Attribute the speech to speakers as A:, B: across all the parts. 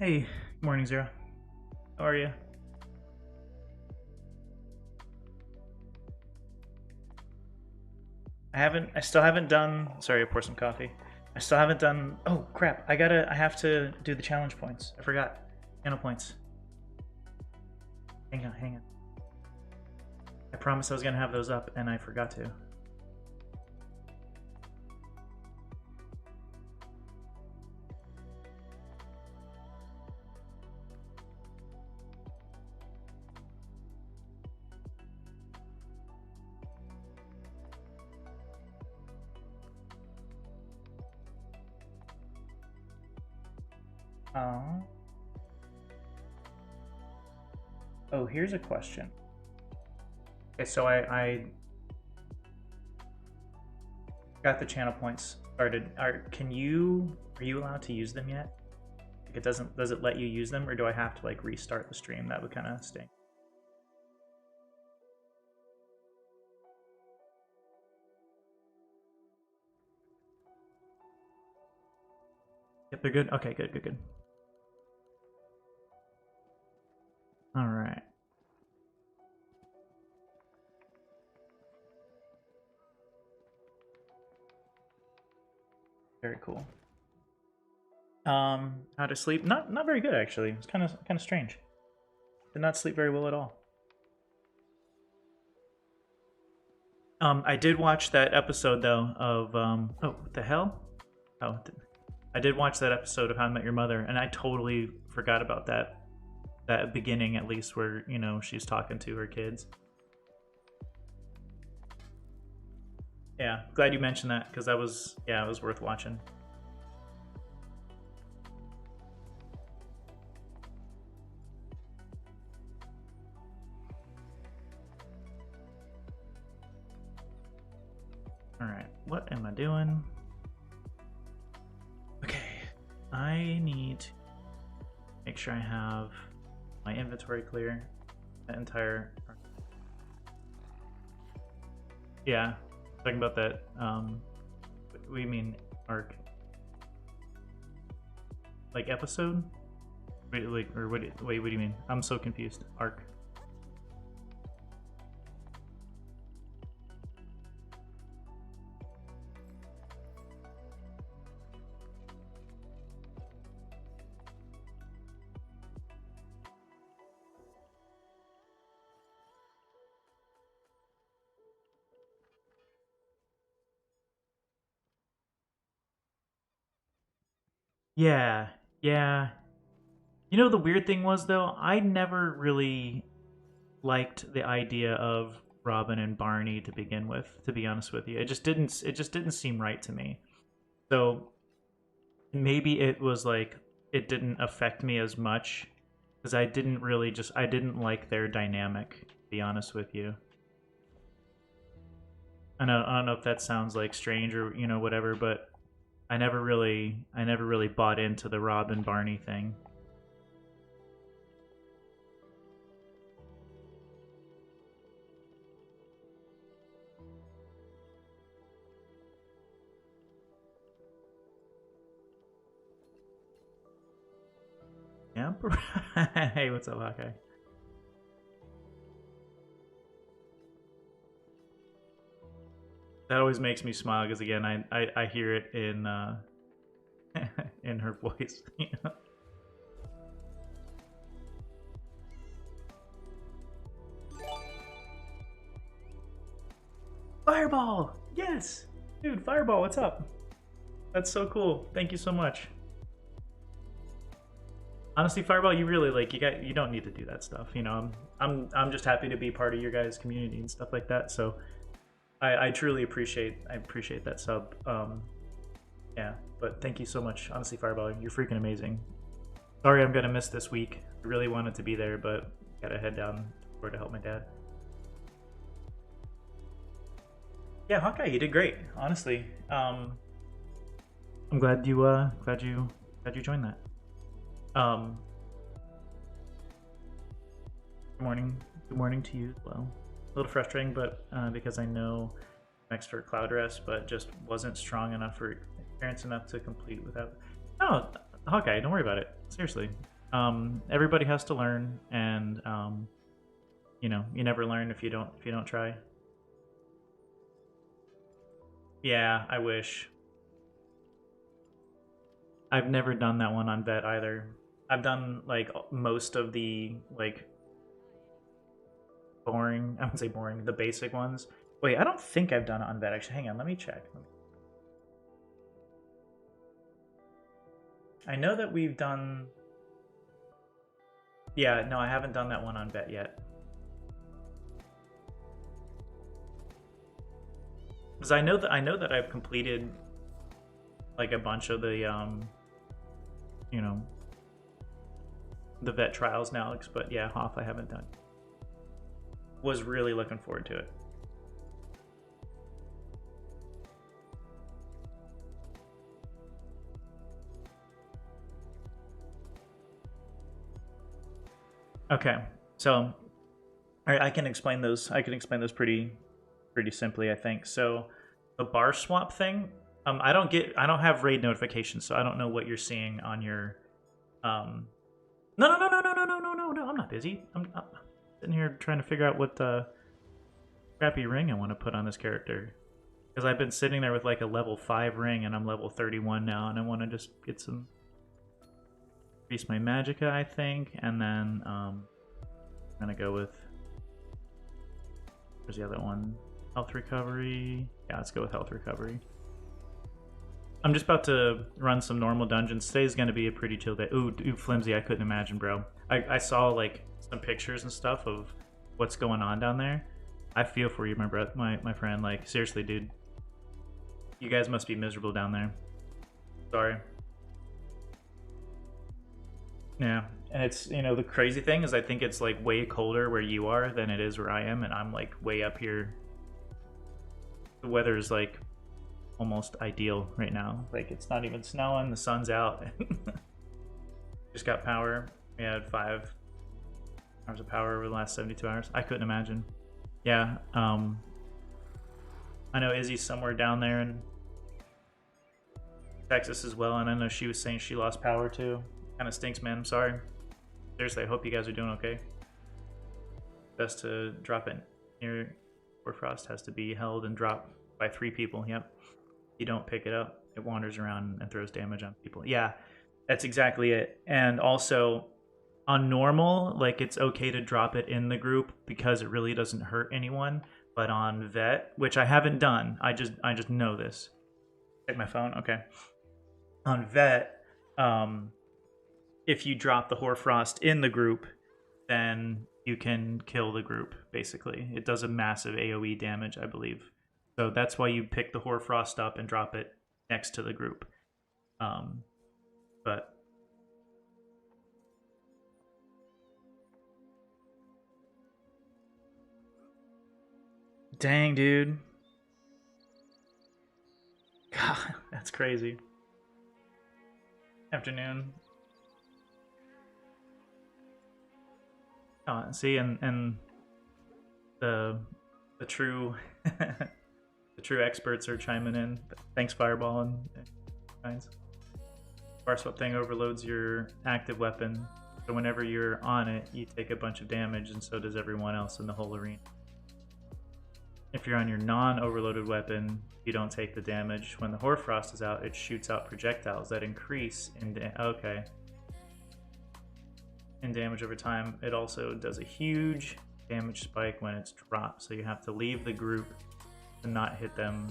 A: Hey, good morning, Zero. How are you? I still haven't done, sorry, I pour some coffee. I still haven't done, oh crap, I have to do the challenge points. I forgot. Channel points. Hang on. I promised I was gonna have those up and I forgot to. Oh, here's a question. Okay, so I got the channel points started. Are you allowed to use them yet? Like does it let you use them, or do I have to like restart the stream? That would kind of stink. Yep, they're good. Okay, good. All right. Very cool. How to sleep? Not very good actually. It's kind of strange. Did not sleep very well at all. I did watch that episode though of oh, what the hell? Oh, I did watch that episode of How I Met Your Mother, and I totally forgot about that beginning, at least, where she's talking to her kids. Yeah, glad you mentioned that because it was worth watching. All right, what am I doing? Okay, I need to make sure I have my inventory clear. That entire. Yeah, talking about that. What do you mean arc? Like episode? Wait, what do you mean? I'm so confused. Arc. Yeah, yeah. The weird thing was though, I never really liked the idea of Robin and Barney to begin with, to be honest with you. It just didn't seem right to me. So maybe it was like it didn't affect me as much because I didn't like their dynamic, to be honest with you. I don't know if that sounds like strange or whatever, but I never really bought into the Robin Barney thing. Yeah. Hey, what's up, Hawkeye? That always makes me smile because again, I hear it in in her voice. Fireball! Yes! Dude, Fireball, what's up? That's so cool. Thank you so much. Honestly, Fireball, you really you don't need to do that stuff. I'm just happy to be part of your guys' community and stuff like that. So I truly appreciate that sub. Yeah, but thank you so much. Honestly, Fireball, you're freaking amazing. Sorry I'm gonna miss this week. I really wanted to be there, but gotta head down to help my dad. Yeah, Hawkeye, you did great. Honestly, I'm glad you joined that. Good morning to you as well. A little frustrating, but because I know next for Cloud Rest, but just wasn't strong enough or experienced enough to complete without. No, Hawkeye, don't worry about it. seriously. Everybody has to learn, and you know, you never learn if you don't try. Yeah, I wish. I've never done that one on vet either. I've done like most of the like boring, I wouldn't say boring, the basic ones. Wait, I don't think I've done it on vet actually. Hang on, let me check. I know that we've done. Yeah, no, I haven't done that one on vet yet. Because I know that I've completed like a bunch of the you know, the vet trials now, but yeah, Hoff I haven't done. Was really looking forward to it. Okay, so I can explain those. I can explain those pretty simply, I think. So the bar swap thing, I don't have raid notifications, so I don't know what you're seeing on your. No, I'm not busy. I'm sitting here trying to figure out what the crappy ring I want to put on this character, because I've been sitting there with like a level 5 ring, and I'm level 31 now, and I want to just get some. Increase my magicka, I think, and then I'm gonna go with. Where's the other one? Health recovery. Yeah, let's go with health recovery. I'm just about to run some normal dungeons. Today's gonna be a pretty chill day. Ooh, flimsy. I couldn't imagine, bro. I saw like some pictures and stuff of what's going on down there. I feel for you, my friend. Like seriously, dude. You guys must be miserable down there. Sorry. Yeah, and it's, you know, the crazy thing is I think it's like way colder where you are than it is where I am, and I'm like way up here. The weather is like almost ideal right now. Like it's not even snowing, the sun's out. Just got power. We had 5 hours of power over the last 72 hours. I couldn't imagine. Yeah, I know Izzy's somewhere down there in Texas as well, and I know she was saying she lost power too. Kind of stinks, man. I'm sorry. Seriously, I hope you guys are doing okay. Best to drop it near where frost has to be held and dropped by 3 people. Yep. You don't pick it up, it wanders around and throws damage on people. Yeah, that's exactly it. And also, on normal, like it's okay to drop it in the group because it really doesn't hurt anyone. But on vet, which I haven't done, I just know this. Check my phone. Okay. On vet, if you drop the Hoarfrost in the group, then you can kill the group, basically. It does a massive AoE damage, I believe. So that's why you pick the Hoarfrost up and drop it next to the group. But dang, dude. God, that's crazy. Afternoon. See, and the true the true experts are chiming in. Thanks, Fireball and guys. Bar swap thing overloads your active weapon, so whenever you're on it, you take a bunch of damage, and so does everyone else in the whole arena. If you're on your non-overloaded weapon, you don't take the damage. When the Hoarfrost is out, it shoots out projectiles that increase in in damage over time. It also does a huge damage spike when it's dropped, so you have to leave the group to not hit them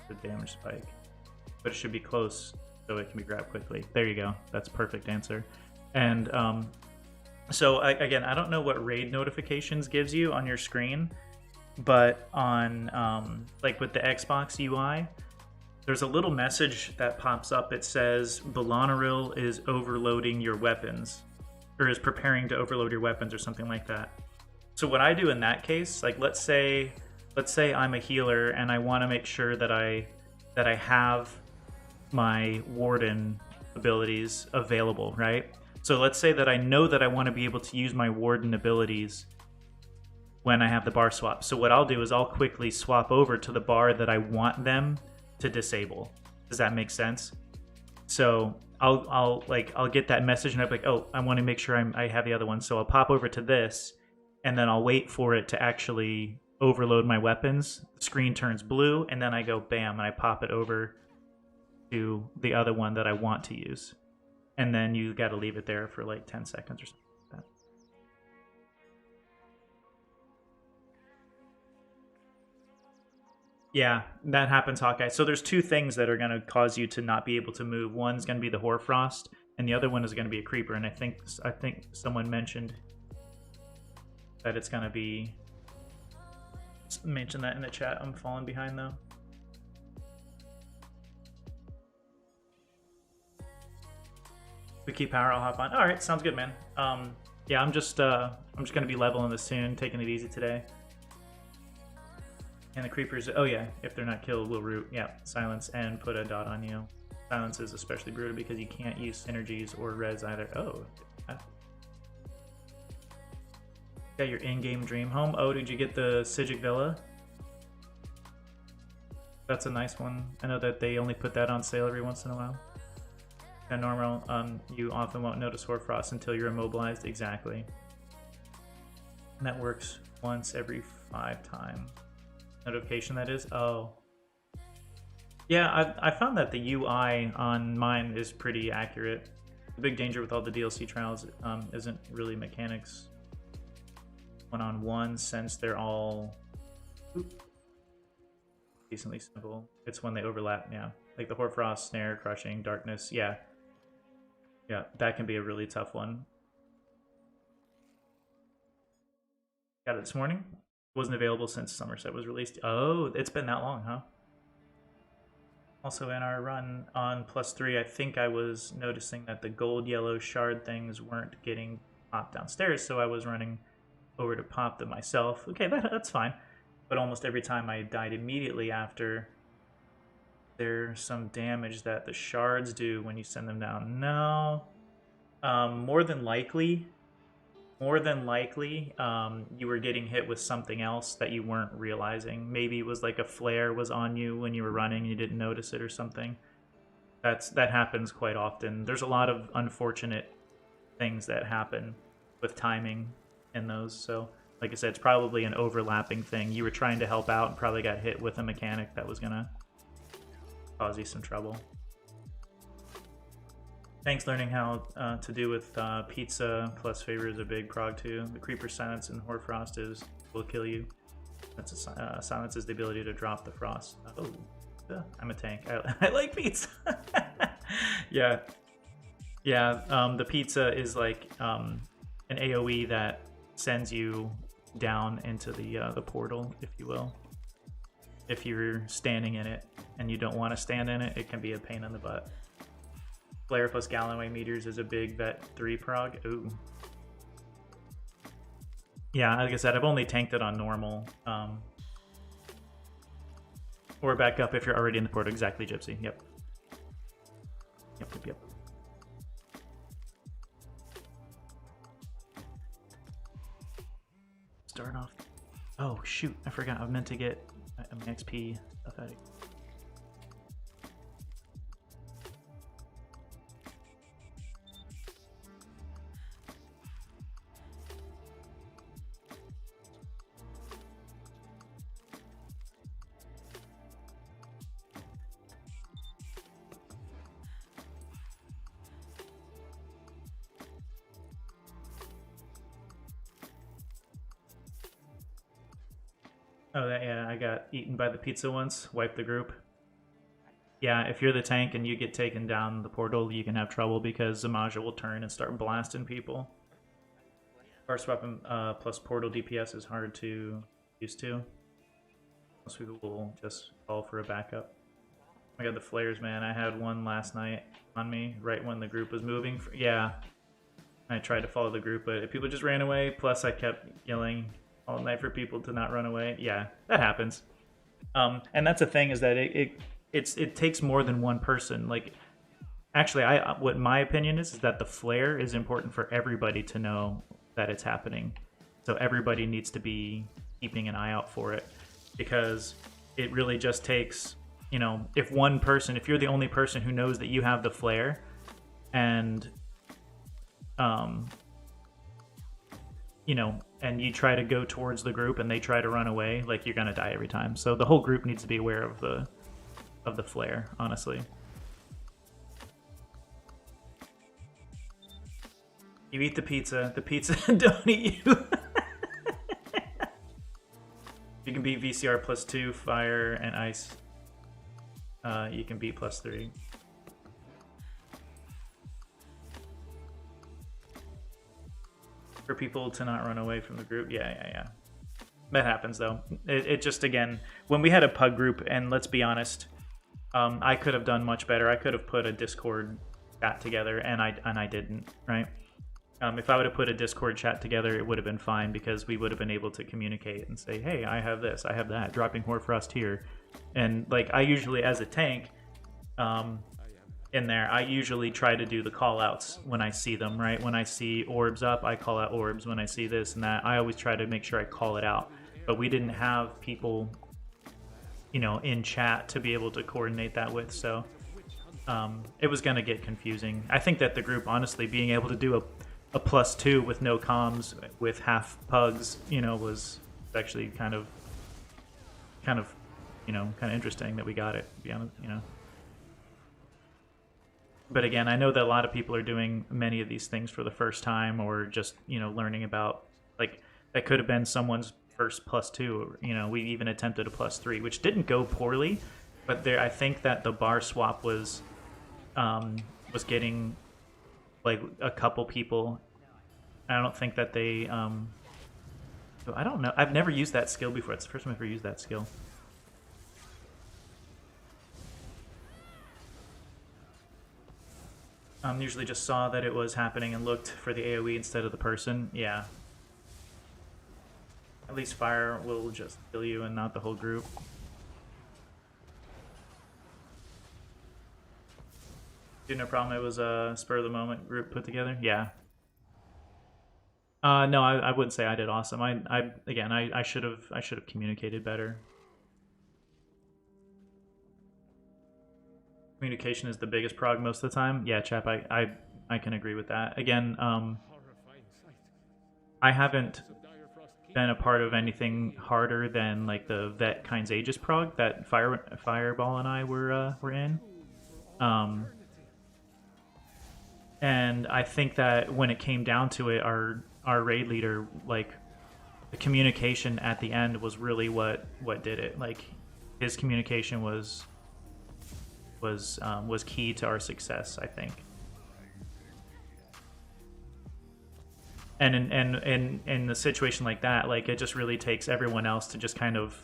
A: with the damage spike. But it should be close so it can be grabbed quickly. There you go. That's a perfect answer. And so again, I don't know what raid notifications gives you on your screen, but on like with the Xbox UI, there's a little message that pops up. It says Belanaril is overloading your weapons, or is preparing to overload your weapons, or something like that. So what I do in that case, like let's say I'm a healer and I want to make sure that I have my Warden abilities available, right? So let's say that I know that I want to be able to use my Warden abilities when I have the bar swap. So what I'll do is I'll quickly swap over to the bar that I want them to disable. Does that make sense? So I'll get that message and I'm like, oh, I want to make sure I have the other one, so I'll pop over to this, and then I'll wait for it to actually overload my weapons. The screen turns blue, and then I go bam, and I pop it over to the other one that I want to use, and then you got to leave it there for like 10 seconds or something like that. Yeah, that happens, Hawkeye. So there's two things that are going to cause you to not be able to move. One's going to be the Hoarfrost, and the other one is going to be a creeper. And I think someone mentioned that it's going to be. Mention that in the chat. I'm falling behind though. We keep power. I'll hop on. All right, sounds good, man. Yeah, I'm just gonna be leveling this soon, taking it easy today. And the creepers, oh yeah, if they're not killed, we'll root. Yeah, silence and put a dot on you. Silence is especially brutal because you can't use synergies or res either. Oh. Got your in-game dream home. Oh, did you get the Sijic Villa? That's a nice one. I know that they only put that on sale every once in a while. And normal, you often won't notice Hoarfrost until you're immobilized. Exactly. And that works once every 5 times. Notification, that is? Oh. Yeah, I found that the UI on mine is pretty accurate. The big danger with all the DLC trials isn't really mechanics one-on-one, since they're all decently simple. It's when they overlap, yeah. Like the Hoarfrost, Snare, Crushing, Darkness, yeah. Yeah, that can be a really tough one. Got it this morning. Wasn't available since Somerset was released. Oh, it's been that long, huh? Also in our run on +3, I think I was noticing that the gold yellow shard things weren't getting popped downstairs, so I was running over to pop them myself. Okay, that's fine. But almost every time I died immediately after, there's some damage that the shards do when you send them down. No. More than likely, you were getting hit with something else that you weren't realizing. Maybe it was like a flare was on you when you were running and you didn't notice it or something. That happens quite often. There's a lot of unfortunate things that happen with timing in those. So, like I said, it's probably an overlapping thing. You were trying to help out and probably got hit with a mechanic that was gonna cause you some trouble. Thanks, learning how to do with pizza plus favor is a big prog too. The creeper silence in Hoarfrost will kill you. That's a silence is the ability to drop the frost. Oh, I'm a tank. I like pizza. Yeah, yeah. The pizza is like an AOE that sends you down into the portal, if you will. If you're standing in it and you don't want to stand in it, it can be a pain in the butt. Flare plus Galloway meters is a big vet 3 prog. Ooh. Yeah, like I said, I've only tanked it on normal. Or back up if you're already in the portal. Exactly, Gypsy. Yep. Yep. Start off. Oh, shoot. I forgot. I meant to get my XP stuff out of it. Oh, yeah, I got eaten by the pizza once. Wipe the group. Yeah, if you're the tank and you get taken down the portal, you can have trouble because Zamaja will turn and start blasting people. First weapon plus portal DPS is hard to use to. Most people will just call for a backup. I got the flares, man. I had one last night on me right when the group was moving. Yeah, I tried to follow the group, but people just ran away. Plus, I kept yelling all night for people to not run away. Yeah, that happens. And that's the thing, is that it takes more than one person. Like, actually, what my opinion is that the flare is important for everybody to know that it's happening. So everybody needs to be keeping an eye out for it, because it really just takes, if one person, if you're the only person who knows that you have the flare, and you know, and you try to go towards the group and they try to run away, like, you're gonna die every time. So the whole group needs to be aware of the flare, honestly. You eat the pizza don't eat you. You can beat VCR +2, fire, and ice. You can beat +3. For people to not run away from the group. Yeah. That happens, though. It just, again, when we had a pug group, and let's be honest, I could have done much better. I could have put a Discord chat together, and I didn't, right? If I would have put a Discord chat together, it would have been fine, because we would have been able to communicate and say, hey, I have this, I have that, dropping Hoarfrost here. And, like, I usually, as a tank, in there, I usually try to do the call-outs when I see them, right? When I see orbs up, I call out orbs. When I see this and that, I always try to make sure I call it out. But we didn't have people, you know, in chat to be able to coordinate that with, so it was going to get confusing. I think that the group, honestly, being able to do a +2 with no comms, with half pugs, you know, was actually kind of, you know, kind of interesting that we got it, to be honest, you know. But again, I know that a lot of people are doing many of these things for the first time, or just, you know, learning about, like, that could have been someone's first +2. You know, we even attempted a +3, which didn't go poorly, but there, I think that the bar swap was getting, like, a couple people. I don't think that they, I don't know. I've never used that skill before. It's the first time I've ever used that skill. Usually just saw that it was happening and looked for the AoE instead of the person. Yeah. At least fire will just kill you and not the whole group. Dude, no problem. It was a spur of the moment group put together. Yeah. No, I wouldn't say I did awesome. I should have communicated better. Communication is the biggest prog most of the time. Yeah, chap, I can agree with that. Again, I haven't been a part of anything harder than, like, the Vet Kind's Aegis prog that Fireball and I were in. And I think that when it came down to it, our raid leader, like, the communication at the end was really what did it. Like, his communication was key to our success, I think. And in a situation like that, like, it just really takes everyone else to just kind of,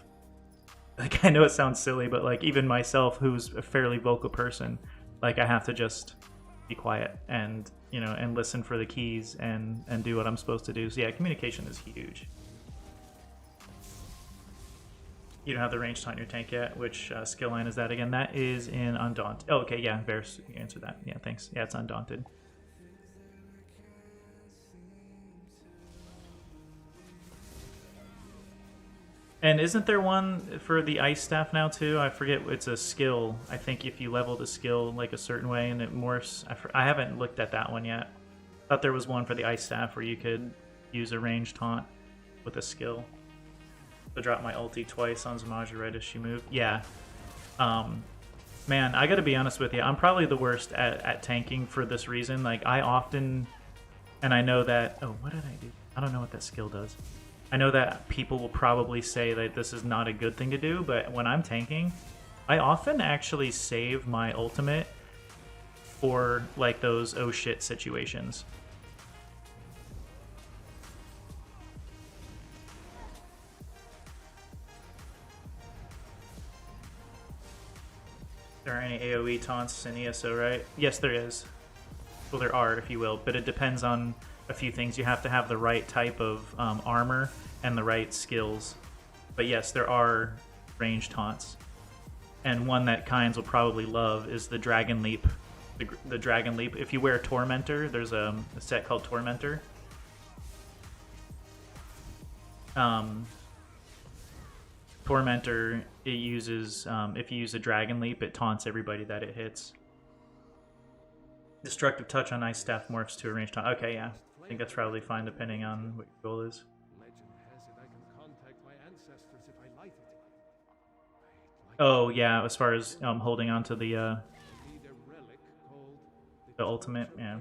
A: like, I know it sounds silly, but, like, even myself, who's a fairly vocal person, like, I have to just be quiet and, you know, and listen for the keys and do what I'm supposed to do. So yeah, communication is huge. You don't have the ranged taunt in your tank yet. Which skill line is that again? That is in Undaunted. Oh, okay, yeah, Varus, you answered that. Yeah, thanks. Yeah, it's Undaunted. And isn't there one for the ice staff now too? I forget. It's a skill. I think if you level the skill, like, a certain way and it morphs. I haven't looked at that one yet. Thought there was one for the ice staff where you could use a ranged taunt with a skill. So drop my ulti twice on Zamaja right as she moved. Yeah. Man, I gotta be honest with you. I'm probably the worst at tanking for this reason. Like, I often... And I know that... Oh, what did I do? I don't know what that skill does. I know that people will probably say that this is not a good thing to do, but when I'm tanking, I often actually save my ultimate for, like, those oh shit situations. There are any AoE taunts in ESO, right? Yes, there is. Well, there are, if you will, but it depends on a few things. You have to have the right type of armor and the right skills. But yes, there are ranged taunts. And one that Kynes will probably love is the Dragon Leap. The Dragon Leap. If you wear Tormentor, there's a set called Tormentor. Tormentor, it uses, if you use a Dragon Leap, it taunts everybody that it hits. Destructive touch on ice staff morphs to a ranged taunt. Okay, yeah. I think that's probably fine depending on what your goal is. Oh yeah, as far as holding on to the ultimate, yeah.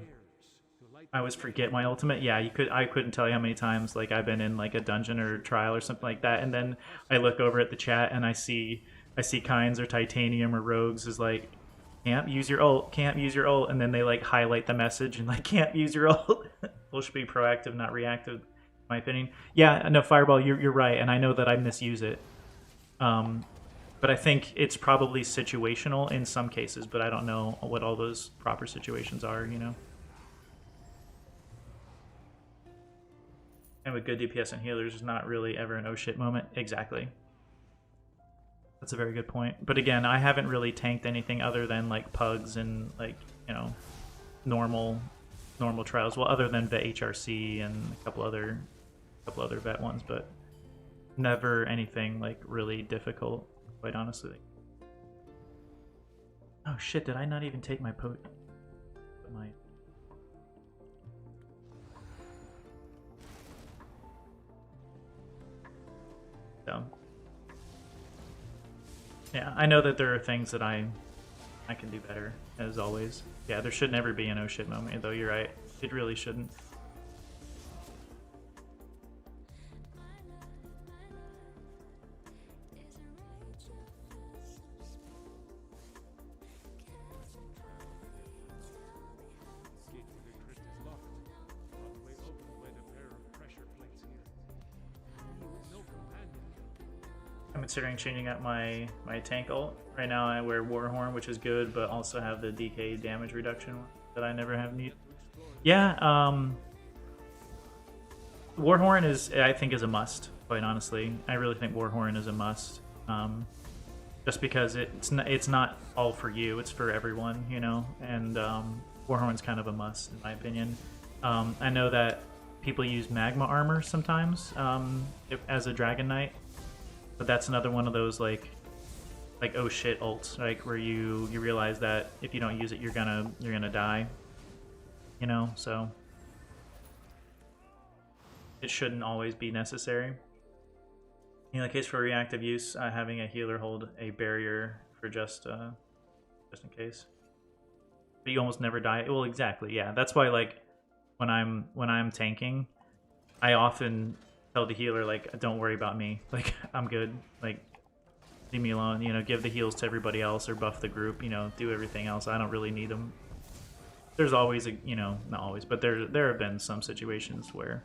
A: I always forget my ultimate. Yeah, I couldn't tell you how many times like I've been in like a dungeon or trial or something like that, and then I look over at the chat and I see Kynes or Titanium or Rogues is like, can't use your ult, can't use your ult, and then they like highlight the message and like, can't use your ult. Well, should be proactive, not reactive, in my opinion. Yeah, no, Fireball, you're right, and I know that I misuse it. But I think it's probably situational in some cases, but I don't know what all those proper situations are, you know? And with good DPS and healers, there's not really ever an oh shit moment. Exactly. That's a very good point. But again, I haven't really tanked anything other than like pugs and like, you know, normal trials. Well, other than Vet HRC and a couple other vet ones, but never anything like really difficult, quite honestly. Oh shit, did I not even take my So yeah, I know that there are things that I can do better, as always. Yeah, there should never be an oh shit moment, though. You're right. It really shouldn't. I'm considering changing up my tank ult. Right now I wear Warhorn, which is good, but also have the DK damage reduction that I never have need. Yeah, Warhorn is, I think, is a must, quite honestly. I really think Warhorn is a must. Just because it's not all for you, it's for everyone, you know, and Warhorn's kind of a must, in my opinion. I know that people use Magma Armor sometimes as a Dragon Knight. But that's another one of those like oh shit ults, like where you realize that if you don't use it, you're gonna die. You know, so it shouldn't always be necessary. In the case for reactive use, having a healer hold a barrier for just in case. But you almost never die. Well, exactly, yeah. That's why like when I'm tanking, I often tell the healer, like, don't worry about me. Like, I'm good. Like, leave me alone. You know, give the heals to everybody else or buff the group. You know, do everything else. I don't really need them. There's always, you know, not always, but there have been some situations where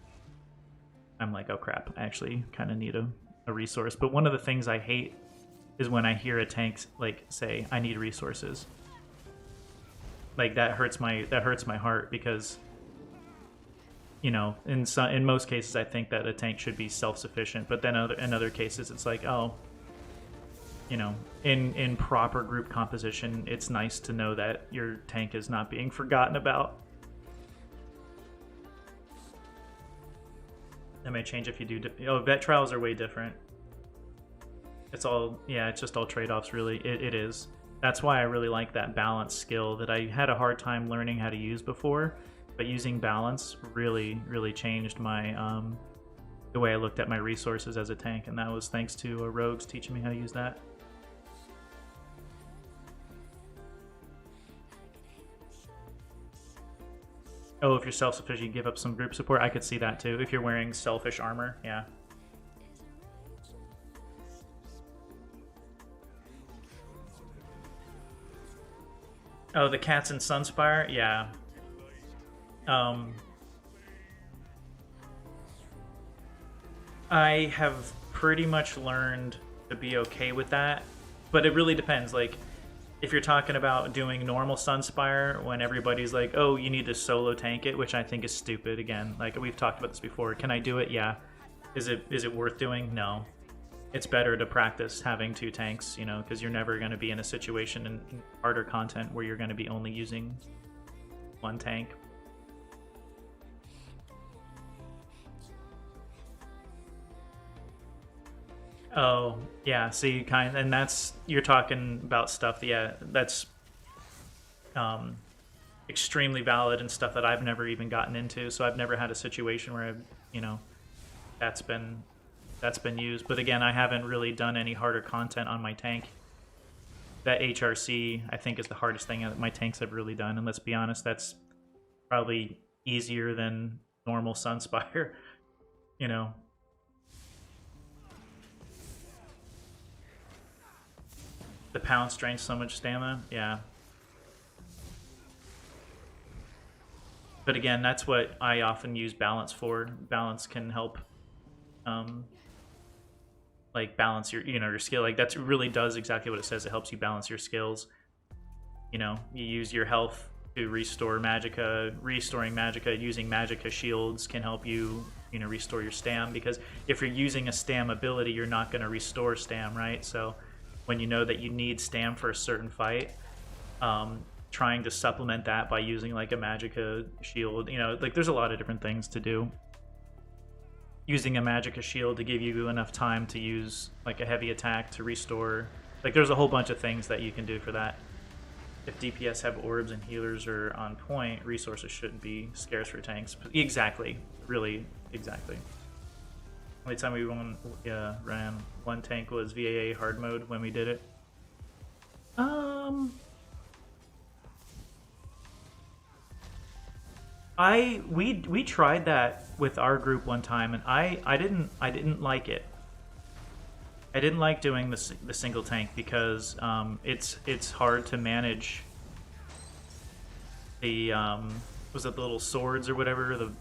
A: I'm like, oh crap, I actually kind of need a resource. But one of the things I hate is when I hear a tank, like, say, I need resources. Like, that hurts my heart because... You know, in most cases, I think that a tank should be self-sufficient, but then in other cases, it's like, oh, you know, in proper group composition, it's nice to know that your tank is not being forgotten about. That may change if you do. Oh, vet trials are way different. It's all, yeah, it's just all trade-offs, really. It is. That's why I really like that balance skill that I had a hard time learning how to use before. But using balance really changed my the way I looked at my resources as a tank, and that was thanks to Rogues teaching me how to use that. Oh, if you're self-sufficient, you give up some group support. I could see that too. If you're wearing selfish armor, yeah. Oh, the cats in Sunspire, yeah. I have pretty much learned to be okay with that, but it really depends. Like, if you're talking about doing normal Sunspire when everybody's like, oh, you need to solo tank it, which I think is stupid. Again, like we've talked about this before. Can I do it? Yeah. Is it worth doing? No. It's better to practice having two tanks, you know, because you're never going to be in a situation in harder content where you're going to be only using one tank. Oh, yeah, see, you're talking about stuff, yeah, that's, extremely valid and stuff that I've never even gotten into. So I've never had a situation where I've, you know, that's been used. But again, I haven't really done any harder content on my tank. That HRC, I think, is the hardest thing that my tanks have really done. And let's be honest, that's probably easier than normal Sunspire, you know. The pounce drains so much stamina, yeah. But again, that's what I often use balance for. Balance can help, like balance your, you know, your skill. Like that really does exactly what it says. It helps you balance your skills. You know, you use your health to restore magicka. Restoring magicka using magicka shields can help you, you know, restore your stam. Because if you're using a stam ability, you're not going to restore stam, right? So when you know that you need stam for a certain fight, trying to supplement that by using like a magicka shield, you know, like there's a lot of different things to do. Using a magicka shield to give you enough time to use like a heavy attack to restore, like there's a whole bunch of things that you can do for that. If DPS have orbs and healers are on point, resources shouldn't be scarce for tanks. Exactly, really, exactly. Only time we ran one tank was VAA hard mode when we did it. We tried that with our group one time, and I didn't like it. I didn't like doing the single tank because it's hard to manage the was it the little swords or whatever, the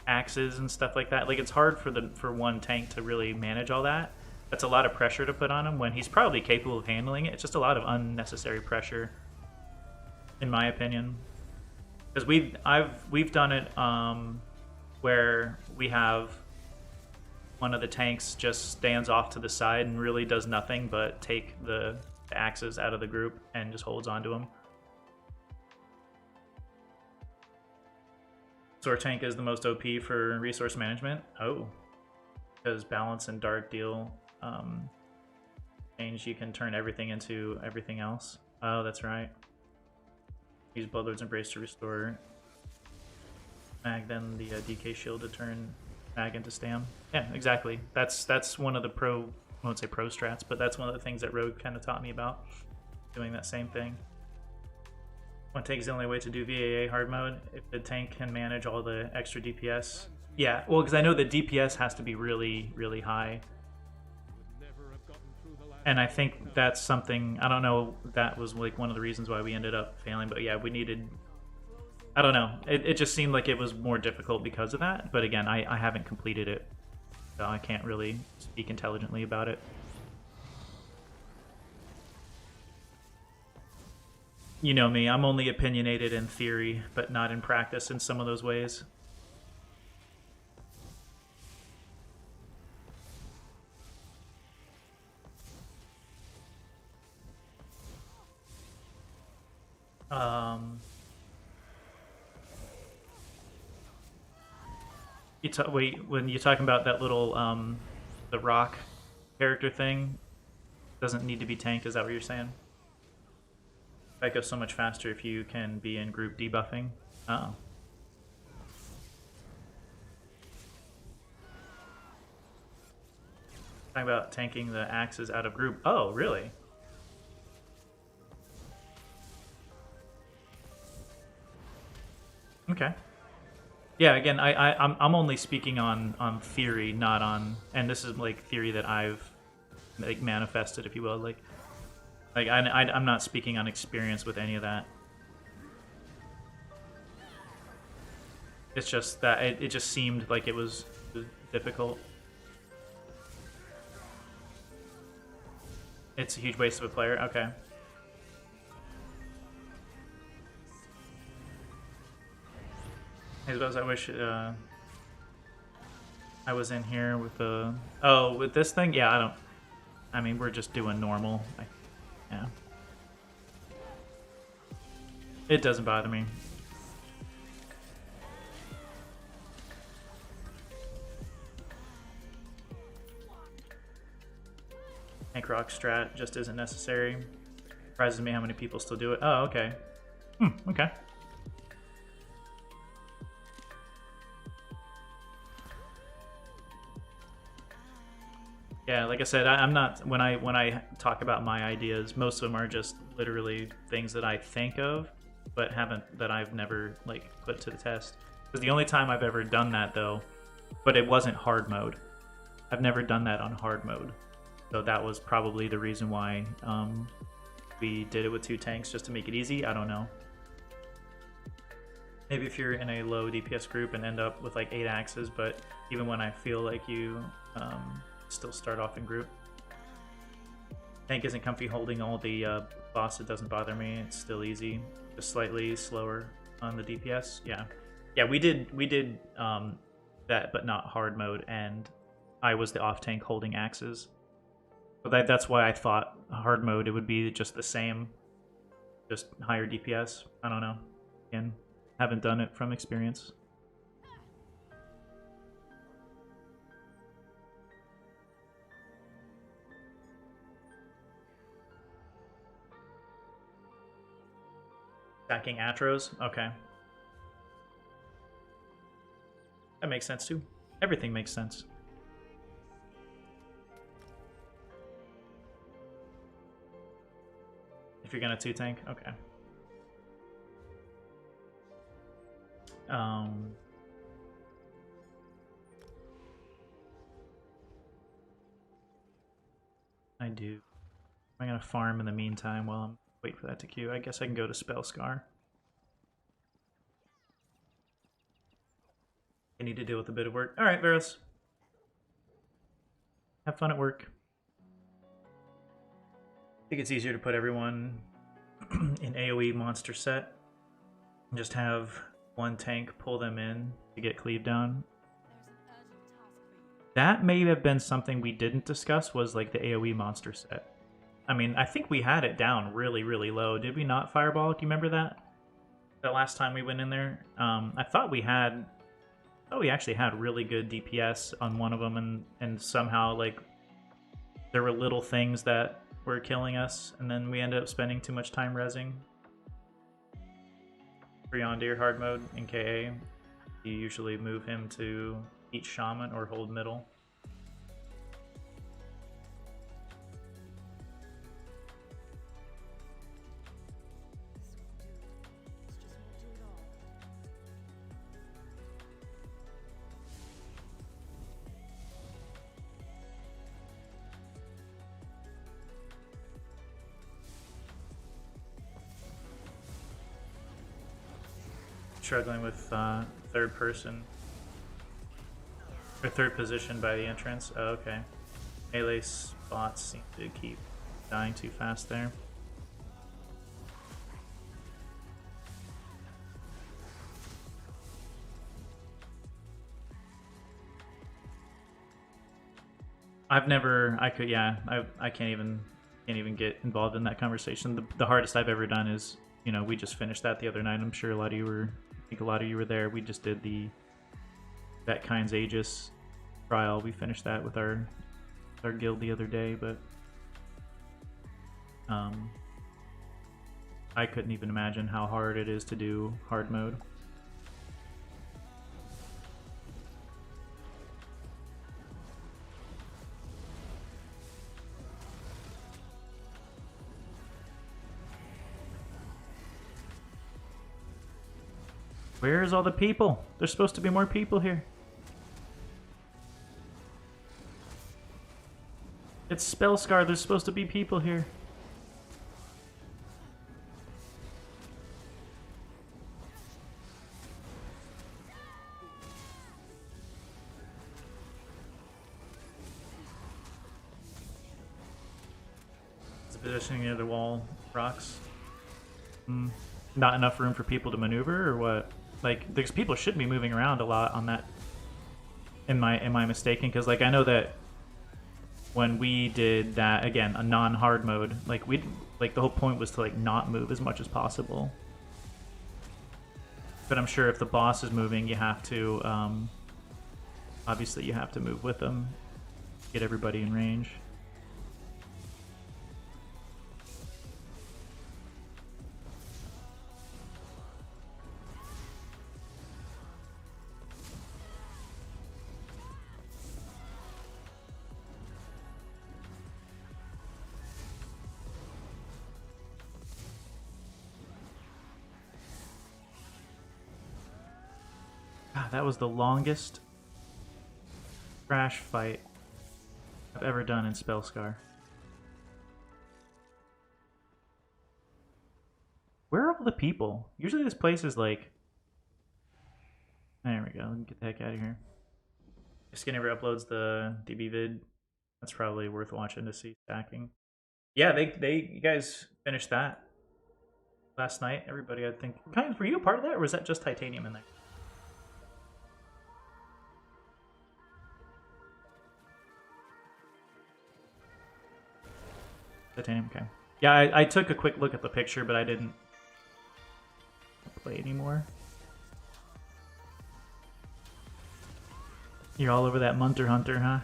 A: axes and stuff like that. Like it's hard for one tank to really manage all that. That's a lot of pressure to put on him when he's probably capable of handling it. It's just a lot of unnecessary pressure, in my opinion. Because we've done it where we have one of the tanks just stands off to the side and really does nothing but take the axes out of the group and just holds onto them. So our tank is the most OP for resource management. Oh, because balance and dart deal change. You can turn everything into everything else. Oh, that's right. Use Bloodlord's Embrace to restore mag, then the DK shield to turn mag into stam. Yeah, exactly. That's one of the I won't say pro strats, but that's one of the things that Rogue kind of taught me about, doing that same thing. One tank is the only way to do VAA hard mode if the tank can manage all the extra DPS. Yeah, well, because I know the DPS has to be really, really high. And I think that's something, I don't know, that was like one of the reasons why we ended up failing. But yeah, we needed, I don't know. It just seemed like it was more difficult because of that. But again, I haven't completed it, so I can't really speak intelligently about it. You know me, I'm only opinionated in theory, but not in practice in some of those ways. Wait, when you're talking about that little the rock character thing, doesn't need to be tanked. Is that what you're saying? That goes so much faster if you can be in group debuffing. Oh. Talking about tanking the axes out of group. Oh, really? Okay. Yeah, again, I'm only speaking on theory, not on, and this is like theory that I've like manifested, if you will. Like I'm not speaking on experience with any of that. It's just that it just seemed like it was difficult. It's a huge waste of a player. Okay. I suppose I wish I was in here with the... Oh, with this thing? Yeah, I mean, we're just doing normal. Yeah. It doesn't bother me. Tank rock strat just isn't necessary. Surprises me how many people still do it. Oh, okay. Okay. Yeah, like I said, I'm not when I talk about my ideas, most of them are just literally things that I think of, but I've never like put to the test. Because the only time I've ever done that though, but it wasn't hard mode. I've never done that on hard mode, so that was probably the reason why we did it with 2 tanks just to make it easy. I don't know. Maybe if you're in a low DPS group and end up with like 8 axes, but even when I feel like you still start off in group. Tank isn't comfy holding all the boss, it doesn't bother me, it's still easy. Just slightly slower on the DPS. Yeah, we did that, but not hard mode, and I was the off tank holding axes. But that's why I thought hard mode it would be just the same, just higher DPS. I don't know. Again, haven't done it from experience. Stacking Atros? Okay. That makes sense too. Everything makes sense. If you're gonna 2 tank? Okay. I do. I'm gonna farm in the meantime while I'm wait for that to queue. I guess I can go to Spell Scar. I need to deal with a bit of work. Alright, Varus. Have fun at work. I think it's easier to put everyone in AoE monster set and just have 1 tank pull them in to get cleave down. That may have been something we didn't discuss, was like the AoE monster set. I mean, I think we had it down really, really low. Did we not, Fireball? Do you remember that? That last time we went in there? I thought we actually had really good DPS on one of them, and somehow, like, there were little things that were killing us, and then we ended up spending too much time rezzing. For Yondir hard mode in KA, you usually move him to each shaman or hold middle. Struggling with third person or third position by the entrance. Oh, okay. Melee spots seem to keep dying too fast there. I can't even get involved in that conversation. The hardest I've ever done is, you know, we just finished that the other night. I'm sure a lot of you were there. We just did the Vetkind's Aegis trial. We finished that with our guild the other day, but I couldn't even imagine how hard it is to do hard mode. Where's all the people? There's supposed to be more people here. It's Spellscar. There's supposed to be people here. It's positioning near the wall. Rocks. Not enough room for people to maneuver, or what? Like, there's people should be moving around a lot on that. Am I mistaken? Because, like, I know that when we did that, again, a non-hard mode, like, the whole point was to, like, not move as much as possible. But I'm sure if the boss is moving, you have to, obviously you have to move with them, get everybody in range. that was the longest crash fight I've ever done in Spellscar. Where are all the people? Usually this place is like... There we go. Let me get the heck out of here. If Skin ever uploads the DB vid, that's probably worth watching to see stacking. Yeah, you guys finished that last night. Everybody, I think. Kind of, were you a part of that, or was that just Titanium in there? Titanium, okay. Yeah, I took a quick look at the picture, but I didn't play anymore. You're all over that Munter Hunter, huh?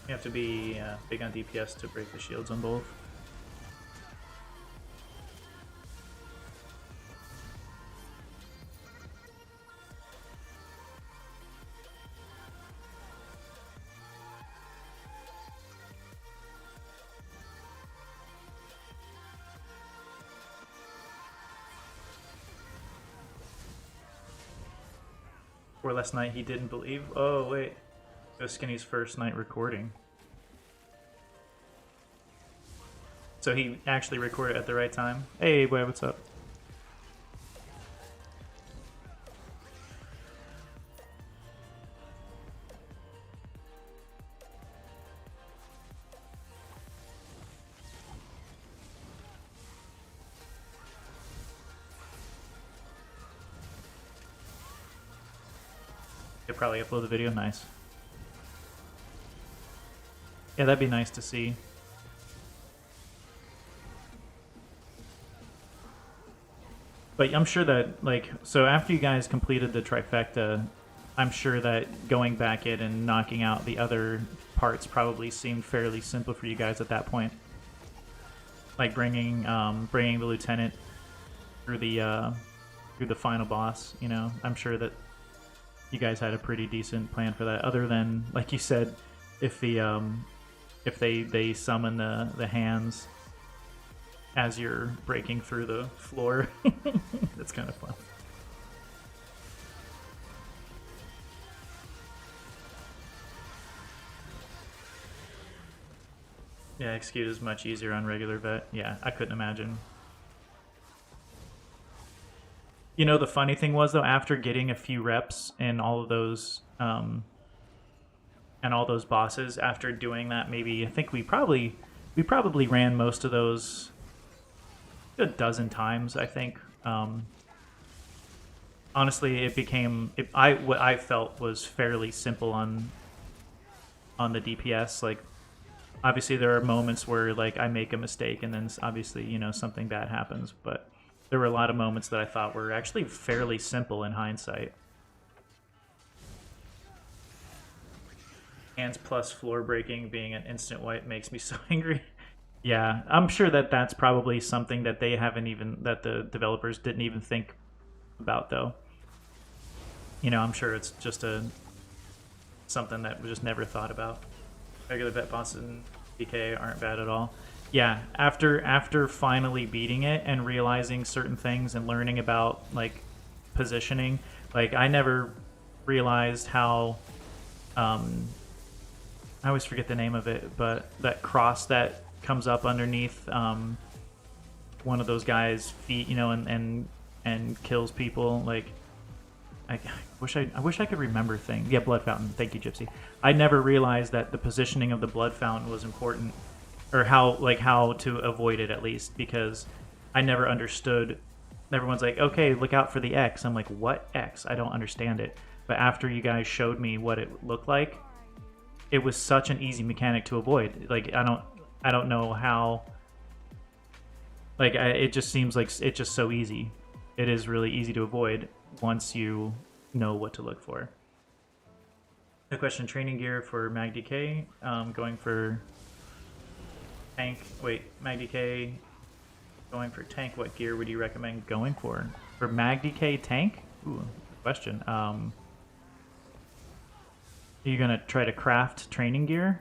A: You have to be big on DPS to break the shields on both. Or last night he didn't believe. Oh wait. It was Skinny's first night recording. So he actually recorded at the right time. Hey, boy, what's up? You'll probably upload the video. Nice. Yeah, that'd be nice to see. But I'm sure that, like, so after you guys completed the trifecta, I'm sure that going back in and knocking out the other parts probably seemed fairly simple for you guys at that point. Like bringing the lieutenant through the final boss. You know, I'm sure that you guys had a pretty decent plan for that. Other than, like you said, if they summon the hands as you're breaking through the floor. That's kind of fun. Yeah, execute is much easier on regular vet. Yeah, I couldn't imagine. You know, the funny thing was, though, after getting a few reps in all of those and all those bosses, after doing that, maybe I think we probably ran most of those a dozen times, I think. Honestly, it became what I felt was fairly simple on the DPS. Like, obviously there are moments where like I make a mistake and then obviously, you know, something bad happens, but there were a lot of moments that I thought were actually fairly simple in hindsight. Hands plus floor breaking being an instant wipe makes me so angry. Yeah, I'm sure that that's probably something that they haven't even, that the developers didn't even think about, though. You know, I'm sure it's just something that was just never thought about. Regular vet bosses in DK aren't bad at all. Yeah, after finally beating it and realizing certain things and learning about like positioning, like I never realized how I always forget the name of it, but that cross that comes up underneath one of those guys' feet, you know, and kills people. Like, I wish I could remember things. Yeah, blood fountain. Thank you, Gypsy. I never realized that the positioning of the blood fountain was important, or how to avoid it, at least, because I never understood. Everyone's like, okay, look out for the X. I'm like, what X? I don't understand it. But after you guys showed me what it looked like, it was such an easy mechanic to avoid. Like, I don't know how. Like, it just seems like it's just so easy. It is really easy to avoid once you know what to look for. The question: training gear for MagDK. Going for tank. Wait, MagDK. Going for tank. What gear would you recommend going for? For MagDK tank? Ooh, good question. Are you gonna try to craft training gear?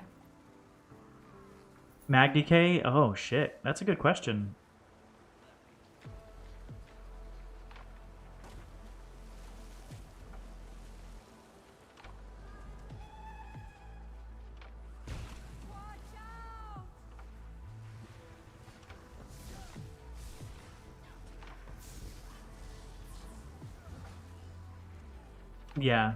A: MagDK? Oh shit, that's a good question. Yeah,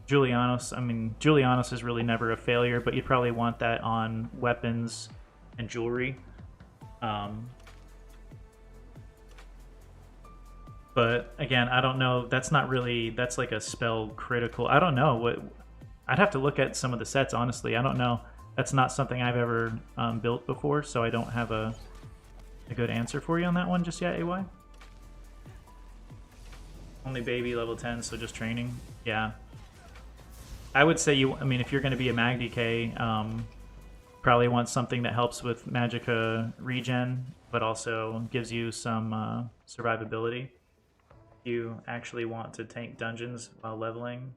A: Julianos. I mean, Julianos is really never a failure, but you'd probably want that on weapons and jewelry. But again, I don't know. That's not really. That's like a spell critical. I don't know what. I'd have to look at some of the sets. Honestly, I don't know. That's not something I've ever built before, so I don't have a good answer for you on that one just yet. AY. Only baby level 10, so just training. Yeah. I would say I mean, if you're going to be a MagDK, probably want something that helps with Magicka regen, but also gives you some survivability. You actually want to tank dungeons while leveling.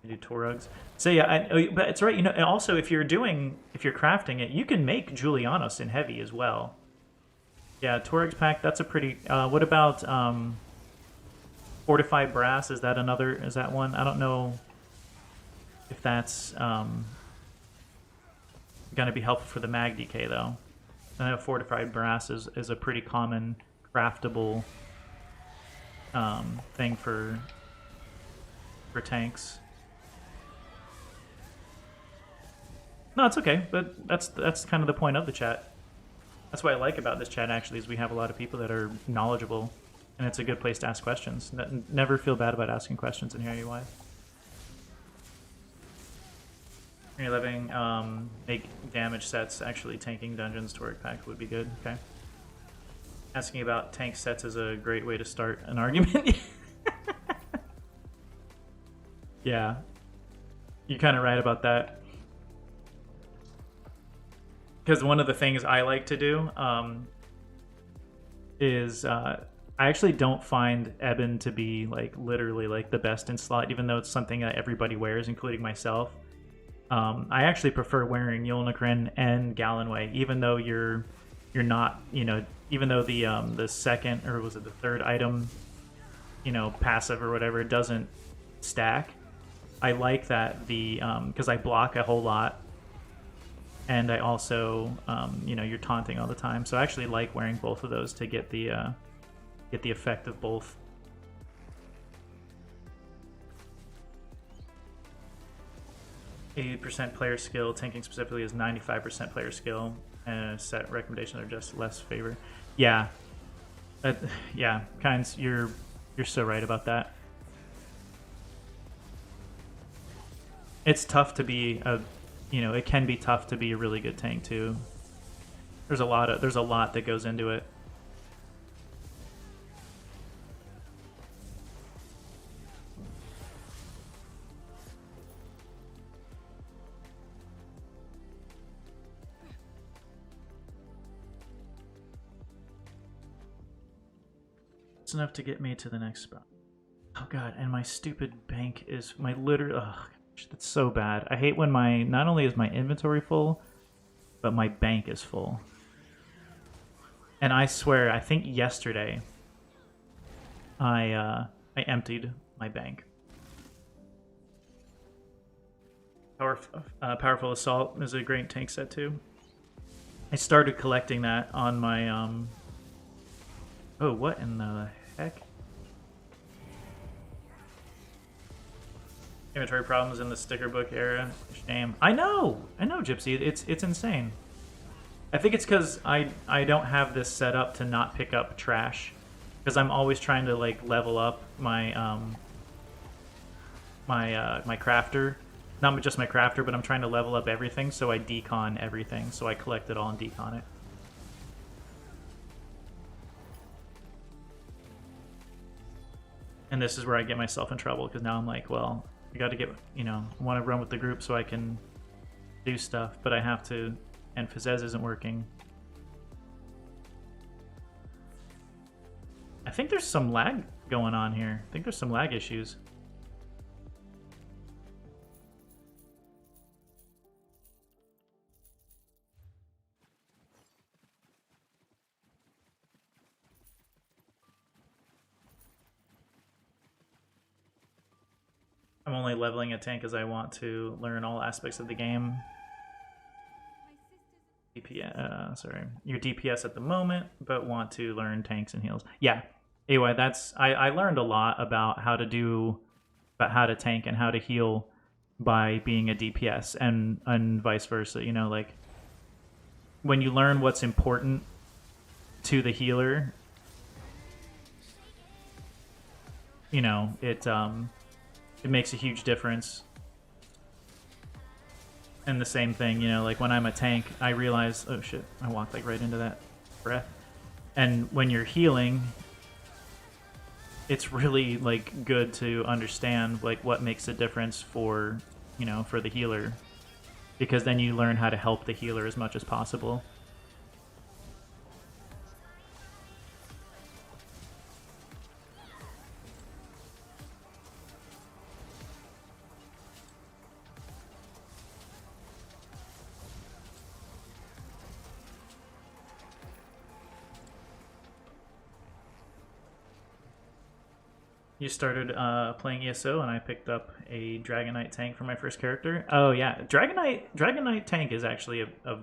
A: You do Torugs. So yeah, but it's right. You know, and also if you're crafting it, you can make Julianos in heavy as well. Yeah, Torugs pack. That's a pretty. What about Fortified Brass? Is that another? Is that one? I don't know if that's going to be helpful for the MagDK though. I know Fortified Brass is a pretty common craftable thing for tanks. No, it's okay, but that's kind of the point of the chat. That's what I like about this chat actually, is we have a lot of people that are knowledgeable, and it's a good place to ask questions. Never feel bad about asking questions in here, UI. You're living, make damage sets. Actually, tanking dungeons Toric pack would be good. Okay. Asking about tank sets is a great way to start an argument. Yeah, you're kind of right about that. Because one of the things I like to do is I actually don't find Eben to be like literally like the best in slot, even though it's something that everybody wears, including myself. I actually prefer wearing Yolnagrin and Gallenway, even though you're not, you know, even though the second, or was it the third item, you know, passive or whatever, doesn't stack. I like that because I block a whole lot, and I also, you know, you're taunting all the time. So I actually like wearing both of those to get the effect of both. %, player skill. Tanking specifically is 95% player skill, and set recommendations are just less favor. Yeah, yeah, Kinds, you're so right about that. It's tough to be it can be tough to be a really good tank too. There's a lot that goes into it. It's enough to get me to the next spot. Oh god, and my stupid bank is my literal. Ugh, gosh, that's so bad. I hate when not only is my inventory full, but my bank is full. And I swear, I think yesterday I emptied my bank. Powerful Assault is a great tank set too. I started collecting that on my Oh, what in the heck? Inventory problems in the sticker book era. Shame. I know, Gypsy. It's insane. I think it's because I don't have this set up to not pick up trash, because I'm always trying to like level up my my crafter. Not just my crafter, but I'm trying to level up everything, so I decon everything. So I collect it all and decon it. And this is where I get myself in trouble, because now I'm like, well, I got to get, you know, I want to run with the group so I can do stuff, but I have to, and Fizez isn't working. I think there's some lag going on here. I think there's some lag issues. I'm only leveling a tank as I want to learn all aspects of the game. DPS, sorry, your DPS at the moment, but want to learn tanks and heals. Yeah. Anyway, that's I learned a lot about how to tank and how to heal by being a DPS and vice versa. You know, like when you learn what's important to the healer, you know, it makes a huge difference. And the same thing, you know, like when I'm a tank, I realize, oh shit, I walked like right into that breath. And when you're healing, it's really like good to understand like what makes a difference for, you know, for the healer, because then you learn how to help the healer as much as possible. You started playing ESO, and I picked up a Dragon Knight tank for my first character. Oh yeah, Dragon Knight tank is actually a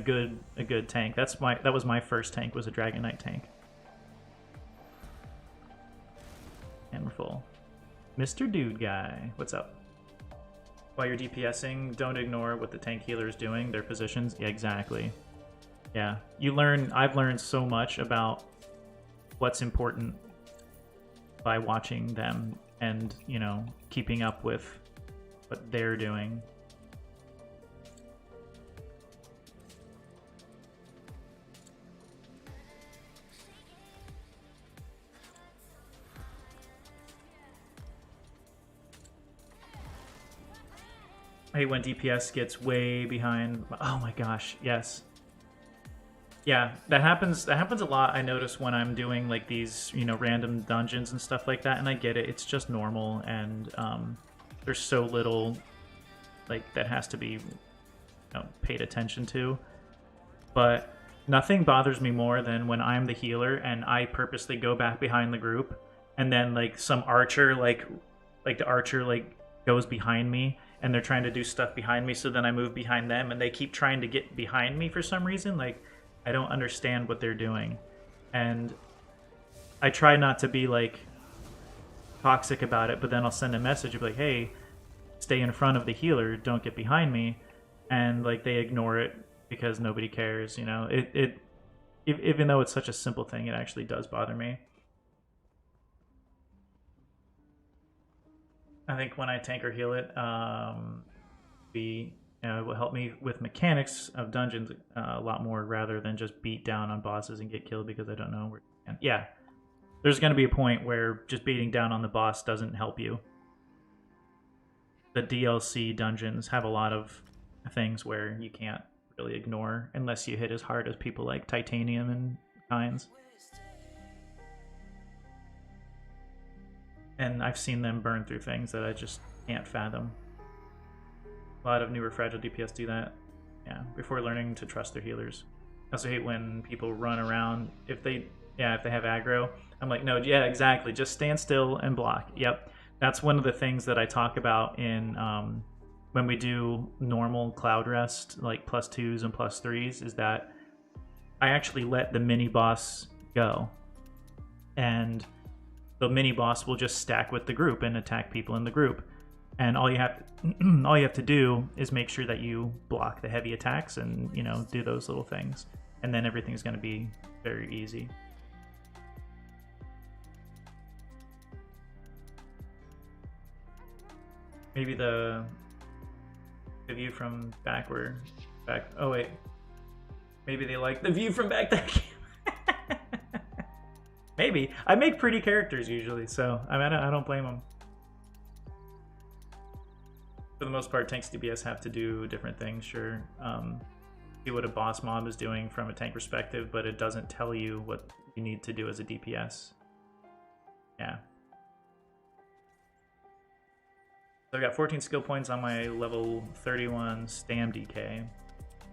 A: good tank. That was my first tank, was a Dragon Knight tank. And we're full. Mr. Dude Guy, what's up? While you're DPSing, don't ignore what the tank healer is doing, their positions. Yeah, exactly. Yeah, I've learned so much about what's important by watching them and, you know, keeping up with what they're doing. I hate when DPS gets way behind. Oh my gosh, yes. Yeah, that happens a lot. I notice when I'm doing like these, you know, random dungeons and stuff like that, and I get it. It's just normal, and there's so little like that has to be, you know, paid attention to. But nothing bothers me more than when I'm the healer and I purposely go back behind the group, and then like some archer like the archer like goes behind me, and they're trying to do stuff behind me, so then I move behind them, and they keep trying to get behind me for some reason. Like, I don't understand what they're doing. And I try not to be like toxic about it, but then I'll send a message of like, hey, stay in front of the healer, don't get behind me. And like they ignore it because nobody cares, you know. Even though it's such a simple thing, it actually does bother me. I think when I tank or heal it, it will help me with mechanics of dungeons a lot more, rather than just beat down on bosses and get killed because I don't know where. And yeah, there's going to be a point where just beating down on the boss doesn't help you. The DLC dungeons have a lot of things where you can't really ignore unless you hit as hard as people like Titanium and Kinds. And I've seen them burn through things that I just can't fathom. A lot of newer fragile DPS do that. Yeah, before learning to trust their healers. I also hate when people run around. If they have aggro, I'm like, no, yeah, exactly. Just stand still and block. Yep. That's one of the things that I talk about in when we do normal Cloud Rest, like +2s and +3s, is that I actually let the mini boss go. And the mini boss will just stack with the group and attack people in the group. And all you have to do is make sure that you block the heavy attacks and, you know, do those little things. And then everything's going to be very easy. Maybe the view from back. Oh wait, maybe they like the view from back there. Maybe. I make pretty characters usually, so I don't blame them. For the most part, tanks DPS have to do different things, sure. See what a boss mob is doing from a tank perspective, but it doesn't tell you what you need to do as a DPS. Yeah. So I got 14 skill points on my level 31 Stam DK.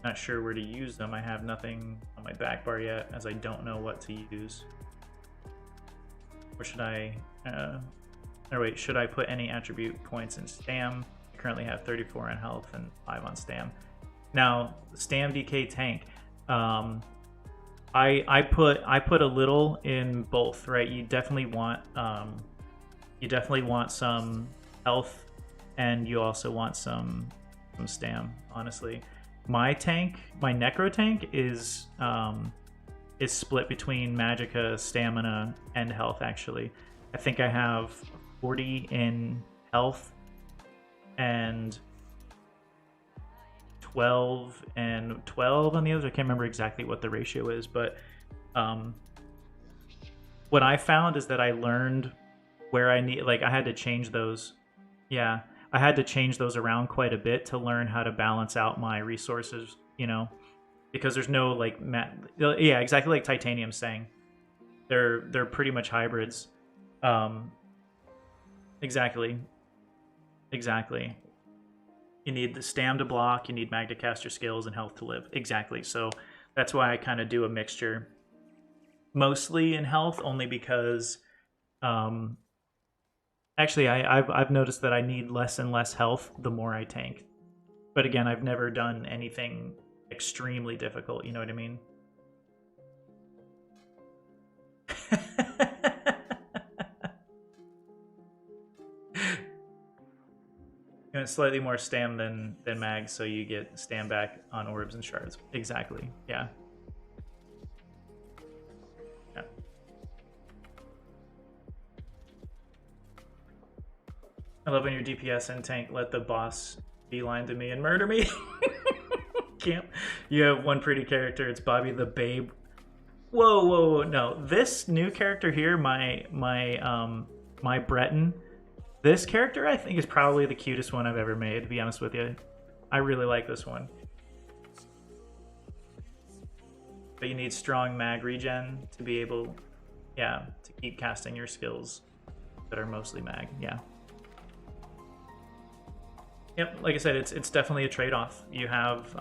A: Not sure where to use them. I have nothing on my back bar yet, as I don't know what to use. Or should I... or wait, should I put any attribute points in Stam? I currently have 34 on health and 5 on Stam. Now, Stam DK tank. I put a little in both, right? You definitely want some health, and you also want some Stam, honestly. My tank, my Necro tank, is split between Magicka, Stamina, and Health, actually. I think I have 40 in Health and 12 and 12 on the others. I can't remember exactly what the ratio is, but what I found is that I learned where I need, like, I had to change those. Yeah, I had to change those around quite a bit to learn how to balance out my resources, you know, because there's no, like, yeah, exactly like Titanium's saying. They're pretty much hybrids. Exactly. You need the Stam to block, you need Mag to cast your skills, and health to live. Exactly. So that's why I kind of do a mixture. Mostly in health, only because actually I've noticed that I need less and less health the more I tank. But again, I've never done anything extremely difficult, you know what I mean? And it's slightly more Stam than Mag, so you get Stam back on orbs and shards. Exactly, yeah. Yeah. I love when your DPS and tank let the boss beeline to me and murder me. Camp. You have one pretty character, it's Bobby the Babe. Whoa, no. This new character here, my Breton, this character, I think, is probably the cutest one I've ever made, to be honest with you. I really like this one. But you need strong mag regen to be able, yeah, to keep casting your skills that are mostly mag, yeah. Yep, like I said, it's definitely a trade-off. You have,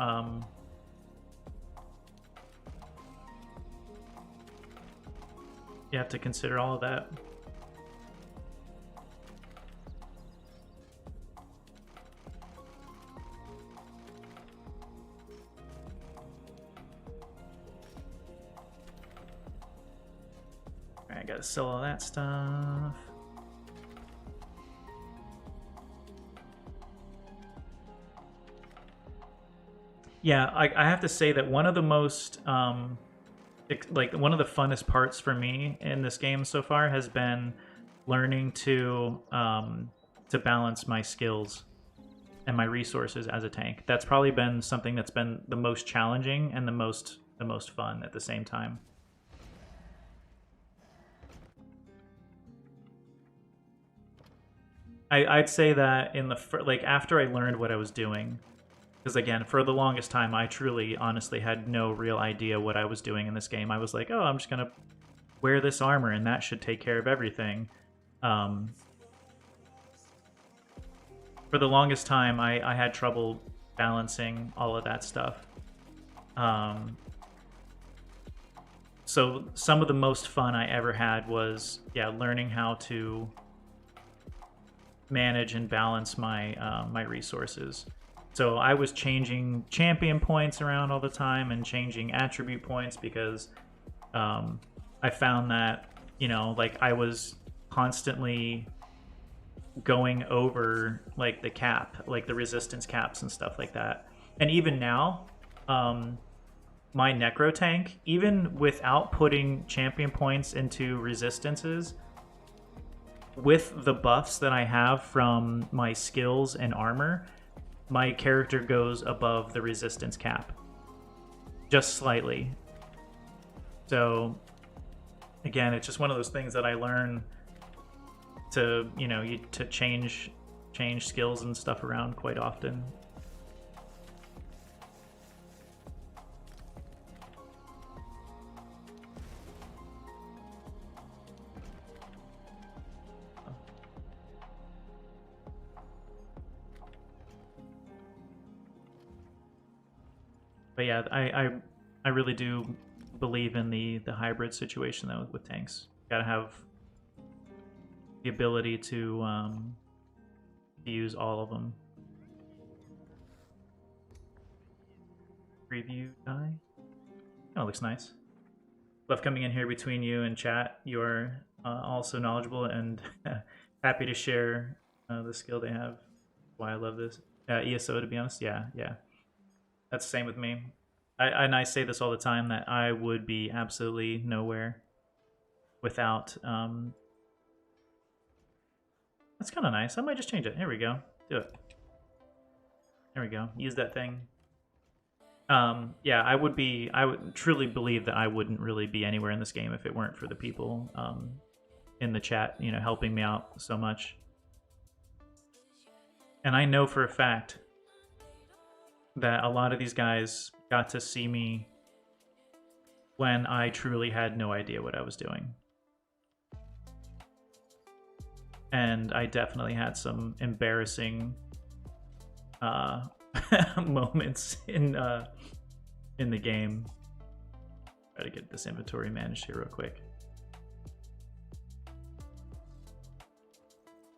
A: you have to consider all of that. I gotta sell all that stuff. Yeah, I have to say that one of the most, like, one of the funnest parts for me in this game so far has been learning to balance my skills and my resources as a tank. That's probably been something that's been the most challenging and the most fun at the same time. I'd say that in the like after I learned what I was doing, because again, for the longest time, I truly, honestly had no real idea what I was doing in this game. I was like, oh, I'm just gonna wear this armor and that should take care of everything. For the longest time, I had trouble balancing all of that stuff. So some of the most fun I ever had was, yeah, learning how to manage and balance my my resources. So I was changing champion points around all the time and changing attribute points because I found that, you know, like I was constantly going over like the cap, like the resistance caps and stuff like that. And even now, my Necro tank, even without putting champion points into resistances, with the buffs that I have from my skills and armor, my character goes above the resistance cap. Just slightly. So, again, it's just one of those things that I learn to, you know, to change change skills and stuff around quite often. But yeah, I really do believe in the hybrid situation though with tanks. Gotta have the ability to use all of them. Preview die. Oh, looks nice. Love coming in here between you and chat. You're also knowledgeable and happy to share the skill they have. Why I love this ESO, to be honest. Yeah. That's the same with me. I say this all the time that I would be absolutely nowhere without. That's kind of nice. I might just change it. Here we go. Do it. There we go. Use that thing. Yeah, I would truly believe that I wouldn't really be anywhere in this game if it weren't for the people in the chat, helping me out so much. And I know for a fact that a lot of these guys got to see me when I truly had no idea what I was doing. And I definitely had some embarrassing moments in the game. Try to get this inventory managed here real quick.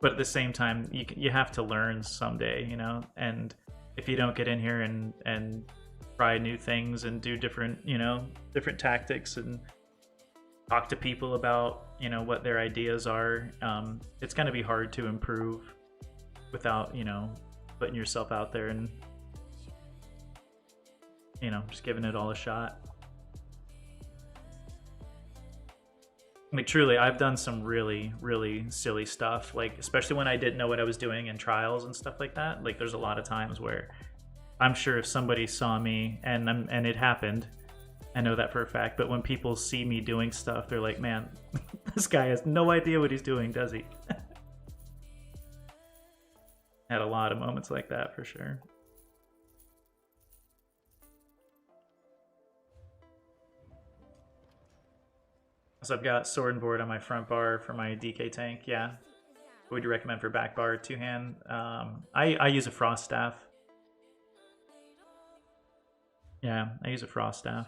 A: But at the same time, you have to learn someday, and if you don't get in here and try new things and do different tactics and talk to people about, what their ideas are, it's going to be hard to improve without, putting yourself out there and, just giving it all a shot. Like, truly, I've done some really, really silly stuff, like, especially when I didn't know what I was doing in trials and stuff like that. Like, there's a lot of times where I'm sure if somebody saw me, and it happened, I know that for a fact, but when people see me doing stuff, they're like, man, this guy has no idea what he's doing, does he? Had a lot of moments like that, for sure. So I've got sword and board on my front bar for my DK tank. Yeah. What would you recommend for back bar? Two hand. I use a frost staff. Yeah, I use a frost staff.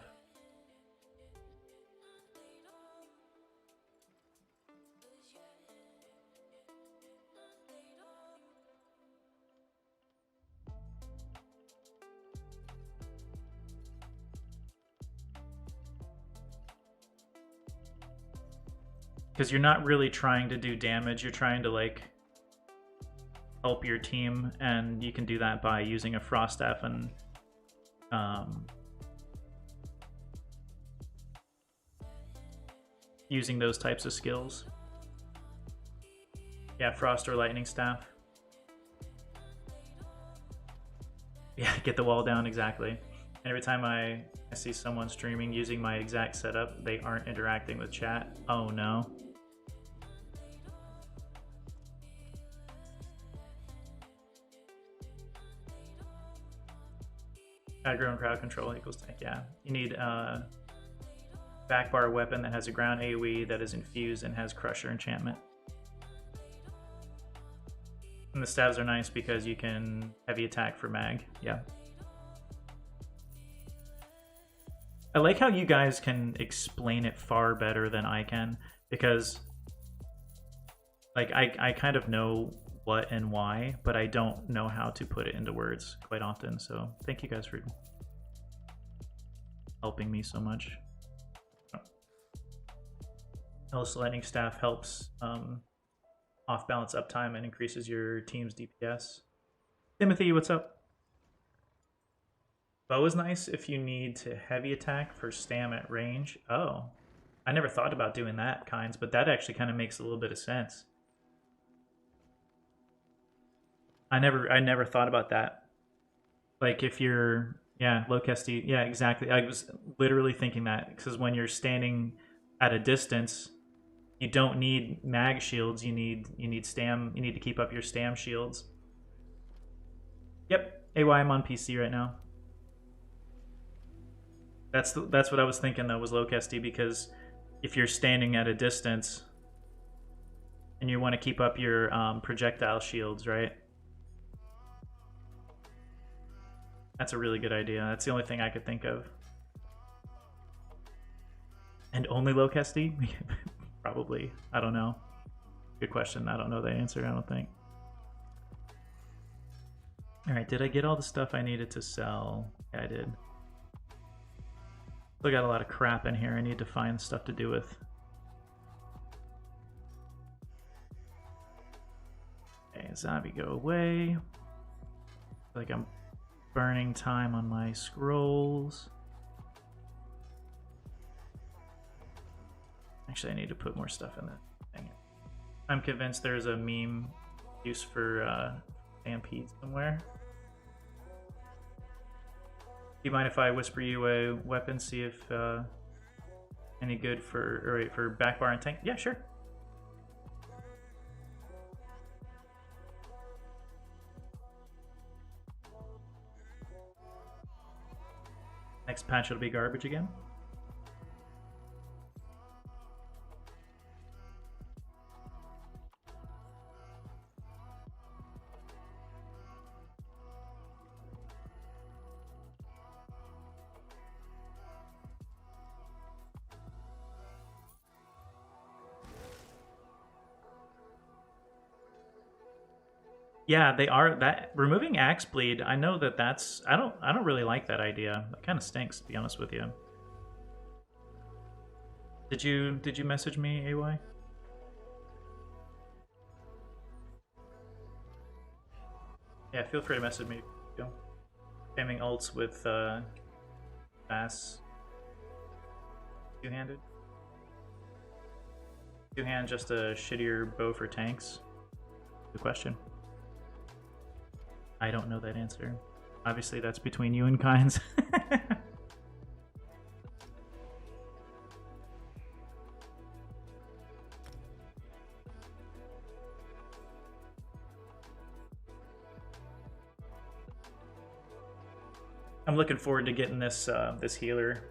A: Because you're not really trying to do damage, you're trying to like help your team, and you can do that by using a frost staff and using those types of skills. Yeah, frost or lightning staff. Yeah, get the wall down, exactly. And every time I see someone streaming using my exact setup, they aren't interacting with chat. Oh no. Aggro and crowd control equals tank, yeah. You need a back bar weapon that has a ground AoE that is infused and has crusher enchantment. And the stabs are nice because you can heavy attack for mag, yeah. I like how you guys can explain it far better than I can, because like I kind of know what and why, but I don't know how to put it into words quite often. So thank you guys for helping me so much. Hellish Lightning Staff helps off balance uptime and increases your team's DPS. Timothy, what's up? Bow is nice if you need to heavy attack for stam at range. Oh, I never thought about doing that kinds, but that actually kind of makes a little bit of sense. I never thought about that. Like if you're, yeah, low casty, yeah, exactly. I was literally thinking that because when you're standing at a distance, you don't need mag shields. You need stam. You need to keep up your stam shields. Yep. AY, I'm on PC right now. That's what I was thinking though, was low SD, because if you're standing at a distance and you want to keep up your projectile shields, right? That's a really good idea. That's the only thing I could think of. And only low SD? Probably. I don't know. Good question. I don't know the answer, I don't think. Alright, did I get all the stuff I needed to sell? Yeah, I did. Still got a lot of crap in here I need to find stuff to do with. Okay, zombie, go away. Like I'm burning time on my scrolls. Actually, I need to put more stuff in that thing. I'm convinced there's a meme use for stampede somewhere. Do you mind if I whisper you a weapon, see if any good for back bar and tank? Yeah, sure. Next patch it'll be garbage again. Yeah, they are that removing axe bleed. I know that's I don't really like that idea. It kind of stinks, to be honest with you. Did you message me, AY? Yeah, feel free to message me. Spamming ults with fast two-handed. Two-hand, just a shittier bow for tanks? Good question. I don't know that answer. Obviously, that's between you and Kynes. I'm looking forward to getting this this healer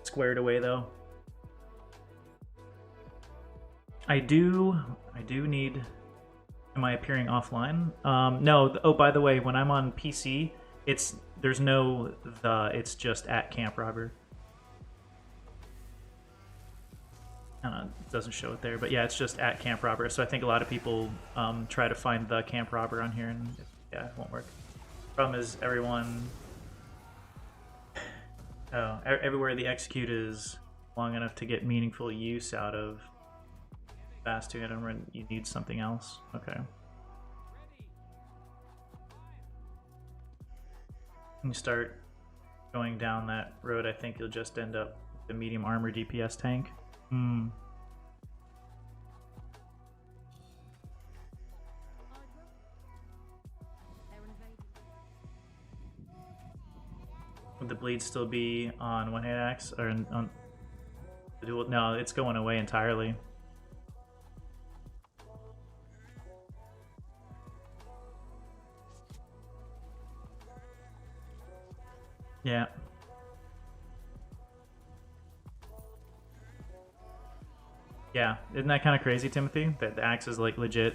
A: squared away, though. I do need. Am I appearing offline? No. Oh, by the way, when I'm on PC, there's no the. It's just at Camp Robber. I don't know, it doesn't show it there, but yeah, it's just at Camp Robber. So I think a lot of people try to find the Camp Robber on here, and yeah, it won't work. Problem is everyone. Oh, everywhere the execute is long enough to get meaningful use out of. Fast to hit him, and you need something else. Okay. When you start going down that road, I think you'll just end up with the medium armor DPS tank. Would the bleed still be on one-hand axe or on the dual? No, it's going away entirely. Yeah. Yeah, isn't that kind of crazy, Timothy? That the axe is like legit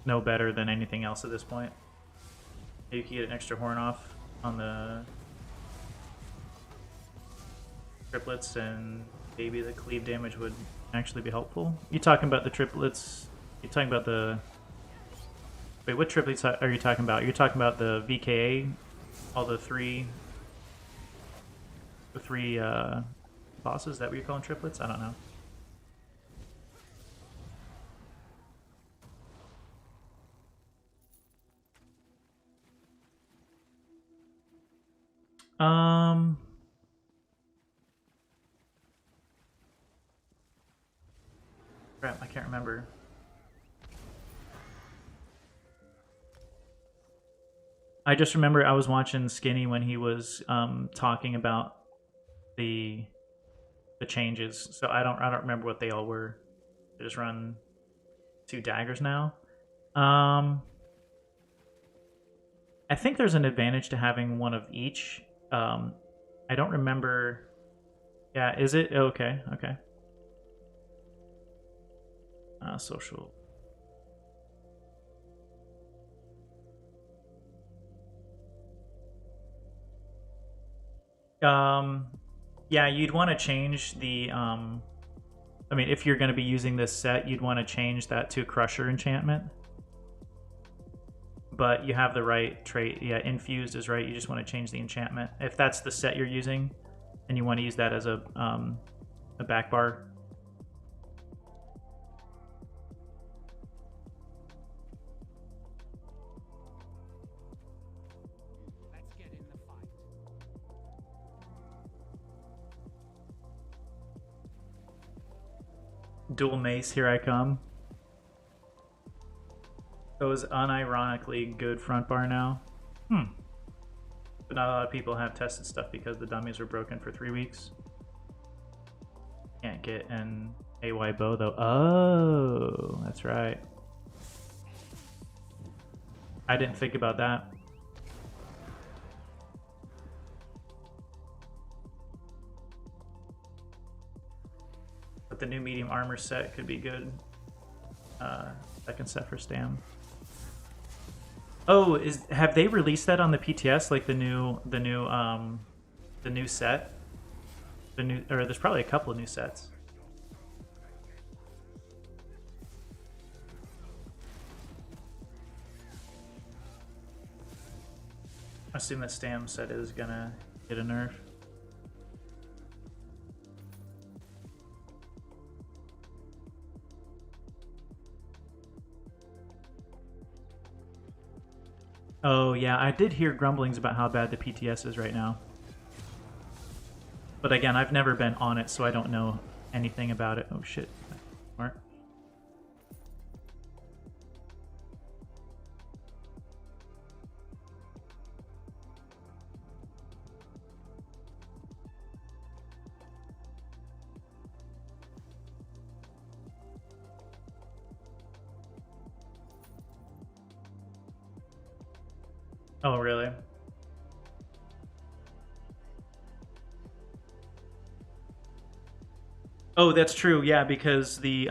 A: no better than anything else at this point. You can get an extra horn off on the triplets, and maybe the cleave damage would actually be helpful. You talking about the triplets? You talking about the? Wait, what triplets are you talking about? You're talking about the VKA, all the three bosses. Is that what you're calling triplets? I don't know. Crap, I can't remember. I just remember I was watching Skinny when he was talking about the changes. So I don't remember what they all were. I just run 2 daggers now. I think there's an advantage to having one of each. I don't remember. Yeah, is it? Oh, okay, okay. Social. Yeah, you'd want to change the. I mean, if you're going to be using this set, you'd want to change that to Crusher enchantment. But you have the right trait. Yeah, Infused is right. You just want to change the enchantment. If that's the set you're using, and you want to use that as a back bar.
B: Let's get in the fight.
A: Dual mace, here I come. Goes unironically good front bar now. But not a lot of people have tested stuff because the dummies were broken for 3 weeks. Can't get an AY bow though. Oh, that's right. I didn't think about that. But the new medium armor set could be good. Second set for Stam. Oh, have they released that on the PTS? Like the new set? Or there's probably a couple of new sets. I assume that Stam set is gonna get a nerf. Oh yeah, I did hear grumblings about how bad the PTS is right now. But again, I've never been on it, so I don't know anything about it. Oh shit. Smart. Oh really? Oh, that's true. Yeah, because the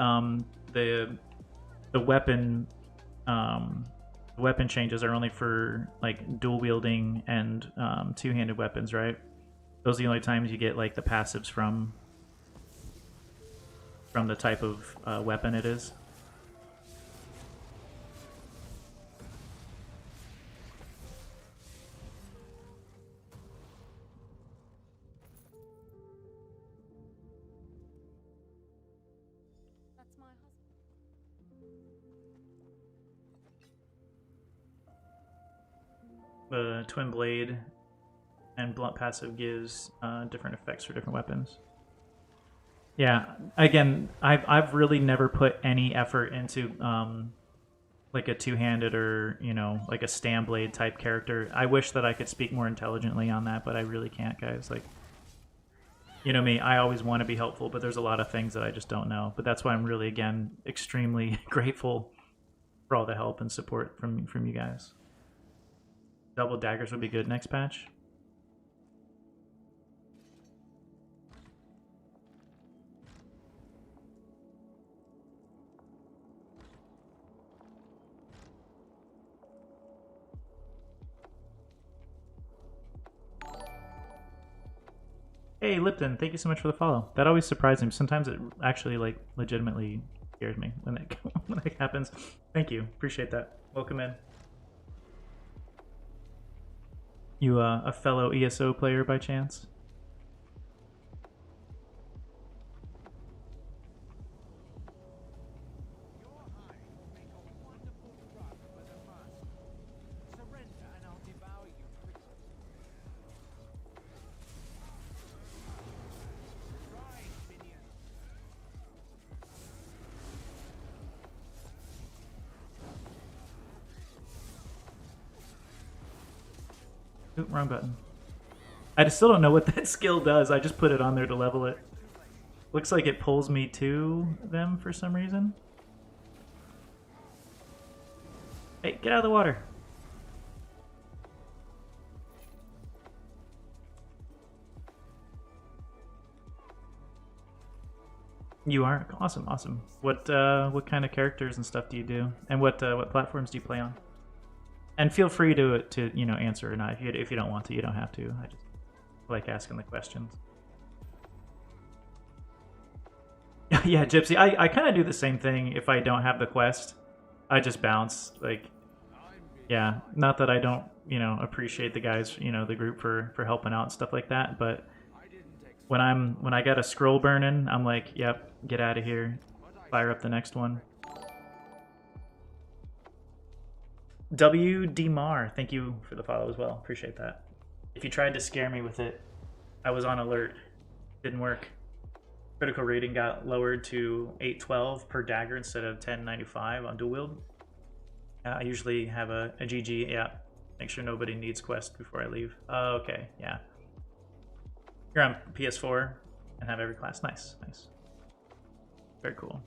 A: weapon weapon changes are only for like dual wielding and two-handed weapons, right? Those are the only times you get like the passives from the type of weapon it is.
B: That's my husband.
A: The twin blade and blunt passive gives different effects for different weapons. Yeah, again, I've really never put any effort into like a two-handed or like a Stam blade type character. I wish that I could speak more intelligently on that, but I really can't, guys. Like, you know me, I always want to be helpful, but there's a lot of things that I just don't know. But that's why I'm really, again, extremely grateful for all the help and support from you guys. Double daggers would be good next patch. Hey Lipton, thank you so much for the follow. That always surprises me. Sometimes it actually like legitimately scares me when that when that happens. Thank you, appreciate that. Welcome in. You a fellow ESO player by chance? Oop, wrong button. I just still don't know what that skill does. I just put it on there to level it. Looks like it pulls me to them for some reason. Hey, get out of the water. You are? Awesome, awesome. What kind of characters and stuff do you do? And what platforms do you play on? And feel free to answer or not. If you don't want to, you don't have to. I just like asking the questions. Yeah, Gypsy. I kind of do the same thing if I don't have the quest. I just bounce. Like, yeah, not that I don't, appreciate the guys, the group for helping out and stuff like that, but when I got a scroll burning, I'm like, yep, get out of here. Fire up the next one. W. D. Mar, thank you for the follow as well. Appreciate that. If you tried to scare me with it, I was on alert. Didn't work. Critical rating got lowered to 812 per dagger instead of 1095 on dual wield. I usually have a GG, yeah. Make sure nobody needs quest before I leave. Okay, yeah. You're on PS4 and have every class. Nice, nice. Very cool.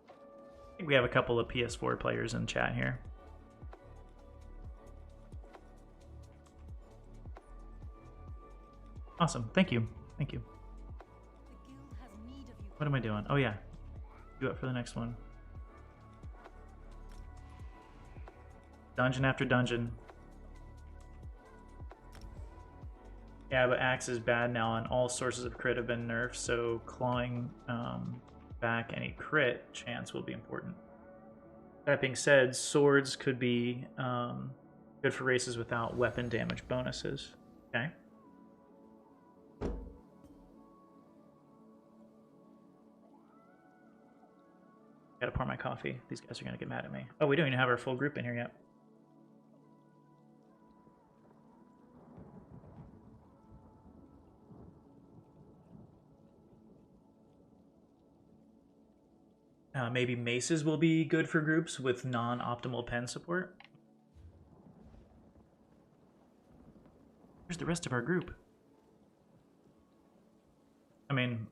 A: I think we have a couple of PS4 players in chat here. Awesome, thank you, thank you. What am I doing? Oh yeah, do it for the next one. Dungeon after dungeon. Yeah, but axe is bad now, and all sources of crit have been nerfed, so clawing back any crit chance will be important. That being said, swords could be good for races without weapon damage bonuses. Okay. Gotta pour my coffee. These guys are gonna get mad at me. Oh, we don't even have our full group in here yet. Maybe maces will be good for groups with non-optimal pen support. Where's the rest of our group? I mean,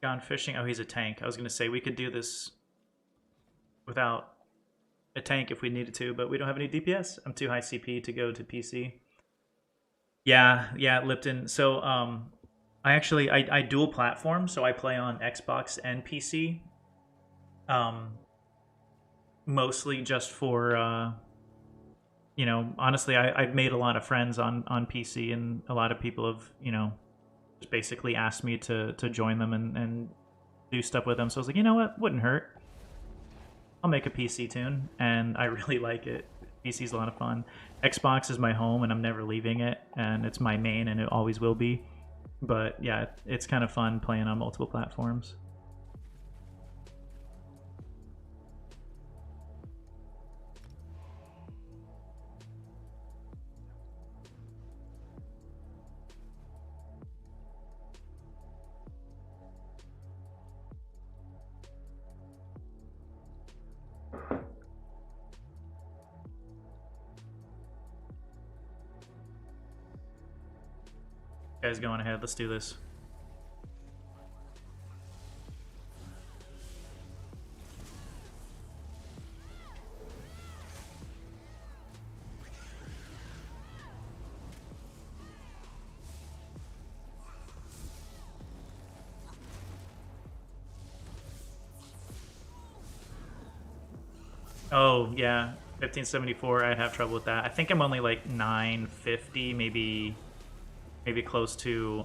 A: gone fishing. Oh, he's a tank. I was going to say we could do this without a tank if we needed to, but we don't have any DPS. I'm too high CP to go to PC. Yeah, Lipton. So, I dual platform, so I play on Xbox and PC. Mostly just for, honestly, I've made a lot of friends on PC, and a lot of people have, just basically asked me to join them and do stuff with them. So I was like, you know what? Wouldn't hurt. I'll make a PC tune, and I really like it. PC's a lot of fun. Xbox is my home, and I'm never leaving it, and it's my main, and it always will be. But yeah, it's kind of fun playing on multiple platforms. Guys, going ahead. Let's do this. Oh, yeah. 1574, I'd have trouble with that. I think I'm only like 950, maybe close to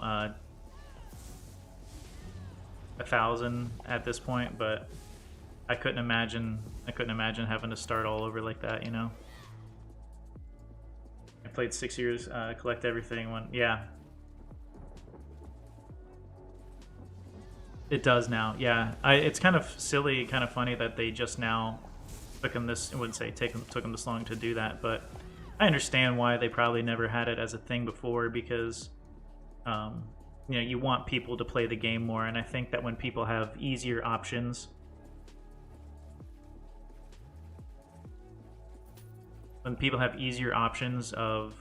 A: 1,000 at this point, but I couldn't imagine having to start all over like that, I played 6 years, collect everything yeah. It does now, yeah. It's kind of silly, kind of funny that they just now took them this, I wouldn't say took them this long to do that, but I understand why they probably never had it as a thing before, because you want people to play the game more, and I think that when people have easier options, of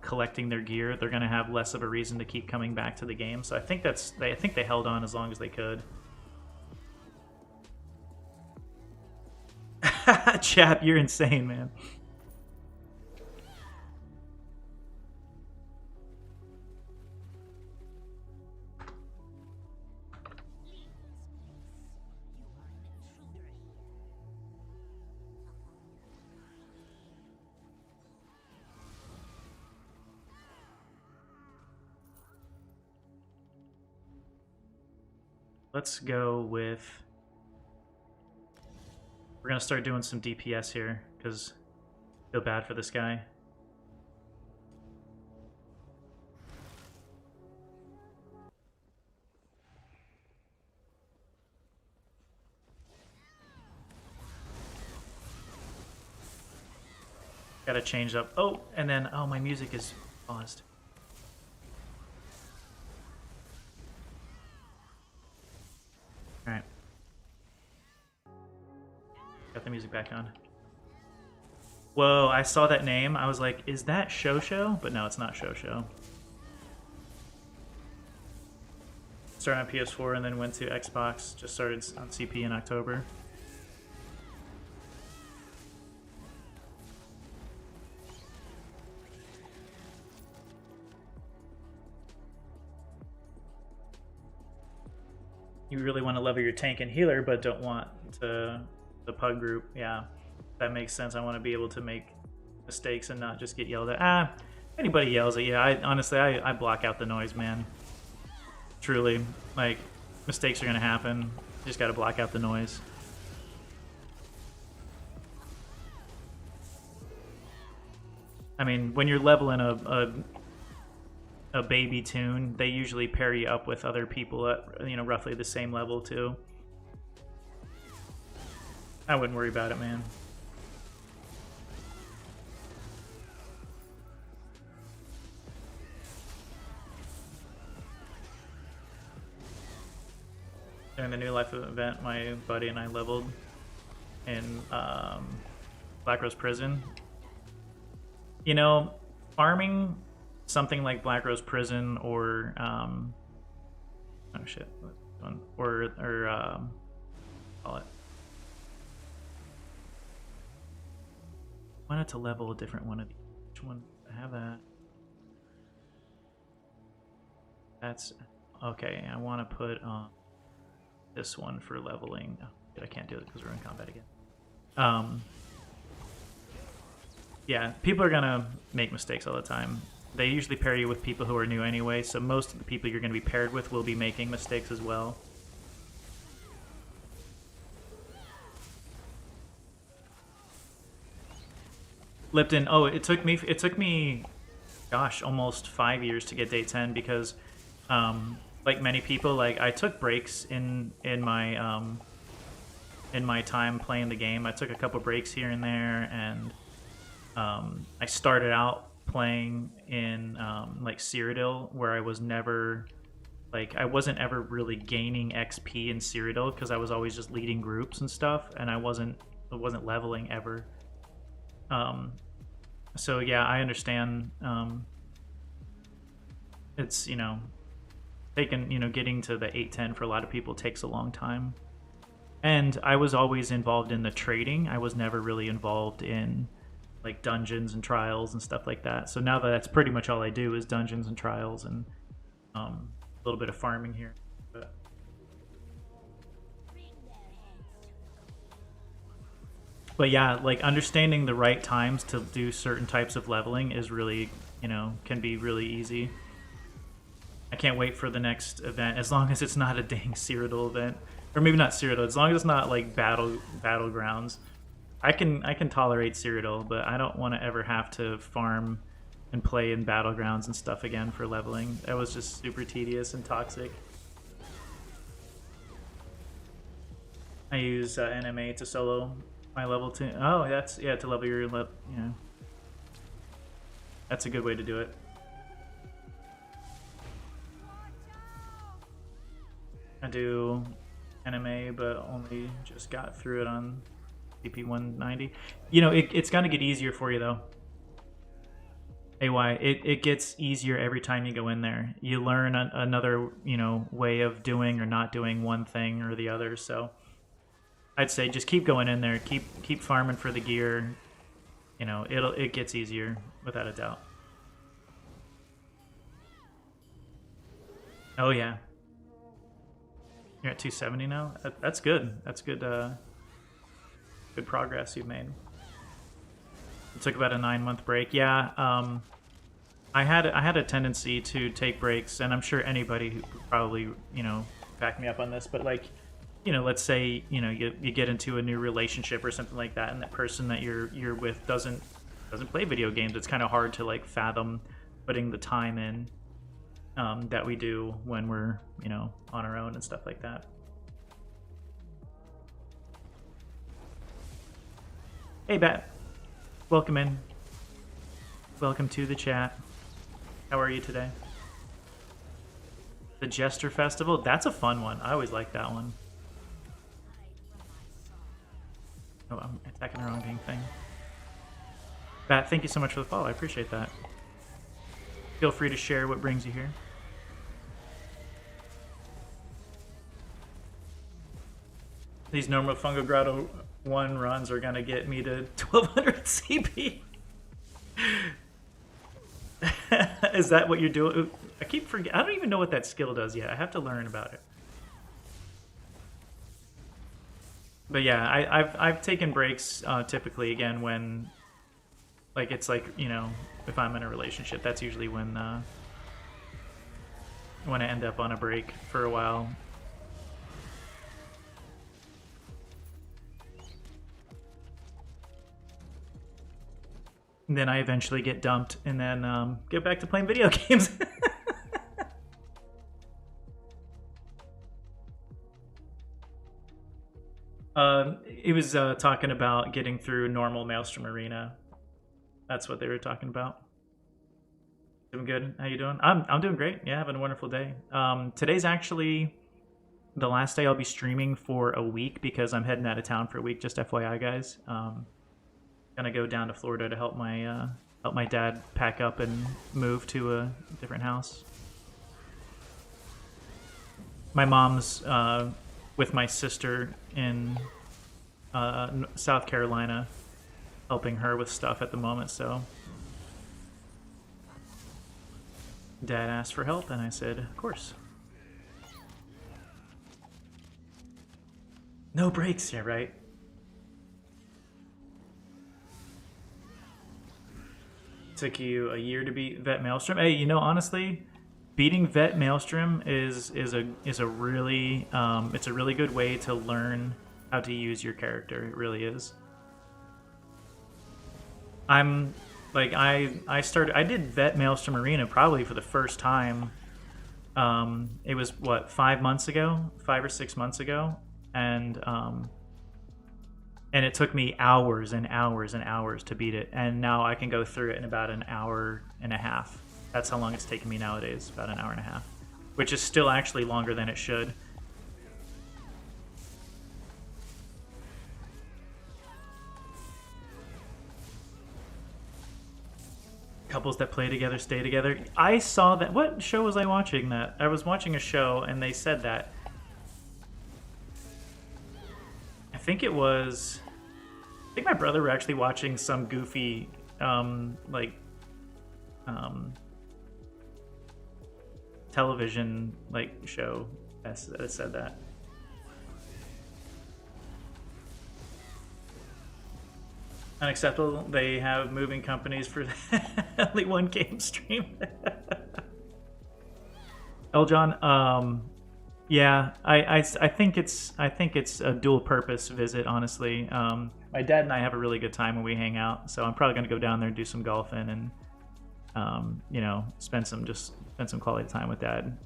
A: collecting their gear, they're going to have less of a reason to keep coming back to the game. So I think they held on as long as they could. Chap, you're insane, man. let's go with... We're gonna start doing some DPS here, because I feel bad for this guy. Gotta change up. Oh, and then, oh, my music is paused. Alright. Got the music back on. Whoa, I saw that name. I was like, is that Shosho? But no, it's not Shosho. Started on PS4 and then went to Xbox. Just started on CP in October. You really want to level your tank and healer, but don't want the pug group. Yeah, that makes sense. I want to be able to make mistakes and not just get yelled at. Anybody yells at you. Honestly, I block out the noise, man. Truly, like, mistakes are gonna happen. You just gotta block out the noise. I mean, when you're leveling a baby tune, they usually pair you up with other people at, you know, roughly the same level too. I wouldn't worry about it, man. During the New Life event, my buddy and I leveled in Black Rose Prison. You know, farming something like Black Rose Prison or oh shit, or call it. I wanted to level a different one of these. Which one? I have that. That's okay. I want to put on this one for leveling. Oh, I can't do it because we're in combat again. Yeah, people are gonna make mistakes all the time. They usually pair you with people who are new anyway, so most of the people you're going to be paired with will be making mistakes as well. Lipton, oh, it took me, gosh, almost 5 years to get day 10 because, like many people, like I took breaks in my time playing the game. I took a couple breaks here and there, and I started out playing in like Cyrodiil, where I was never, like, I wasn't ever really gaining XP in Cyrodiil because I was always just leading groups and stuff, and I wasn't leveling ever. So yeah, I understand. It's, you know, getting to the 8-10 for a lot of people takes a long time. And I was always involved in the trading. I was never really involved in like dungeons and trials and stuff like that. So now that's pretty much all I do is dungeons and trials and a little bit of farming here. But yeah, like understanding the right times to do certain types of leveling is really, you know, can be really easy. I can't wait for the next event, as long as it's not a dang Cyrodiil event. Or maybe not Cyrodiil, as long as it's not like battlegrounds. I can tolerate Cyrodiil, but I don't want to ever have to farm and play in battlegrounds and stuff again for leveling. That was just super tedious and toxic. I use NMA to solo my level 2. Oh, that's, yeah, to level your you know. That's a good way to do it. I do NMA, but only just got through it on CP 190. You know, it's gonna get easier for you though. AY, it gets easier every time you go in there. You learn another, you know, way of doing or not doing one thing or the other. So I'd say just keep going in there, keep farming for the gear. You know, it gets easier without a doubt. Oh yeah. You're at 270 now? That's good. That's good. Good progress you've made. It took about a 9-month break. Yeah, I had a tendency to take breaks, and I'm sure anybody who probably, you know, back me up on this, but like, you know, let's say, you know, you get into a new relationship or something like that, and that person that you're with doesn't play video games. It's kind of hard to like fathom putting the time in that we do when we're, you know, on our own and stuff like that. Hey, Bat. Welcome in. Welcome to the chat. How are you today? The Jester Festival? That's a fun one. I always like that one. Oh, I'm attacking the wrong dang thing. Bat, thank you so much for the follow. I appreciate that. Feel free to share what brings you here. These normal Fungo Grotto 1 runs are gonna get me to 1200 CP. Is that what you're doing? I keep forgetting. I don't even know what that skill does yet. I have to learn about it. But yeah, I've taken breaks typically again when, like, it's like, you know, if I'm in a relationship, that's usually when I end up on a break for a while. And then I eventually get dumped and then get back to playing video games. It was talking about getting through normal Maelstrom Arena. That's what they were talking about. Doing good. How you doing? I'm doing great. Yeah, having a wonderful day. Today's actually the last day I'll be streaming for a week because I'm heading out of town for a week. Just FYI, guys. Gonna go down to Florida to help my dad pack up and move to a different house. My mom's with my sister in South Carolina, helping her with stuff at the moment. So Dad asked for help, and I said, of course. No breaks, yeah, right? Took you a year to beat Vet Maelstrom. Hey, you know, honestly, beating Vet Maelstrom is a really it's a really good way to learn how to use your character. It really is. I'm like I did Vet Maelstrom Arena probably for the first time. It was what, 5 or 6 months ago, and it took me hours and hours and hours to beat it, and now I can go through it in about an hour and a half. That's how long it's taken me nowadays, about an hour and a half, which is still actually longer than it should. Couples that play together stay together. I saw that. What show was I watching that? I was watching a show and they said that. I think my brother were actually watching some goofy television show that said that. Unacceptable. They have moving companies for only one game stream. Eljon, yeah, I think it's a dual purpose visit, honestly. My dad and I have a really good time when we hang out, so I'm probably gonna go down there and do some golfing and you know, spend some quality time with Dad.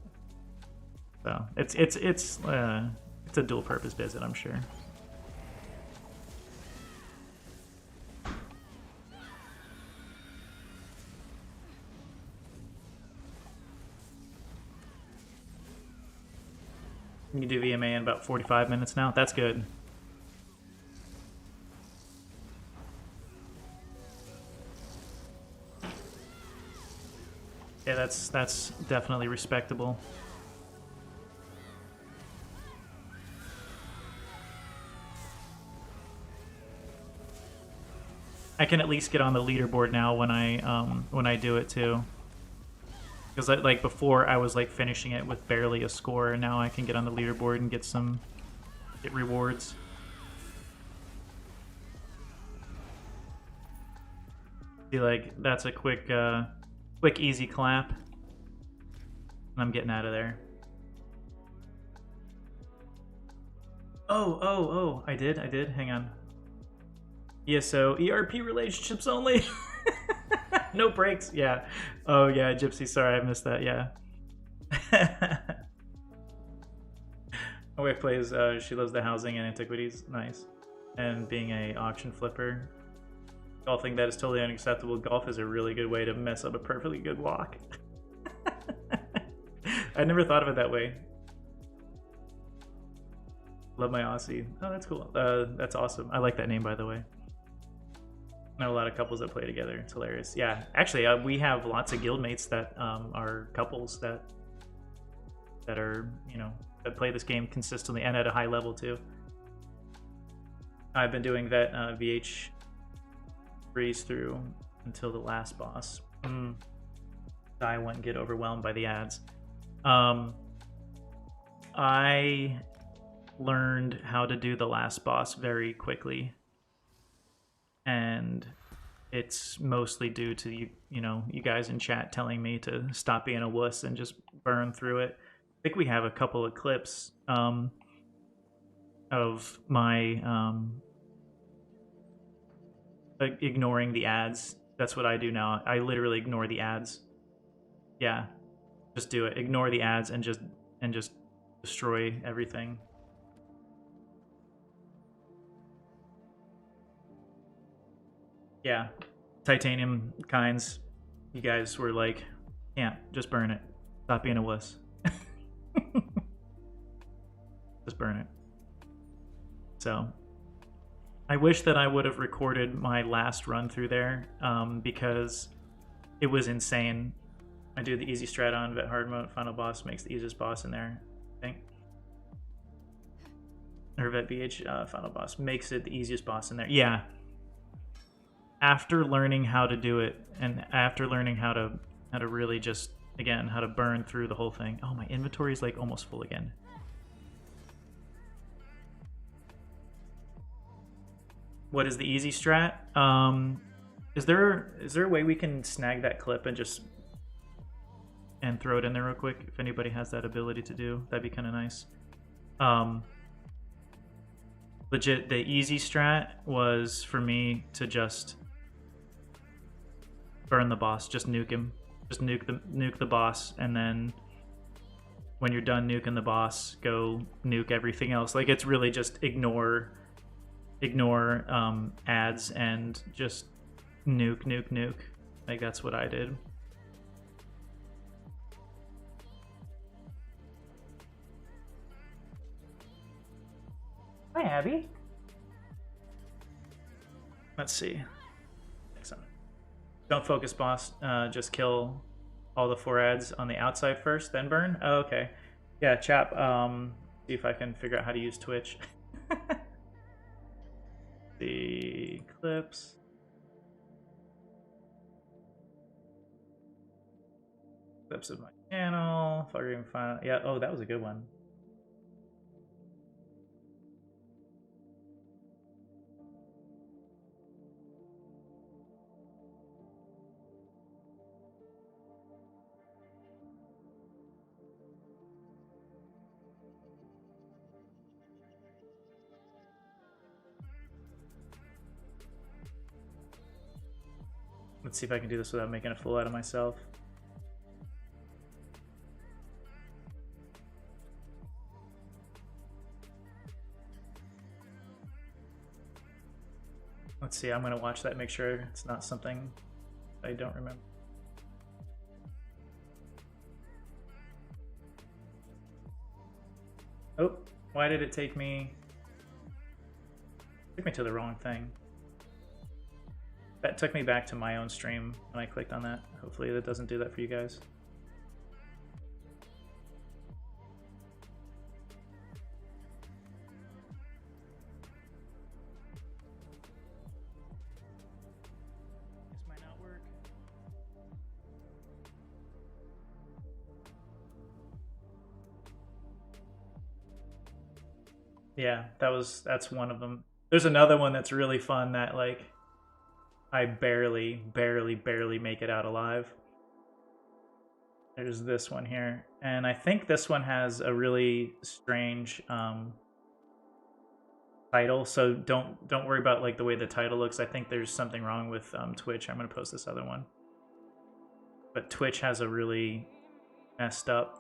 A: So it's a dual purpose visit, I'm sure. You can do VMA in about 45 minutes now. That's good. Yeah, that's definitely respectable. I can at least get on the leaderboard now when I do it too. Because like before, I was like finishing it with barely a score, and now I can get on the leaderboard and get rewards. See, like that's a quick easy clap, and I'm getting out of there. Oh, I did. Hang on. ESO, ERP relationships only. No breaks. Yeah. Oh, yeah, Gypsy. Sorry, I missed that. Yeah. My wife plays, she loves the housing and antiquities. Nice. And being a auction flipper. Golfing that is totally unacceptable. Golf is a really good way to mess up a perfectly good walk. I never thought of it that way. Love my Aussie. Oh, that's cool. That's awesome. I like that name, by the way. I know a lot of couples that play together. It's hilarious. Yeah, actually, we have lots of guildmates that are couples that are, you know, that play this game consistently and at a high level too. I've been doing that VH breeze through until the last boss. I wouldn't get overwhelmed by the ads. I learned how to do the last boss very quickly, and it's mostly due to you know, you guys in chat telling me to stop being a wuss and just burn through it. I think we have a couple of clips of my ignoring the ads. That's what I do now. I literally ignore the ads. Yeah, just do it. Ignore the ads and just destroy everything. Yeah, titanium kinds. You guys were like, can't, just burn it. Stop being a wuss. Just burn it. So, I wish that I would have recorded my last run through there, because it was insane. I do the easy strat on vet hard mode. Final boss makes the easiest boss in there, I think. Or vet BH final boss makes it the easiest boss in there. Yeah. After learning how to do it, and after learning how to really just, again, how to burn through the whole thing. Oh, my inventory is like almost full again. What is the easy strat? Is there a way we can snag that clip and just throw it in there real quick? If anybody has that ability to do, that'd be kind of nice. Legit, the easy strat was for me to just burn the boss, just nuke him, just nuke the boss, and then when you're done nuking the boss, go nuke everything else. Like, it's really just ignore ads and just nuke. Like, that's what I did. Hi, Abby. Let's see. Excellent. Don't focus boss, just kill all the 4 ads on the outside first, then burn? Oh, okay. Yeah, chap, see if I can figure out how to use Twitch. The clips. Clips of my channel. If I can find, yeah, oh, that was a good one. Let's see if I can do this without making a fool out of myself. Let's see, I'm going to watch that, make sure it's not something I don't remember. Oh, why did it take me? It took me to the wrong thing. That took me back to my own stream when I clicked on that. Hopefully that doesn't do that for you guys. This might not work. Yeah, that's one of them. There's another one that's really fun that, like, I barely make it out alive. There's this one here, and I think this one has a really strange title, so don't worry about like the way the title looks. I think there's something wrong with Twitch. I'm gonna post this other one, but Twitch has a really messed up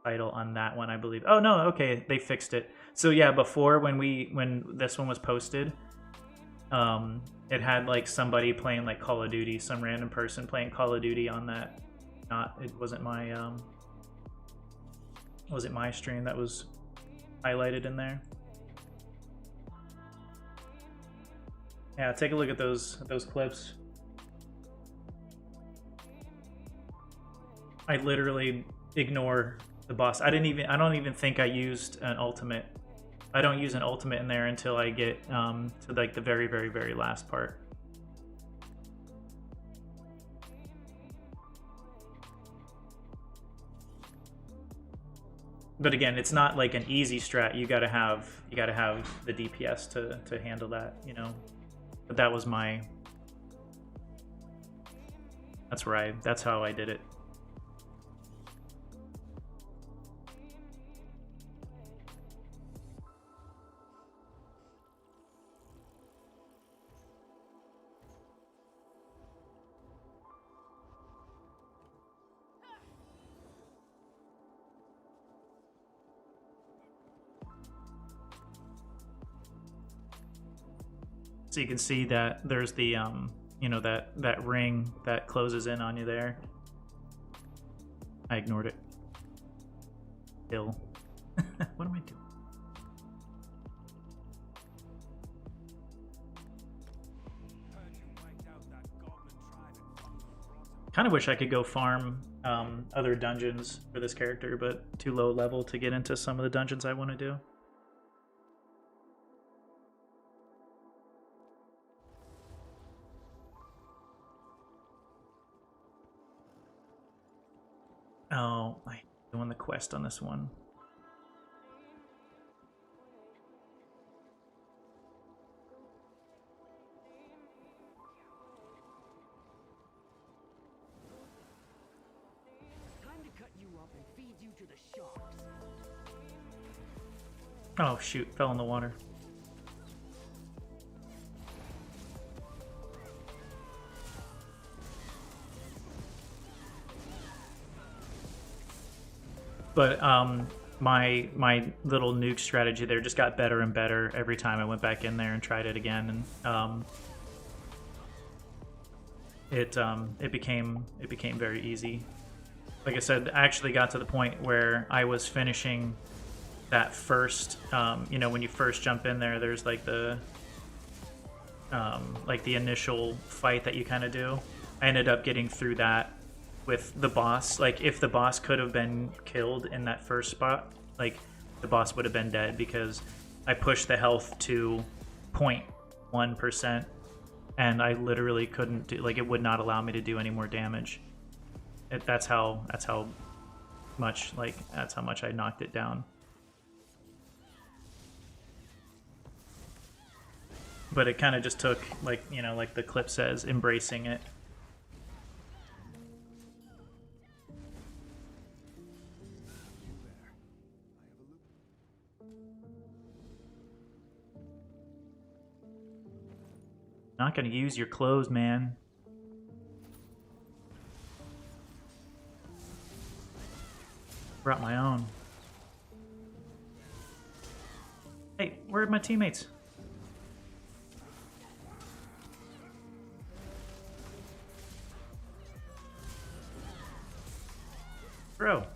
A: title on that one, I believe. Oh no, okay, they fixed it. So yeah, before when this one was posted, it had like somebody playing like Call of Duty, some random person playing Call of Duty on that. It wasn't my stream that was highlighted in there. Yeah, take a look at those clips. I literally ignore the boss. I don't even think I used an ultimate. I don't use an ultimate in there until I get to like the very, very, very last part. But again, it's not like an easy strat. You gotta have the DPS to handle that, you know. But that was my. That's how I did it. So you can see that there's the you know, that ring that closes in on you there. I ignored it. Kill. What am I doing? Kind of wish I could go farm other dungeons for this character, but too low level to get into some of the dungeons I want to do. Oh, I'm doing the quest on this one.
B: Time to cut you up and feed you to the sharks.
A: Oh shoot, fell in the water. But my little nuke strategy there just got better and better every time I went back in there and tried it again, and it became very easy. Like I said, I actually got to the point where I was finishing that first, you know, when you first jump in there, there's like the initial fight that you kind of do. I ended up getting through that with the boss. Like, if the boss could have been killed in that first spot, like, the boss would have been dead, because I pushed the health to 0.1%, and I literally couldn't do, like, it would not allow me to do any more damage. That's how much I knocked it down. But it kind of just took, like, you know, like the clip says, embracing it. Not gonna use your clothes, man. Brought my own. Hey, where are my teammates? Bro.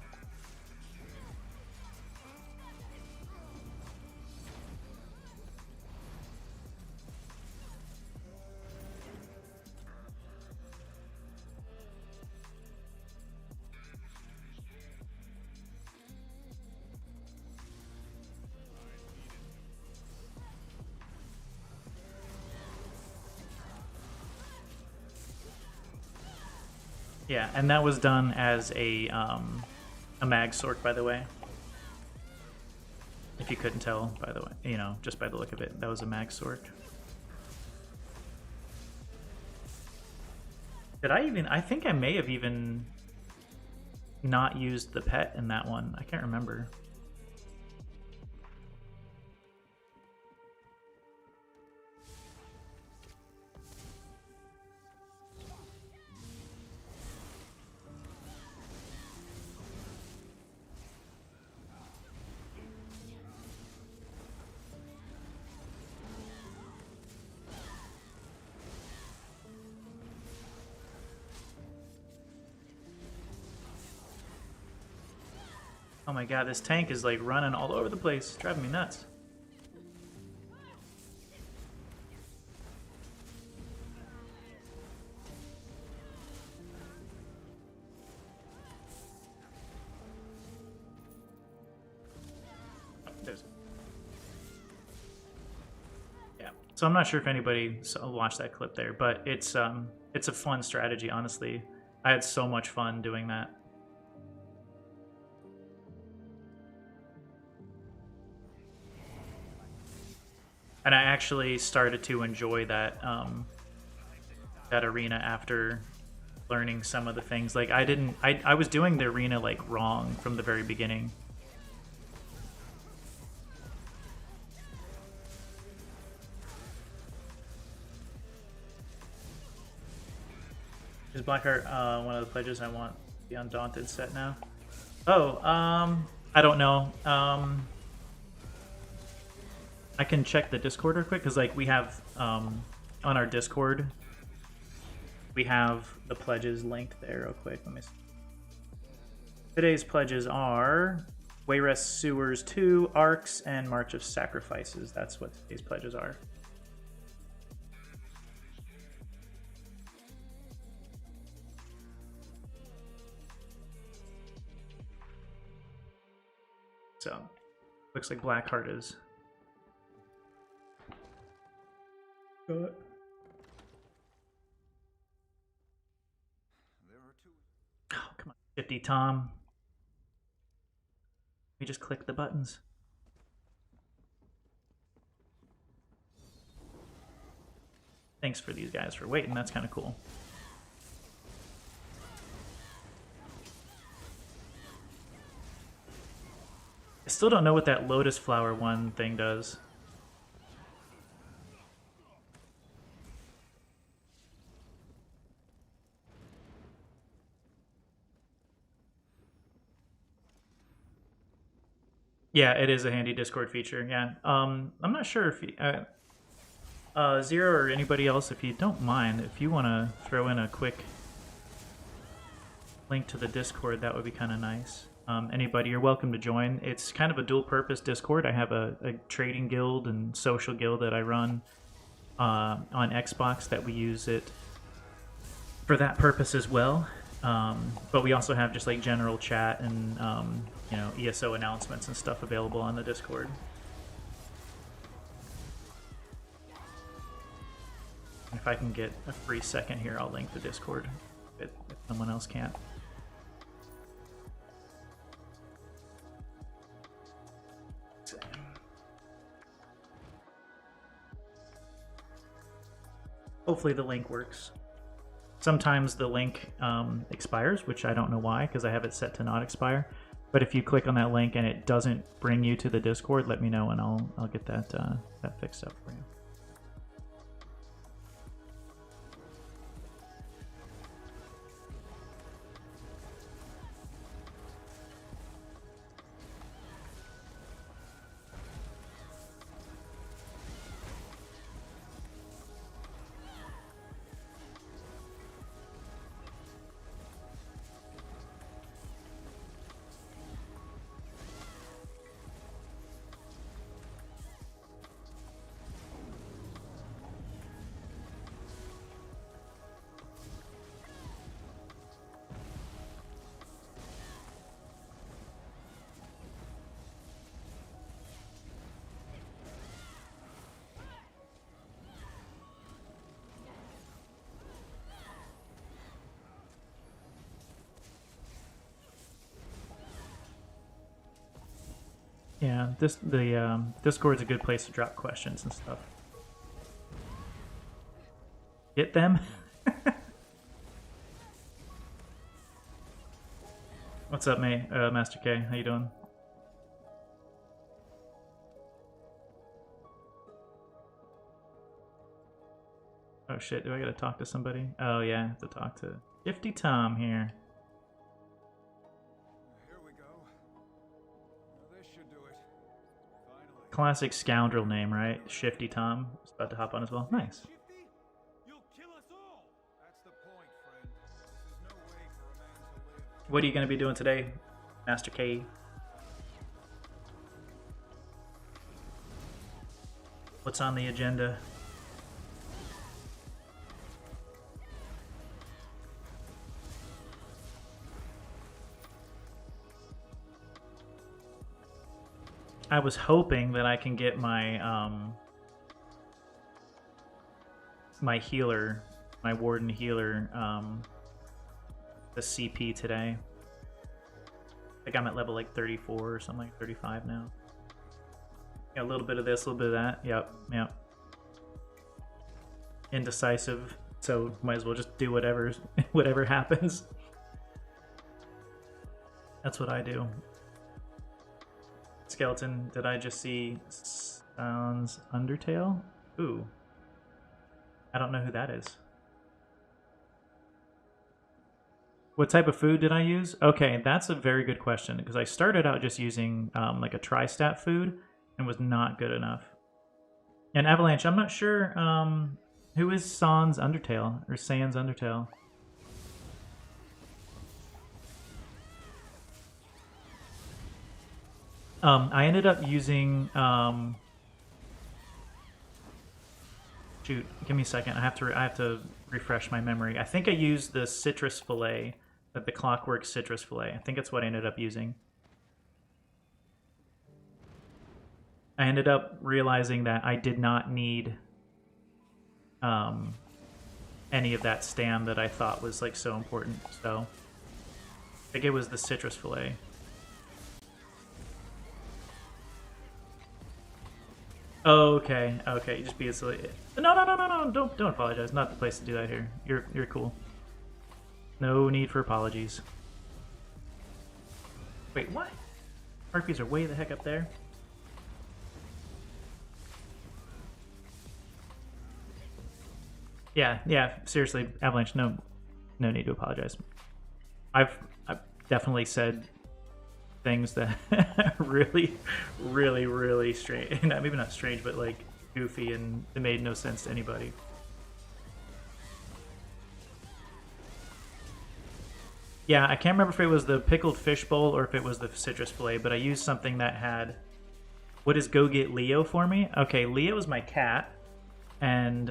A: Yeah, and that was done as a mag sork, by the way. If you couldn't tell, by the way, you know, just by the look of it, that was a mag sork. Did I even? I think I may have even not used the pet in that one. I can't remember. Oh my god, this tank is like running all over the place, driving me nuts. Yeah, so I'm not sure if anybody watched that clip there, but it's a fun strategy, honestly. I had so much fun doing that. And I actually started to enjoy that that arena after learning some of the things. Like I was doing the arena like wrong from the very beginning. Is Blackheart one of the pledges I want the Undaunted set now? Oh, I don't know. I can check the Discord real quick because like we have on our Discord we have the pledges linked there real quick. Let me see. Today's pledges are Wayrest Sewers 2, Arcs, and March of Sacrifices. That's what today's pledges are. So, looks like Blackheart is. Oh, come on, 50 Tom. We just click the buttons. Thanks for these guys for waiting. That's kind of cool. I still don't know what that Lotus Flower one thing does. Yeah, it is a handy Discord feature. Yeah, I'm not sure if Zero or anybody else, if you don't mind, if you want to throw in a quick link to the Discord, that would be kind of nice. Anybody, you're welcome to join. It's kind of a dual-purpose Discord. I have a trading guild and social guild that I run on Xbox that we use it for that purpose as well. But we also have just like general chat and you know, ESO announcements and stuff available on the Discord. If I can get a free second here, I'll link the Discord if someone else can't. Hopefully the link works. Sometimes the link expires, which I don't know why, because I have it set to not expire. But if you click on that link and it doesn't bring you to the Discord, let me know and I'll get that that fixed up for you. Yeah, the Discord's a good place to drop questions and stuff. Get them? What's up, Master K? How you doing? Oh shit, do I gotta talk to somebody? Oh yeah, I have to talk to Gifty Tom here. Classic scoundrel name, right? Shifty Tom. Just about to hop on as well. Nice. What are you going to be doing today, Master K? What's on the agenda? I was hoping that I can get my my healer, my Warden healer, the CP today. I think I'm at level like 34 or something, like 35 now. Yeah, a little bit of this, a little bit of that. Yep, yep. Indecisive, so might as well just do whatever whatever happens. That's what I do. Skeleton, did I just see Sounds Undertale? Ooh. I don't know who that is. What type of food did I use? Okay, that's a very good question, because I started out just using like a tri-stat food and was not good enough. And Avalanche, I'm not sure who is Sans Undertale or Sans Undertale. I ended up using shoot, give me a second. I have to refresh my memory. I think I used the citrus fillet, the Clockwork citrus fillet. I think that's what I ended up using. I ended up realizing that I did not need any of that stam that I thought was like so important. So I think it was the citrus fillet. Oh, okay, okay. Just be a silly. No! Don't apologize. Not the place to do that here. You're cool. No need for apologies. Wait, what? Harpies are way the heck up there. Yeah. Seriously, Avalanche. No need to apologize. I've definitely said things that really strange. Maybe not strange, but like goofy, and it made no sense to anybody. Yeah, I can't remember if it was the pickled fish bowl or if it was the citrus fillet, but I used something that had. What does Go Get Leo for me? Okay, Leo is my cat, and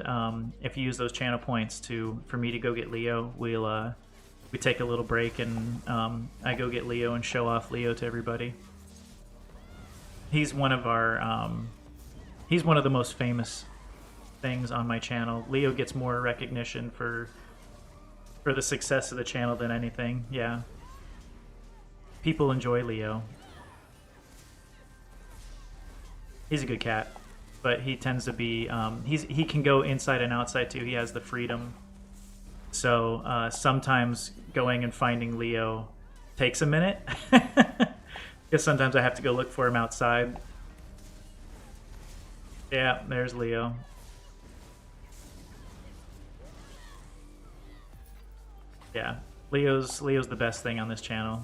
A: if you use those channel points for me to go get Leo, we take a little break, and I go get Leo and show off Leo to everybody. He's one of our he's one of the most famous things on my channel. Leo gets more recognition for the success of the channel than anything. Yeah, people enjoy Leo. He's a good cat, but he tends to be he can go inside and outside too. He has the freedom. So sometimes going and finding Leo takes a minute, because sometimes I have to go look for him outside. Yeah, there's Leo. Yeah, Leo's the best thing on this channel.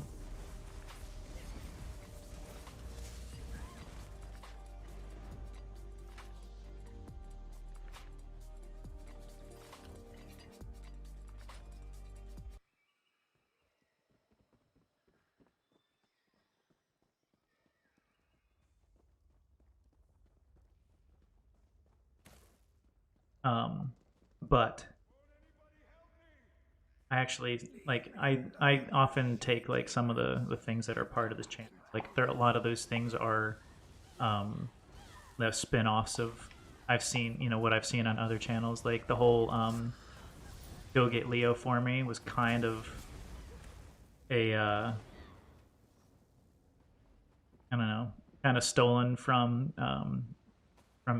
A: But I actually I often take like some of the things that are part of this channel. Like a lot of those things are the spin-offs of I've seen, what I've seen on other channels. Like the whole Go Get Leo for me was kind of a I don't know, kind of stolen from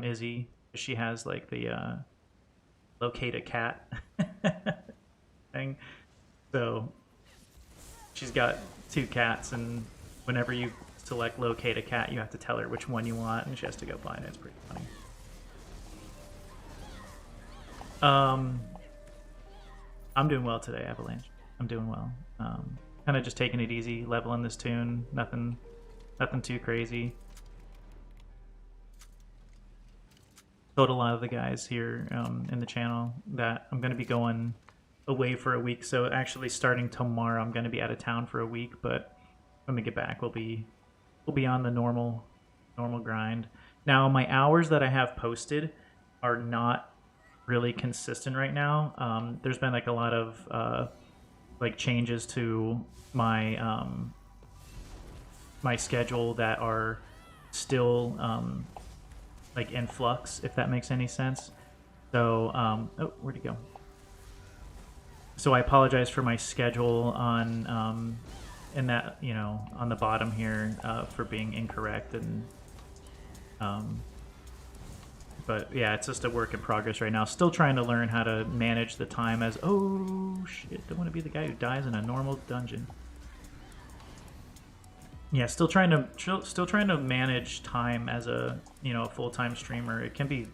A: Izzy. She has like the locate a cat thing. So she's got 2 cats, and whenever you select locate a cat, you have to tell her which one you want, and she has to go find it. It's pretty funny. I'm doing well today, Avalanche. I'm doing well. Kind of just taking it easy, leveling this tune. Nothing too crazy. Told a lot of the guys here in the channel that I'm going to be going away for a week. So actually, starting tomorrow, I'm going to be out of town for a week. But when we get back, we'll be on the normal grind. Now, my hours that I have posted are not really consistent right now. There's been like a lot of like changes to my my schedule that are still like in flux, if that makes any sense. So, oh, where'd he go? So I apologize for my schedule on in that, you know, on the bottom here for being incorrect, and but yeah, it's just a work in progress right now. Still trying to learn how to manage the time as, oh shit, don't want to be the guy who dies in a normal dungeon. Yeah, still trying to manage time as a, you know, a full-time streamer. It can be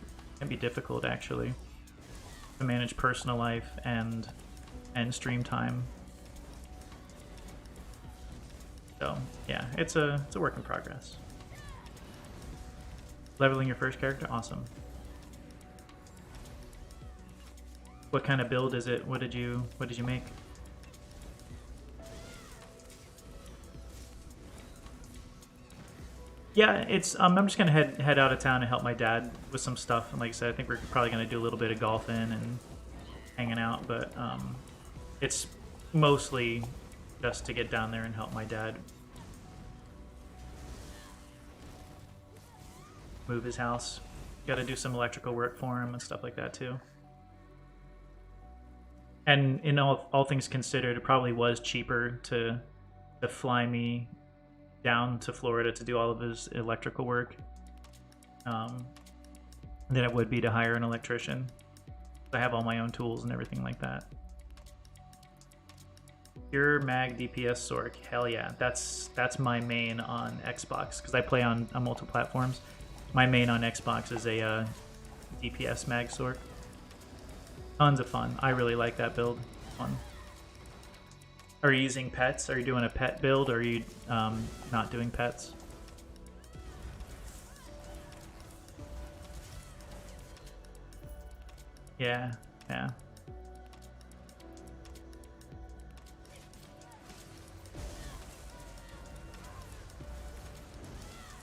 A: difficult actually to manage personal life and stream time. So yeah, it's a work in progress. Leveling your first character, awesome. What kind of build is it? What did you make? Yeah, it's I'm just gonna head out of town and help my dad with some stuff. And like I said, I think we're probably gonna do a little bit of golfing and hanging out, but it's mostly just to get down there and help my dad move his house. Got to do some electrical work for him and stuff like that too. And in all things considered, it probably was cheaper to fly me down to Florida to do all of his electrical work than it would be to hire an electrician. I have all my own tools and everything like that. Pure mag DPS Sork, hell yeah, that's my main on Xbox because I play on multiple platforms. My main on Xbox is a DPS mag Sork. Tons of fun. I really like that build. Fun. Are you using pets? Are you doing a pet build, or are you not doing pets? Yeah, yeah.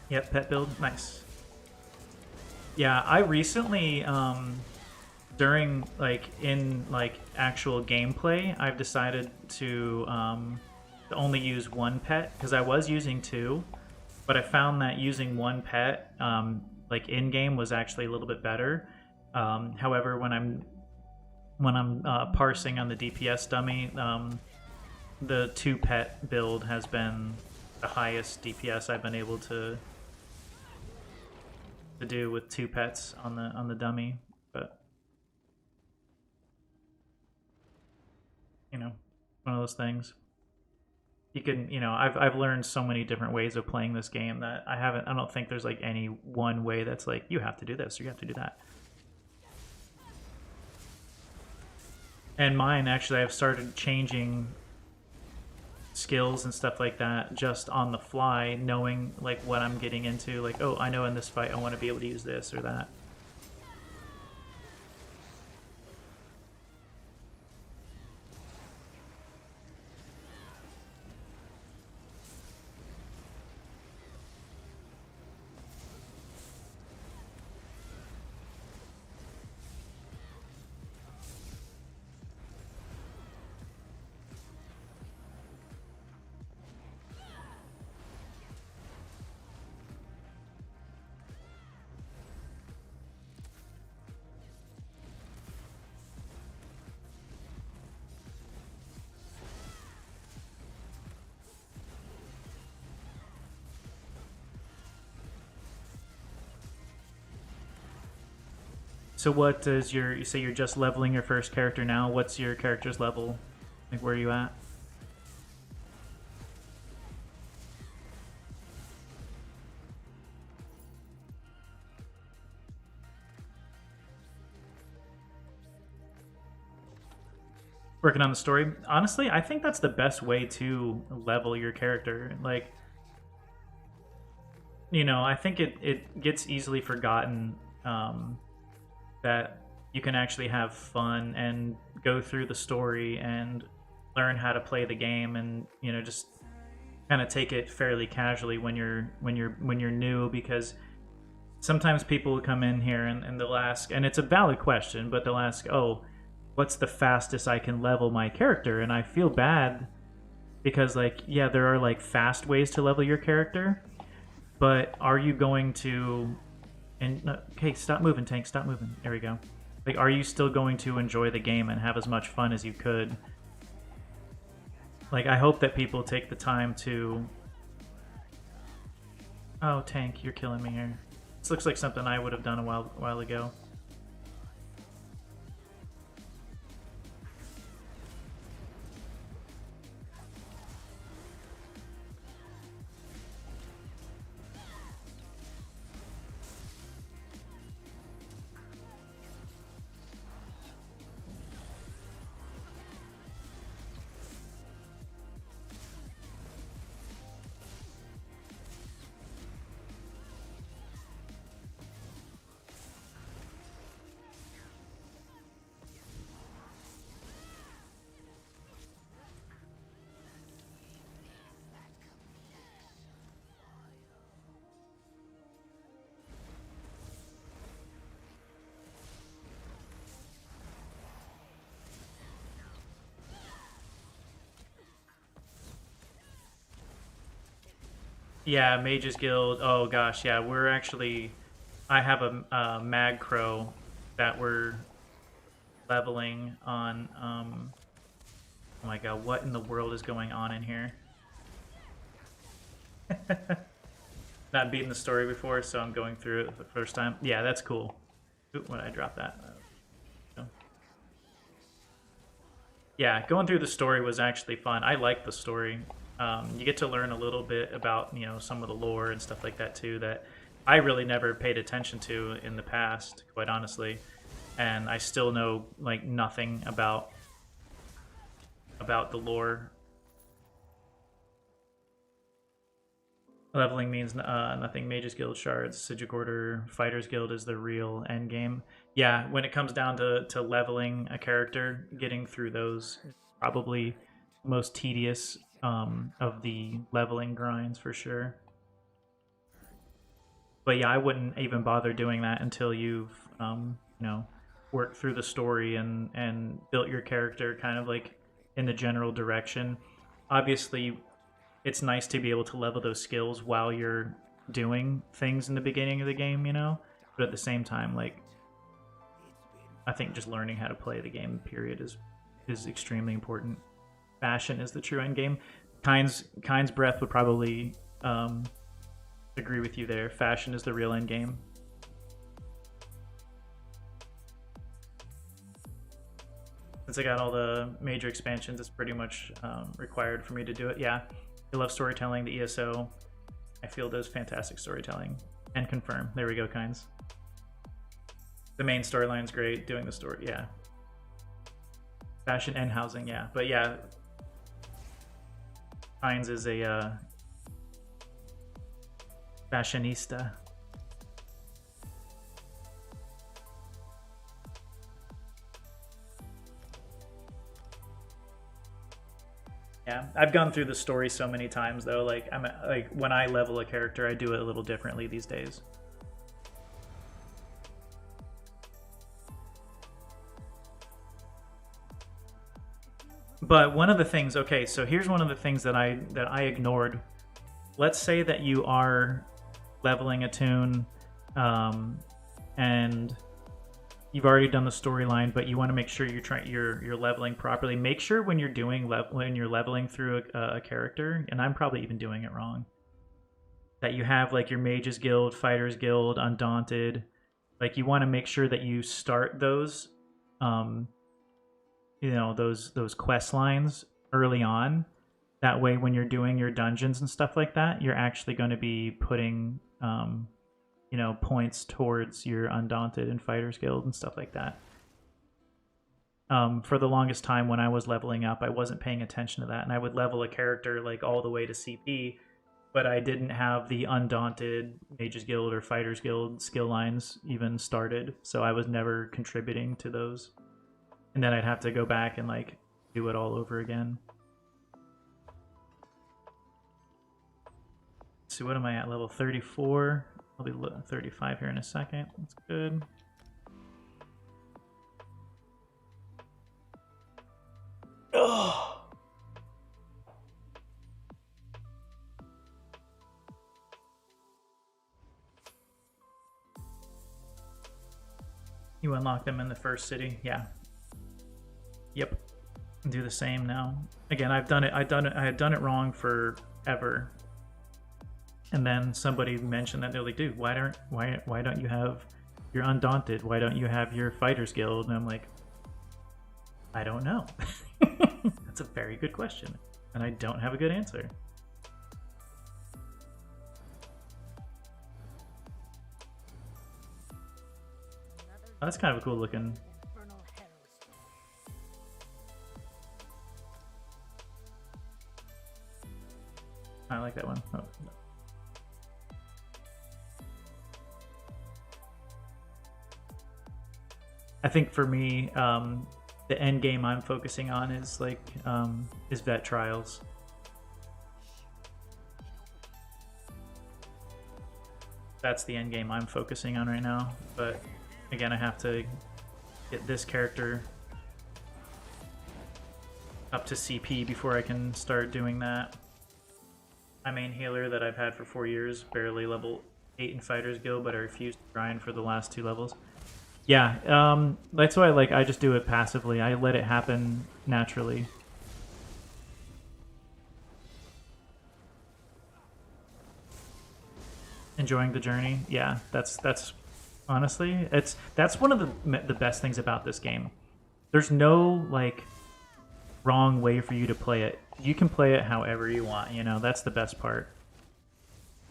A: Yep, pet build, nice. Yeah, I recently, during in actual gameplay, I've decided to only use one pet because I was using two, but I found that using one pet like in game was actually a little bit better. However, when I'm parsing on the DPS dummy, the two pet build has been the highest DPS I've been able to do with two pets on the dummy, but you know, one of those things. You can, you know, I've learned so many different ways of playing this game that I don't think there's like any one way that's like you have to do this or you have to do that. And mine, actually, I've started changing skills and stuff like that just on the fly, knowing like what I'm getting into. Like, oh, I know in this fight I want to be able to use this or that. So what is you say you're just leveling your first character now? What's your character's level? Like, where are you at? Working on the story. Honestly, I think that's the best way to level your character. Like, you know, I think it gets easily forgotten that you can actually have fun and go through the story and learn how to play the game, and you know, just kind of take it fairly casually when you're new, because sometimes people will come in here and they'll ask, and it's a valid question, but they'll ask, oh, what's the fastest I can level my character? And I feel bad because, like, yeah, there are like fast ways to level your character, but are you going to, and no, okay, stop moving, Tank, stop moving. There we go. Like, are you still going to enjoy the game and have as much fun as you could? Like, I hope that people take the time to... Oh, Tank, you're killing me here. This looks like something I would have done a while ago. Yeah, Mages Guild. Oh gosh, yeah, we're actually... I have a MagCro that we're leveling on. Oh my god, what in the world is going on in here? Not beaten the story before, so I'm going through it for the first time. Yeah, that's cool. Ooh, when I drop that. Yeah, going through the story was actually fun. I liked the story. You get to learn a little bit about, you know, some of the lore and stuff like that too that I really never paid attention to in the past, quite honestly. And I still know like nothing about the lore. Leveling means nothing. Mages Guild shards, Sigil Order, Fighters Guild is the real end game. Yeah, when it comes down to leveling a character, getting through those is probably the most tedious of the leveling grinds for sure. But yeah, I wouldn't even bother doing that until you've you know, worked through the story and built your character kind of like in the general direction. Obviously, it's nice to be able to level those skills while you're doing things in the beginning of the game, you know? But at the same time, like, I think just learning how to play the game, period, is extremely important. Fashion is the true end game. Kind's Breath would probably agree with you there. Fashion is the real end game. Since I got all the major expansions, it's pretty much required for me to do it. Yeah, I love storytelling. The ESO, I feel, does fantastic storytelling. And confirm. There we go, Kinds. The main storyline's great. Doing the story, yeah. Fashion and housing, yeah. But yeah, Kinds is a fashionista. Yeah, I've gone through the story so many times though. Like like when I level a character, I do it a little differently these days. But one of the things, okay, so here's one of the things that I ignored. Let's say that you are leveling a toon, and you've already done the storyline, but you want to make sure you're leveling properly. Make sure when you're doing when you're leveling through a character, and I'm probably even doing it wrong, that you have like your Mages Guild, Fighters Guild, Undaunted. Like you want to make sure that you start those, you know, those quest lines early on. That way, when you're doing your dungeons and stuff like that, you're actually going to be putting you know, points towards your Undaunted and Fighters Guild and stuff like that. For the longest time when I was leveling up, I wasn't paying attention to that, and I would level a character like all the way to CP, but I didn't have the Undaunted, Mages Guild, or Fighters Guild skill lines even started, so I was never contributing to those. And then I'd have to go back and like do it all over again. So what am I at? Level 34. I'll be 35 here in a second. That's good. Oh. You unlock them in the first city, yeah. Yep. Do the same now. Again, I had done it wrong forever. And then somebody mentioned that they're like, dude, why don't you have your Undaunted? Why don't you have your Fighters Guild? And I'm like, I don't know. That's a very good question. And I don't have a good answer. Oh, that's kind of a cool looking. I like that one. Oh, no. I think for me, the end game I'm focusing on is like is vet trials. That's the end game I'm focusing on right now. But again, I have to get this character up to CP before I can start doing that. My main healer that I've had for 4 years, barely level 8 in Fighters Guild, but I refuse to grind for the last 2 levels. Yeah, that's why I just do it passively. I let it happen naturally. Enjoying the journey, yeah. That's honestly, that's one of the best things about this game. There's no wrong way for you to play it. You can play it however you want. You know, that's the best part.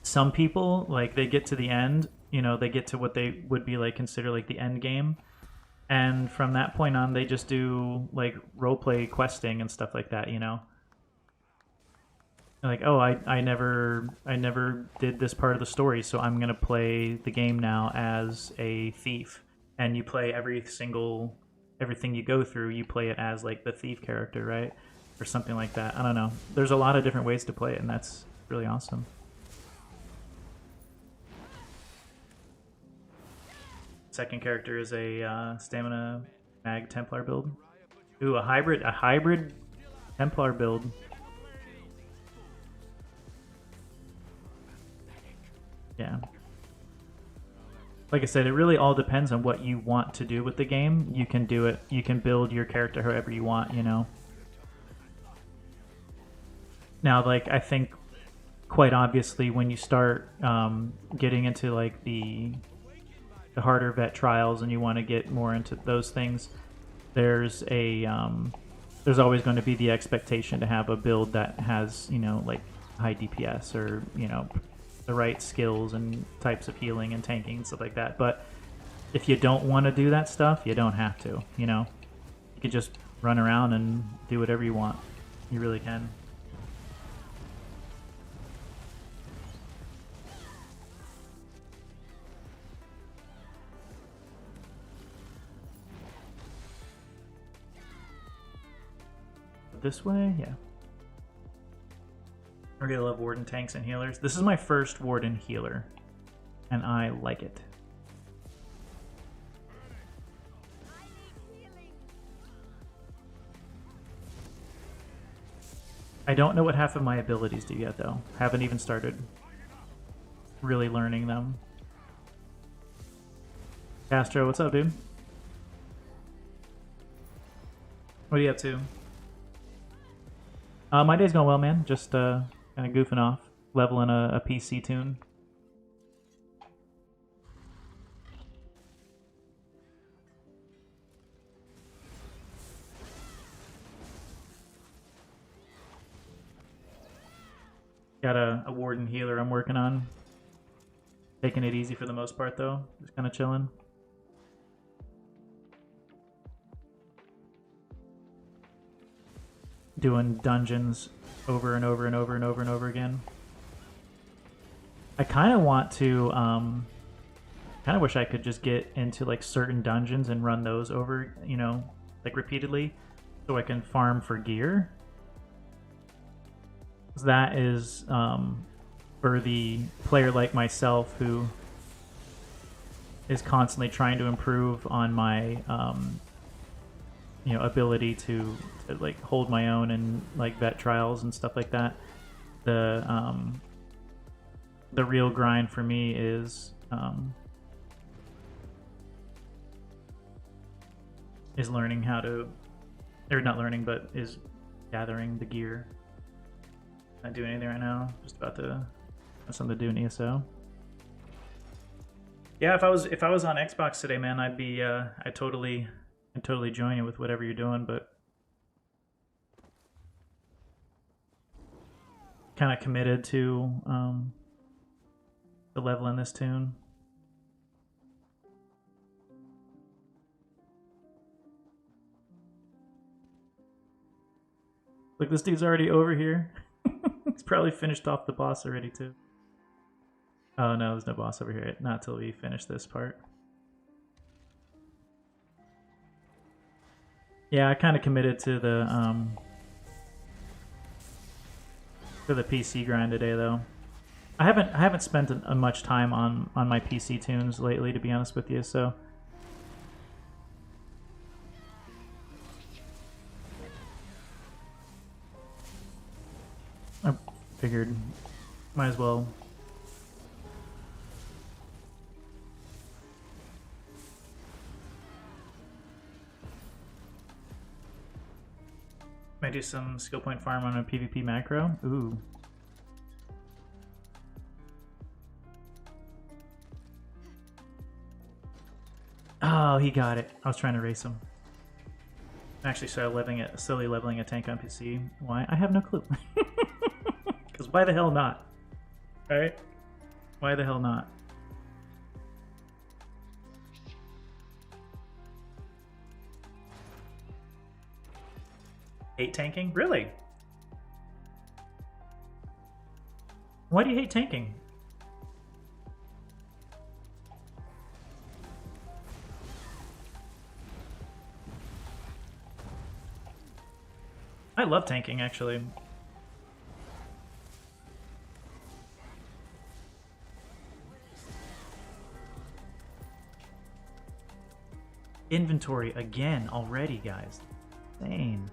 A: Some people they get to the end. You know, they get to what they would be consider the end game, and from that point on, they just do roleplay questing and stuff like that. You know, oh, I never did this part of the story, so I'm gonna play the game now as a thief, and you play everything you go through. You play it as the thief character, right, or something like that. I don't know. There's a lot of different ways to play it, and that's really awesome. Second character is a stamina mag Templar build. Ooh, a hybrid Templar build. Yeah. Like I said, it really all depends on what you want to do with the game. You can do it. You can build your character however you want, you know. Now, I think quite obviously when you start getting into the harder vet trials and you want to get more into those things, there's always going to be the expectation to have a build that has high DPS or the right skills and types of healing and tanking and stuff like that. But if you don't want to do that stuff, you don't have to. You can just run around and do whatever you want. You really can. This way? Yeah. I really love Warden tanks and healers. This is my first Warden healer, and I like it. I don't know what half of my abilities do yet, though. Haven't even started really learning them. Castro, what's up, dude? What are you up to? My day's going well, man. Just kind of goofing off, leveling a PC tune. Got a Warden healer I'm working on. Taking it easy for the most part, though. Just kind of chilling. Doing dungeons over and over and over and over and over again. I kind of want to, kind of wish I could just get into certain dungeons and run those over, repeatedly, so I can farm for gear. That is, for the player like myself who is constantly trying to improve on my ability to like hold my own and like vet trials and stuff like that. The real grind for me is learning how to, or not learning, but is gathering the gear. Not doing anything right now. Just about to have something to do in ESO. Yeah, if I was on Xbox today, man, I'd totally join you with whatever you're doing, but kind of committed to the level in this tune. Look, this dude's already over here. He's probably finished off the boss already too. Oh no, there's no boss over here. Not till we finish this part. Yeah, I kind of committed to the PC grind today though. I haven't spent much time on my PC tunes lately, to be honest with you. So I figured might as well. Might do some skill point farm on a PvP macro. Ooh. Oh, he got it. I was trying to race him. I actually started slowly leveling a tank on PC. Why? I have no clue. Because why the hell not? Alright? Why the hell not? Hate tanking? Really? Why do you hate tanking? I love tanking, actually. Inventory again already, guys. Insane.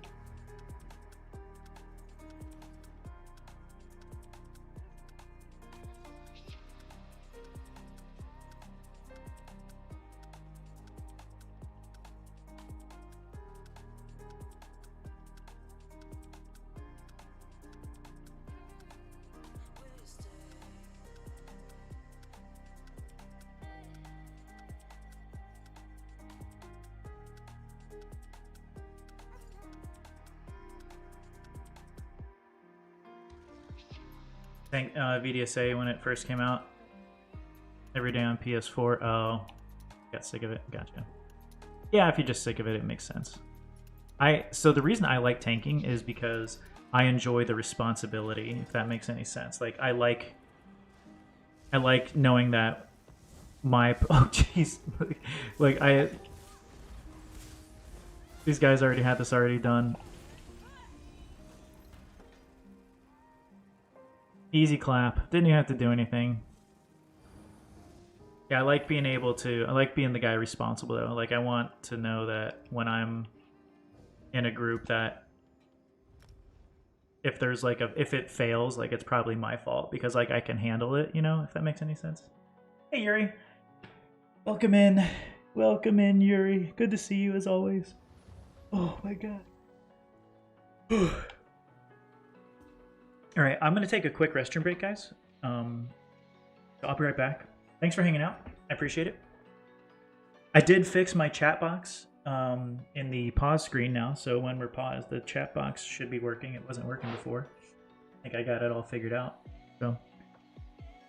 A: VDSA when it first came out. Every day on PS4. Oh, got sick of it. Gotcha. Yeah, if you're just sick of it, it makes sense. So the reason I like tanking is because I enjoy the responsibility, if that makes any sense. Like I like knowing that my oh jeez, like these guys already had this already done. Easy clap. Didn't even have to do anything. Yeah, I like being the guy responsible though. Like I want to know that when I'm in a group that if it fails, like it's probably my fault because like I can handle it, if that makes any sense. Hey Yuri. Welcome in. Welcome in, Yuri. Good to see you as always. Oh my god. All right, I'm going to take a quick restroom break, guys. So I'll be right back. Thanks for hanging out. I appreciate it. I did fix my chat box in the pause screen now, so when we're paused, the chat box should be working. It wasn't working before. I think I got it all figured out. So,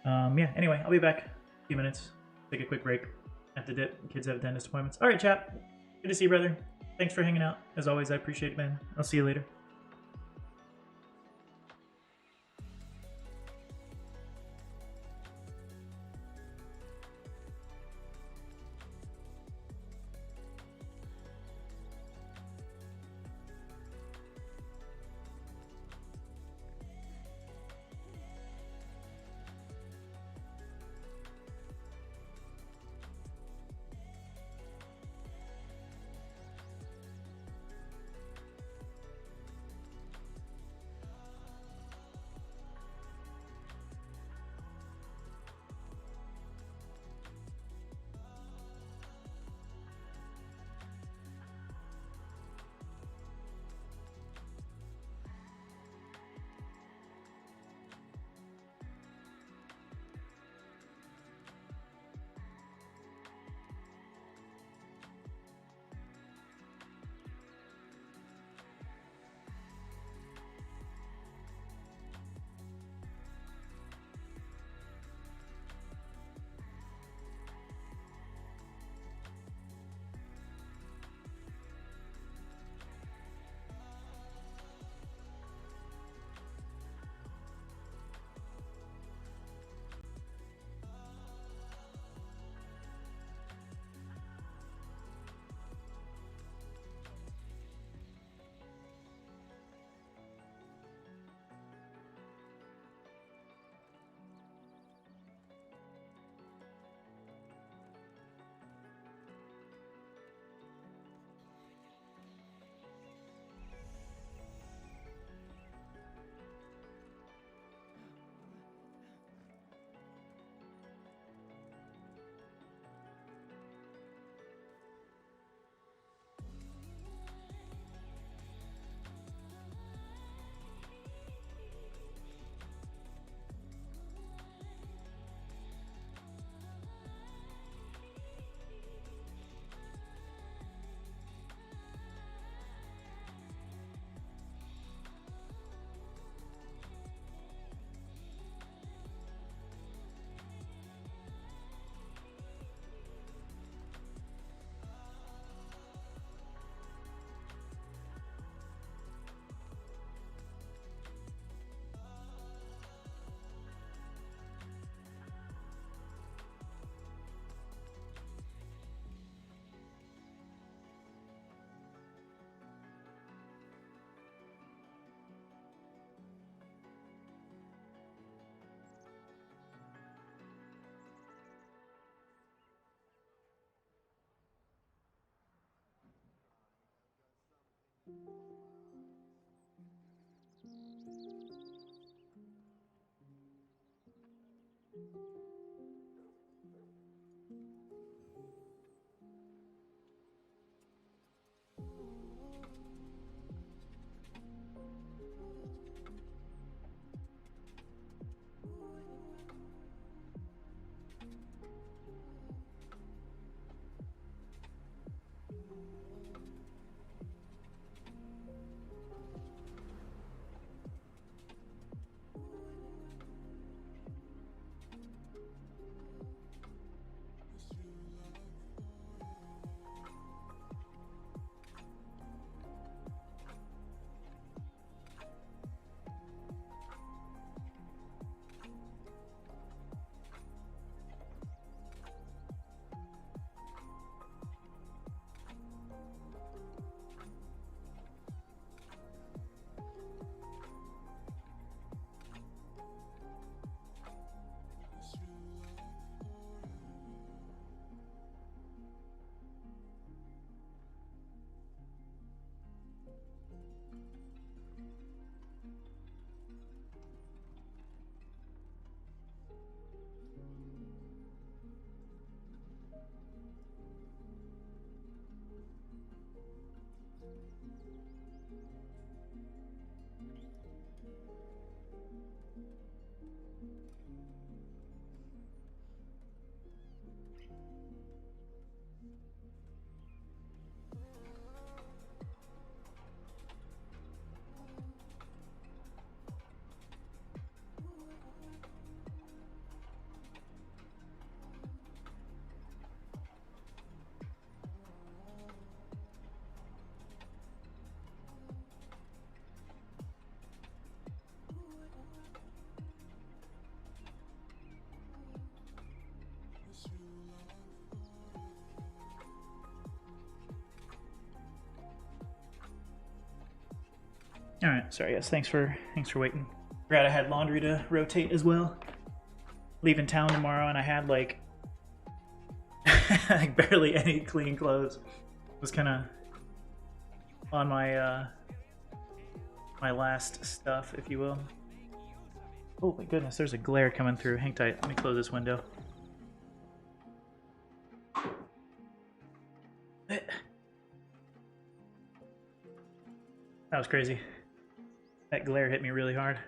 A: yeah, anyway, I'll be back in a few minutes. Take a quick break. Have to dip. Kids have dentist appointments. All right, chat. Good to see you, brother. Thanks for hanging out. As always, I appreciate it, man. I'll see you later. All right, sorry guys. Thanks for waiting. Forgot I had laundry to rotate as well. Leaving town tomorrow, and I had like like barely any clean clothes. Was kind of on my my last stuff, if you will. Oh my goodness, there's a glare coming through. Hang tight. Let me close this window. That was crazy. That glare hit me really hard.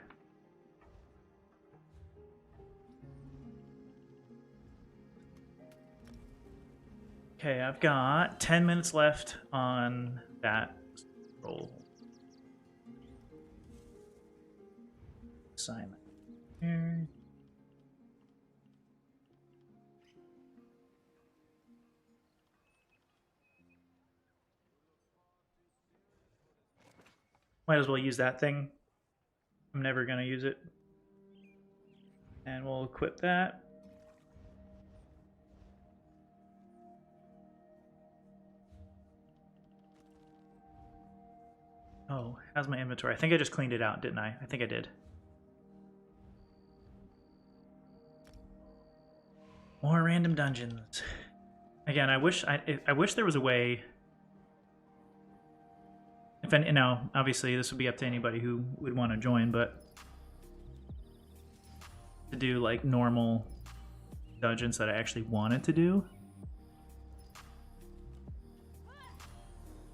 A: Okay, I've got 10 minutes left on that roll. Assignment. Here. Might as well use that thing. I'm never gonna use it. And we'll equip that. Oh, how's my inventory? I think I just cleaned it out, didn't I? I think I did. More random dungeons. Again, I wish there was a way. If any, obviously this would be up to anybody who would want to join, but to do like normal dungeons that I actually wanted to do.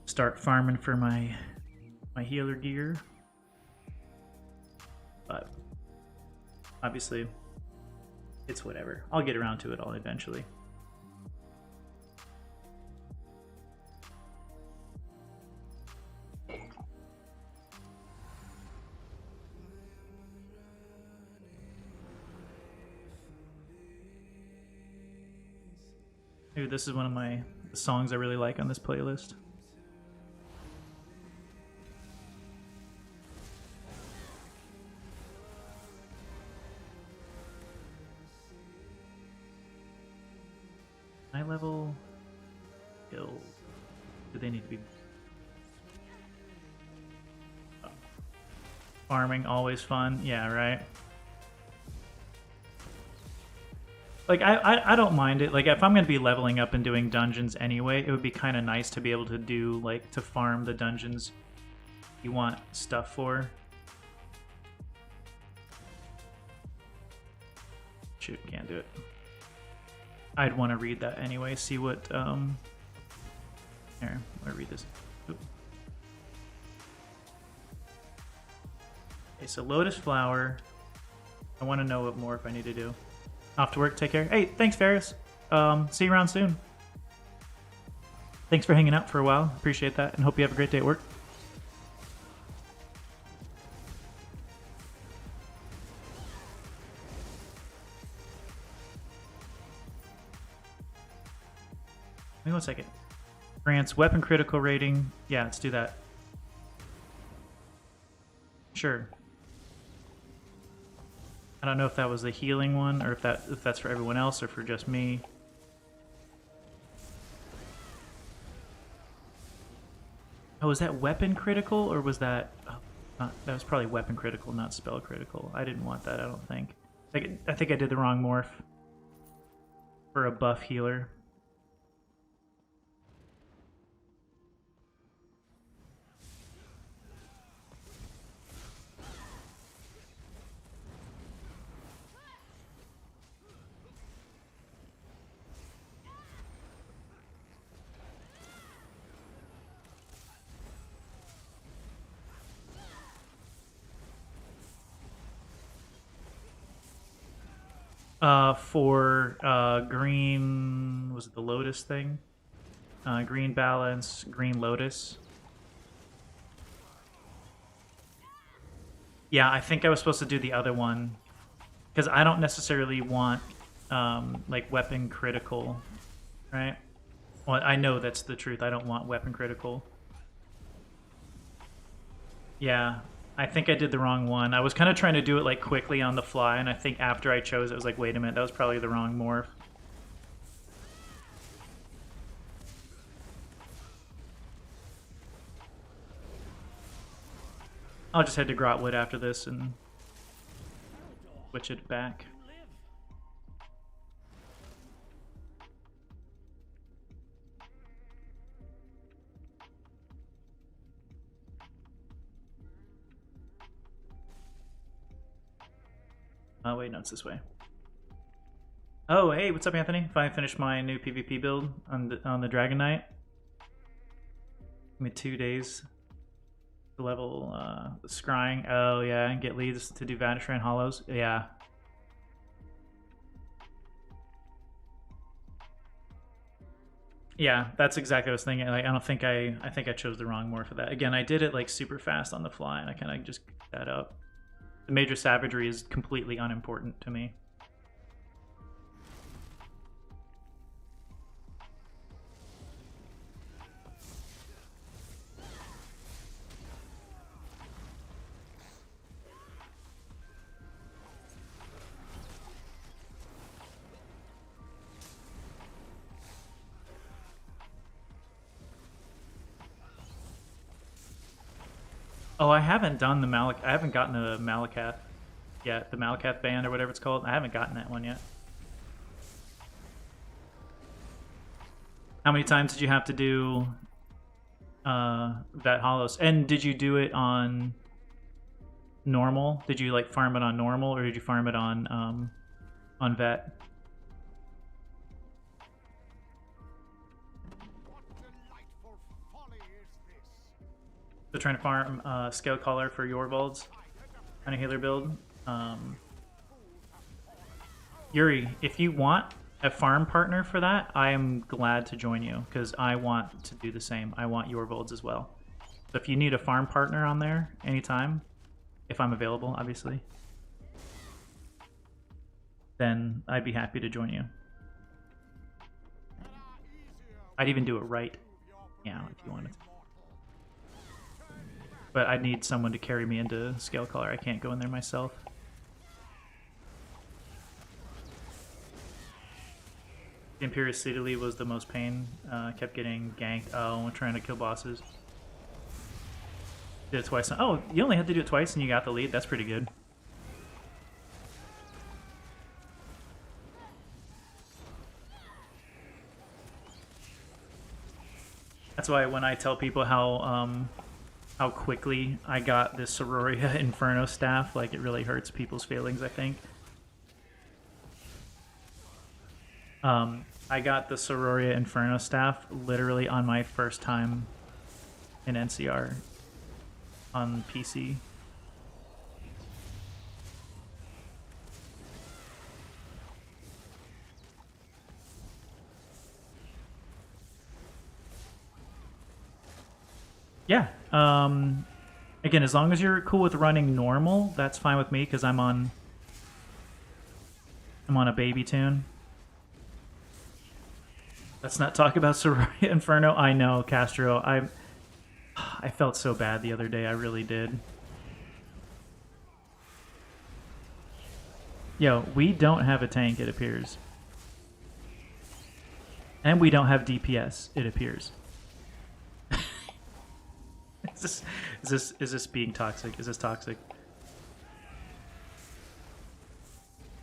A: Start farming for my healer gear. But obviously it's whatever. I'll get around to it all eventually. Dude, this is one of my songs I really like on this playlist. High level skills. Do they need to be? Oh. Farming, always fun. Yeah, right. Like, I don't mind it. Like, if I'm going to be leveling up and doing dungeons anyway, it would be kind of nice to be able to do, like, to farm the dungeons you want stuff for. shoot, can't do it. I'd want to read that anyway, see what, here, I'm gonna read this. Oop. Okay, so Lotus Flower. I want to know what more if I need to do. Off to work, take care. Hey, thanks, Ferris. See you around soon. Thanks for hanging out for a while. Appreciate that, and hope you have a great day at work. Wait 1 second. Grants weapon critical rating. Yeah, let's do that. Sure. I don't know if that was the healing one, or if that's for everyone else, or for just me. Oh, was that weapon critical, or was that... Oh, that was probably weapon critical, not spell critical. I didn't want that, I don't think. I think I did the wrong morph for a buff healer. For green, was it the Lotus thing? Green balance, green Lotus. Yeah, I think I was supposed to do the other one because I don't necessarily want like weapon critical, right? Well, I know that's the truth. I don't want weapon critical. Yeah, I think I did the wrong one. I was kind of trying to do it like quickly on the fly, and I think after I chose it, I was like, wait a minute, that was probably the wrong morph. I'll just head to Grotwood after this and switch it back. Oh, wait, no, it's this way. Oh, hey, what's up, Anthony? Finally finished my new PvP build on the Dragon Knight. Give me 2 days to level the Scrying. Oh, yeah, and get leads to do Vanishran Hollows. Yeah. Yeah, that's exactly what I was thinking. Like, I think I chose the wrong morph for that. Again, I did it like super fast on the fly, and I kind of just picked that up. The major savagery is completely unimportant to me. Oh, I haven't done the I haven't gotten the Malakath yet. The Malakath band or whatever it's called. I haven't gotten that one yet. How many times did you have to do that Hollows? And did you do it on normal? Did you like farm it on normal, or did you farm it on vet? So trying to farm Scale Collar for Yorvolds on a healer build. Yuri, if you want a farm partner for that, I am glad to join you because I want to do the same. I want Yorvolds as well. So if you need a farm partner on there anytime, if I'm available, obviously, then I'd be happy to join you. I'd even do it right now if you wanted to. But I need someone to carry me into Scale Collar. I can't go in there myself. The Imperious Citadel was the most pain. Kept getting ganked. Oh, trying to kill bosses. Did it twice. Oh, you only had to do it twice and you got the lead. That's pretty good. That's why when I tell people how quickly I got this Sororia Inferno staff, like, it really hurts people's feelings, I think. I got the Sororia Inferno staff literally on my first time in NCR on PC. Yeah. Again, as long as you're cool with running normal, that's fine with me because I'm on a baby tune. Let's not talk about Sororia Inferno. I know, Castro. I felt so bad the other day. I really did. Yo, we don't have a tank, it appears. And we don't have DPS, it appears. Is this being toxic? Is this toxic?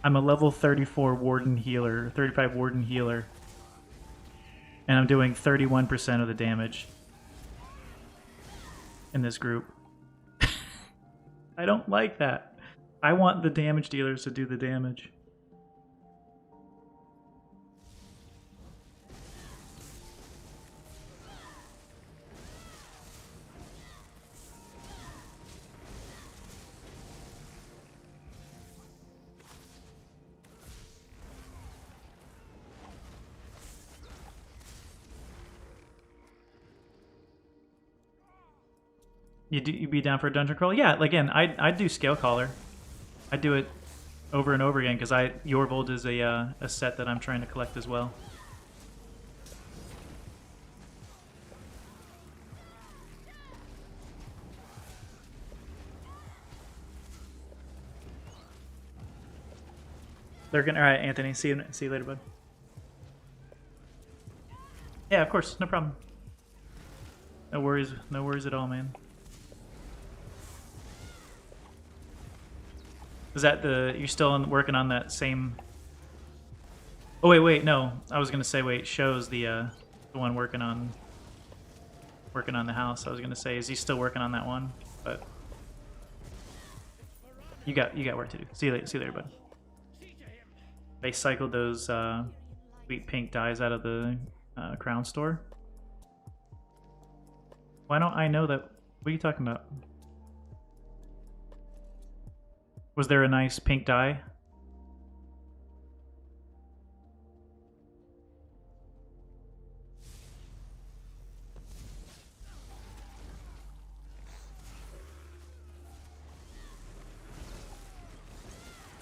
A: I'm a level 34 Warden healer, 35 Warden healer. And I'm doing 31% of the damage in this group. I don't like that. I want the damage dealers to do the damage. You be down for a dungeon crawl? Yeah, again, I'd do Scale Caller. I'd do it over and over again because Yorvold is a set that I'm trying to collect as well. They're gonna. All right, Anthony. See you later, bud. Yeah, of course, no problem. No worries at all, man. Is that you're still working on that same? Oh wait, no. I was gonna say wait. Show's the one working on the house. I was gonna say, is he still working on that one? But you got work to do. See you later, bud. They cycled those sweet pink dyes out of the crown store. Why don't I know that? What are you talking about? Was there a nice pink dye?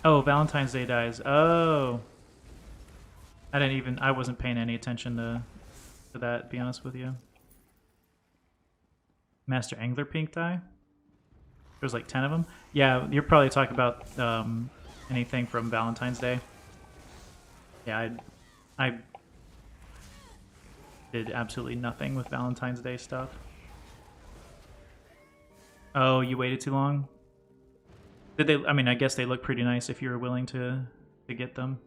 A: Oh, Valentine's Day dyes. Oh. I wasn't paying any attention to that, to be honest with you. Master Angler pink dye? There's like 10 of them? Yeah, you're probably talking about anything from Valentine's Day. Yeah, I did absolutely nothing with Valentine's Day stuff. Oh, you waited too long? Did they? I mean, I guess they look pretty nice if you were willing to get them.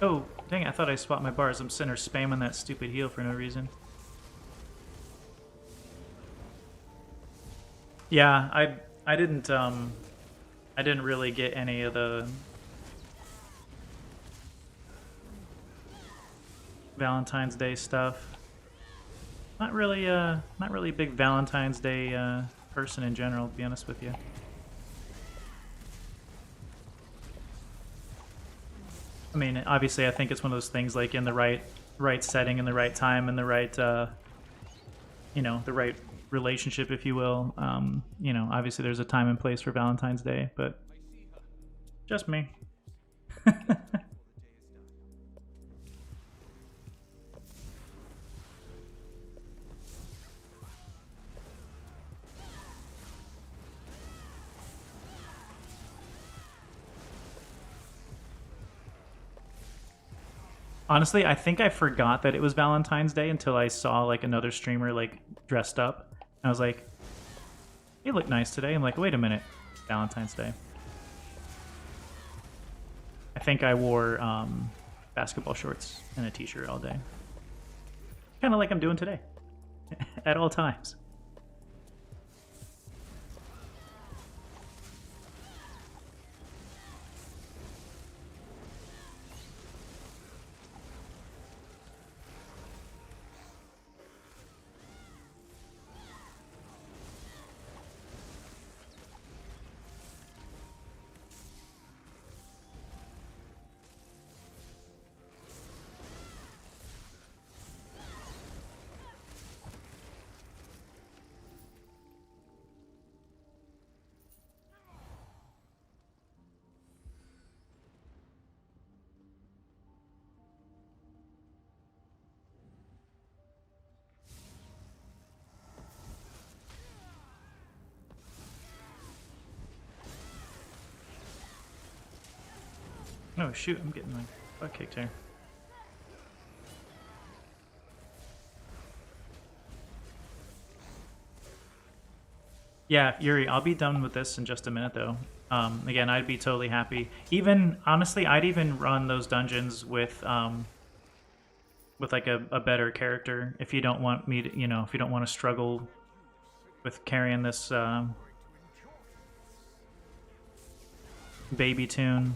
A: Oh, dang it, I thought I swapped my bars. I'm sitting there spamming that stupid heal for no reason. Yeah, I didn't really get any of the Valentine's Day stuff. Not really a big Valentine's Day person in general, to be honest with you. I mean, obviously, I think it's one of those things like in the right setting, in the right time, in the right, you know, the right relationship, if you will. You know, obviously, there's a time and place for Valentine's Day, but just me. Honestly, I think I forgot that it was Valentine's Day until I saw like another streamer like dressed up. I was like, "You look nice today." I'm like, "Wait a minute, Valentine's Day." I think I wore basketball shorts and a t-shirt all day, kind of like I'm doing today, at all times. Oh shoot, I'm getting my butt kicked here. Yeah, Yuri, I'll be done with this in just a minute though. Again, I'd be totally happy. Even honestly, I'd even run those dungeons with like a better character if you don't want me to, if you don't want to struggle with carrying this baby tune.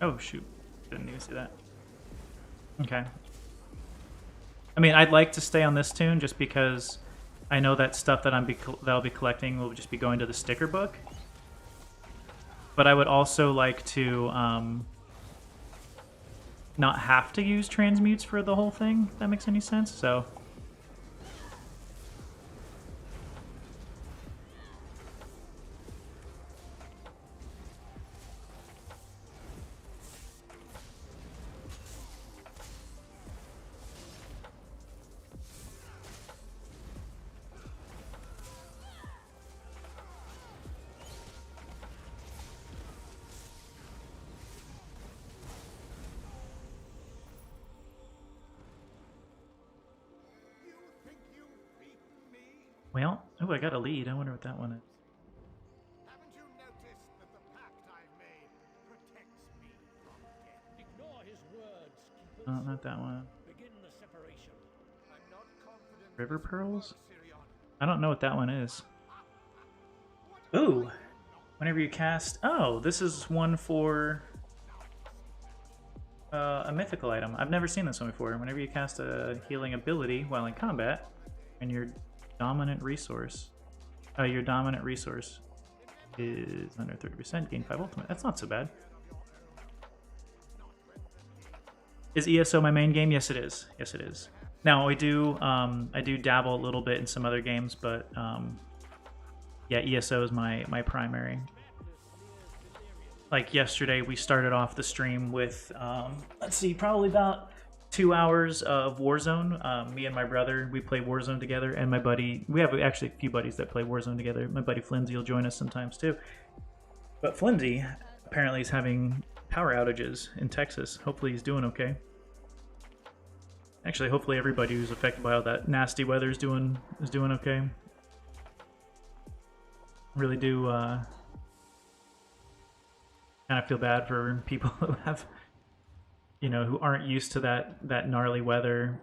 A: Oh shoot, didn't even see that. Okay. I mean, I'd like to stay on this tune just because I know that stuff that I'll be collecting will just be going to the sticker book. But I would also like to not have to use transmutes for the whole thing, if that makes any sense. So well, oh, I got a lead. I wonder what that one is.
C: Haven't you noticed that the pact I've made protects me from death?
B: Ignore his words.
A: Oh, not that one.
B: Begin the separation.
C: I'm not confident
A: River
C: this will
A: Pearls?
C: work, Sirion.
A: I don't know what that one is. Ooh, whenever you cast... Oh, this is one for a mythical item. I've never seen this one before. Whenever you cast a healing ability while in combat, and your dominant resource... your dominant resource is under 30%, gain 5 ultimate. That's not so bad. Is ESO my main game? Yes, it is. Yes, it is. Now, I do dabble a little bit in some other games, but yeah, ESO is my primary. Like yesterday, we started off the stream with, let's see, probably about 2 hours of Warzone. Me and my brother, we play Warzone together, and my buddy, we have actually a few buddies that play Warzone together. My buddy Flimsy will join us sometimes too. But Flimsy apparently is having power outages in Texas. Hopefully he's doing okay. Actually, hopefully everybody who's affected by all that nasty weather is doing okay. Really do kind of feel bad for people who have, who aren't used to that gnarly weather,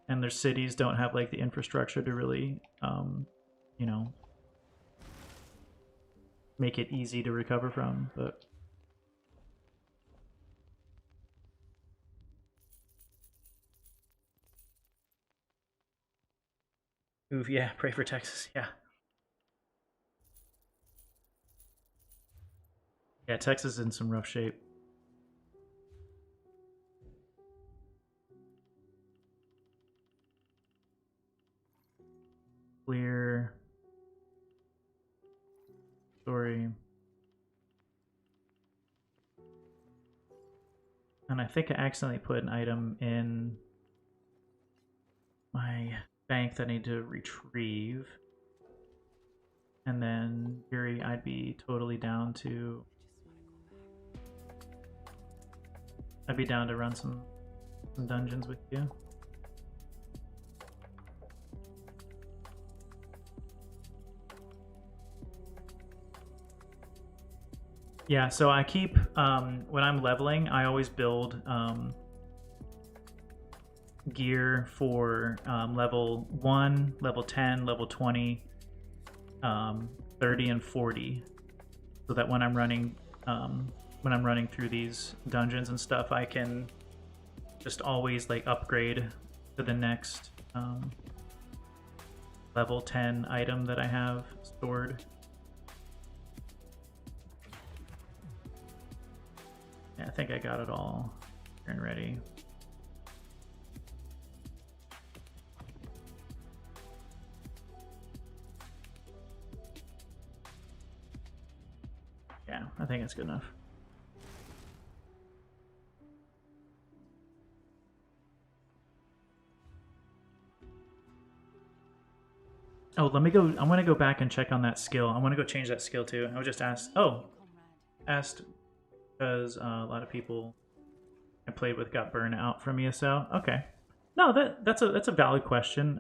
A: and their cities don't have like the infrastructure to really, make it easy to recover from. But oof, yeah, pray for Texas, yeah. Yeah, Texas is in some rough shape. Clear. Story. And I think I accidentally put an item in my bank that I need to retrieve. And then Yuri, I'd be totally down to... I'd be down to run some dungeons with you. Yeah, so I keep, when I'm leveling, I always build gear for level 1, level 10, level 20, 30, and 40. So that when I'm running through these dungeons and stuff, I can just always like upgrade to the next level 10 item that I have stored. Yeah, I think I got it all here and ready. Yeah, I think it's good enough. Oh, let me go. I want to go back and check on that skill. I want to go change that skill too. I was just asked. Oh, asked because a lot of people I played with got burned out from ESO. Okay, no, that's a valid question.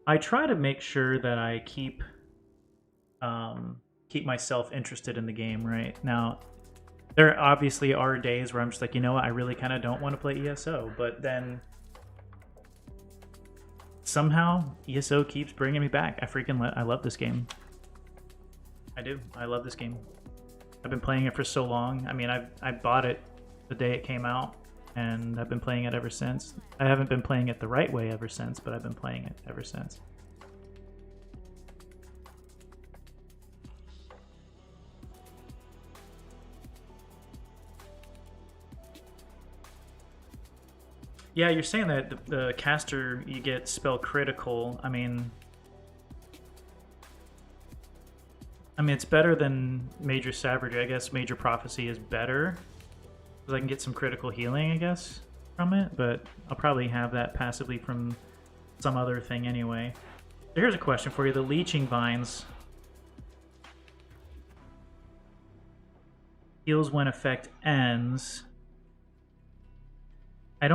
A: I try to make sure that I keep myself interested in the game. Right now, there obviously are days where I'm just like, you know what, I really kind of don't want to play ESO, but then somehow ESO keeps bringing me back. I love this game. I do. I love this game. I've been playing it for so long. I mean, I bought it the day it came out, and I've been playing it ever since. I haven't been playing it the right way ever since, but I've been playing it ever since. Yeah, you're saying that the caster, you get spell critical. I mean, it's better than Major Savagery. I guess Major Prophecy is better, because I can get some critical healing, I guess, from it. But I'll probably have that passively from some other thing anyway. So here's a question for you. The Leeching Vines heals when effect ends. I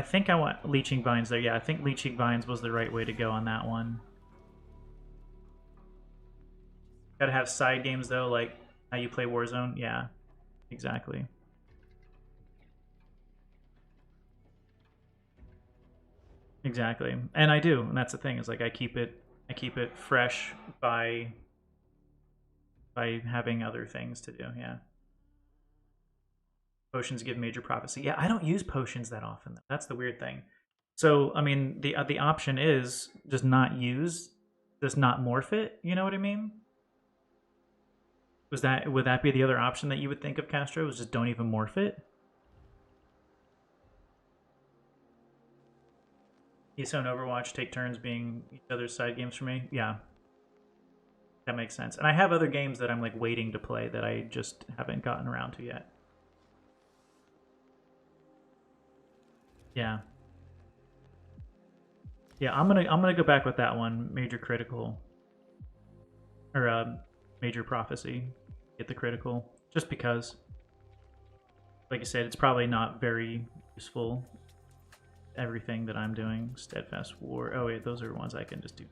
A: think I want Leeching Vines there. Yeah, I think Leeching Vines was the right way to go on that one. Gotta have side games though, like how you play Warzone. Yeah, exactly. Exactly. And I do, and that's the thing, is like I keep it fresh by having other things to do, yeah. Potions give Major Prophecy. Yeah, I don't use potions that often. That's the weird thing. So, I mean, the option is just not use, just not morph it. You know what I mean? Would that be the other option that you would think of, Castro? Was just don't even morph it? ESO and Overwatch take turns being each other's side games for me. Yeah, that makes sense. And I have other games that I'm like waiting to play that I just haven't gotten around to yet. Yeah. Yeah, I'm gonna go back with that one, Major Critical. Or Major Prophecy. Get the critical. Just because. Like I said, it's probably not very useful. Everything that I'm doing. Steadfast War. Oh wait, those are ones I can just do.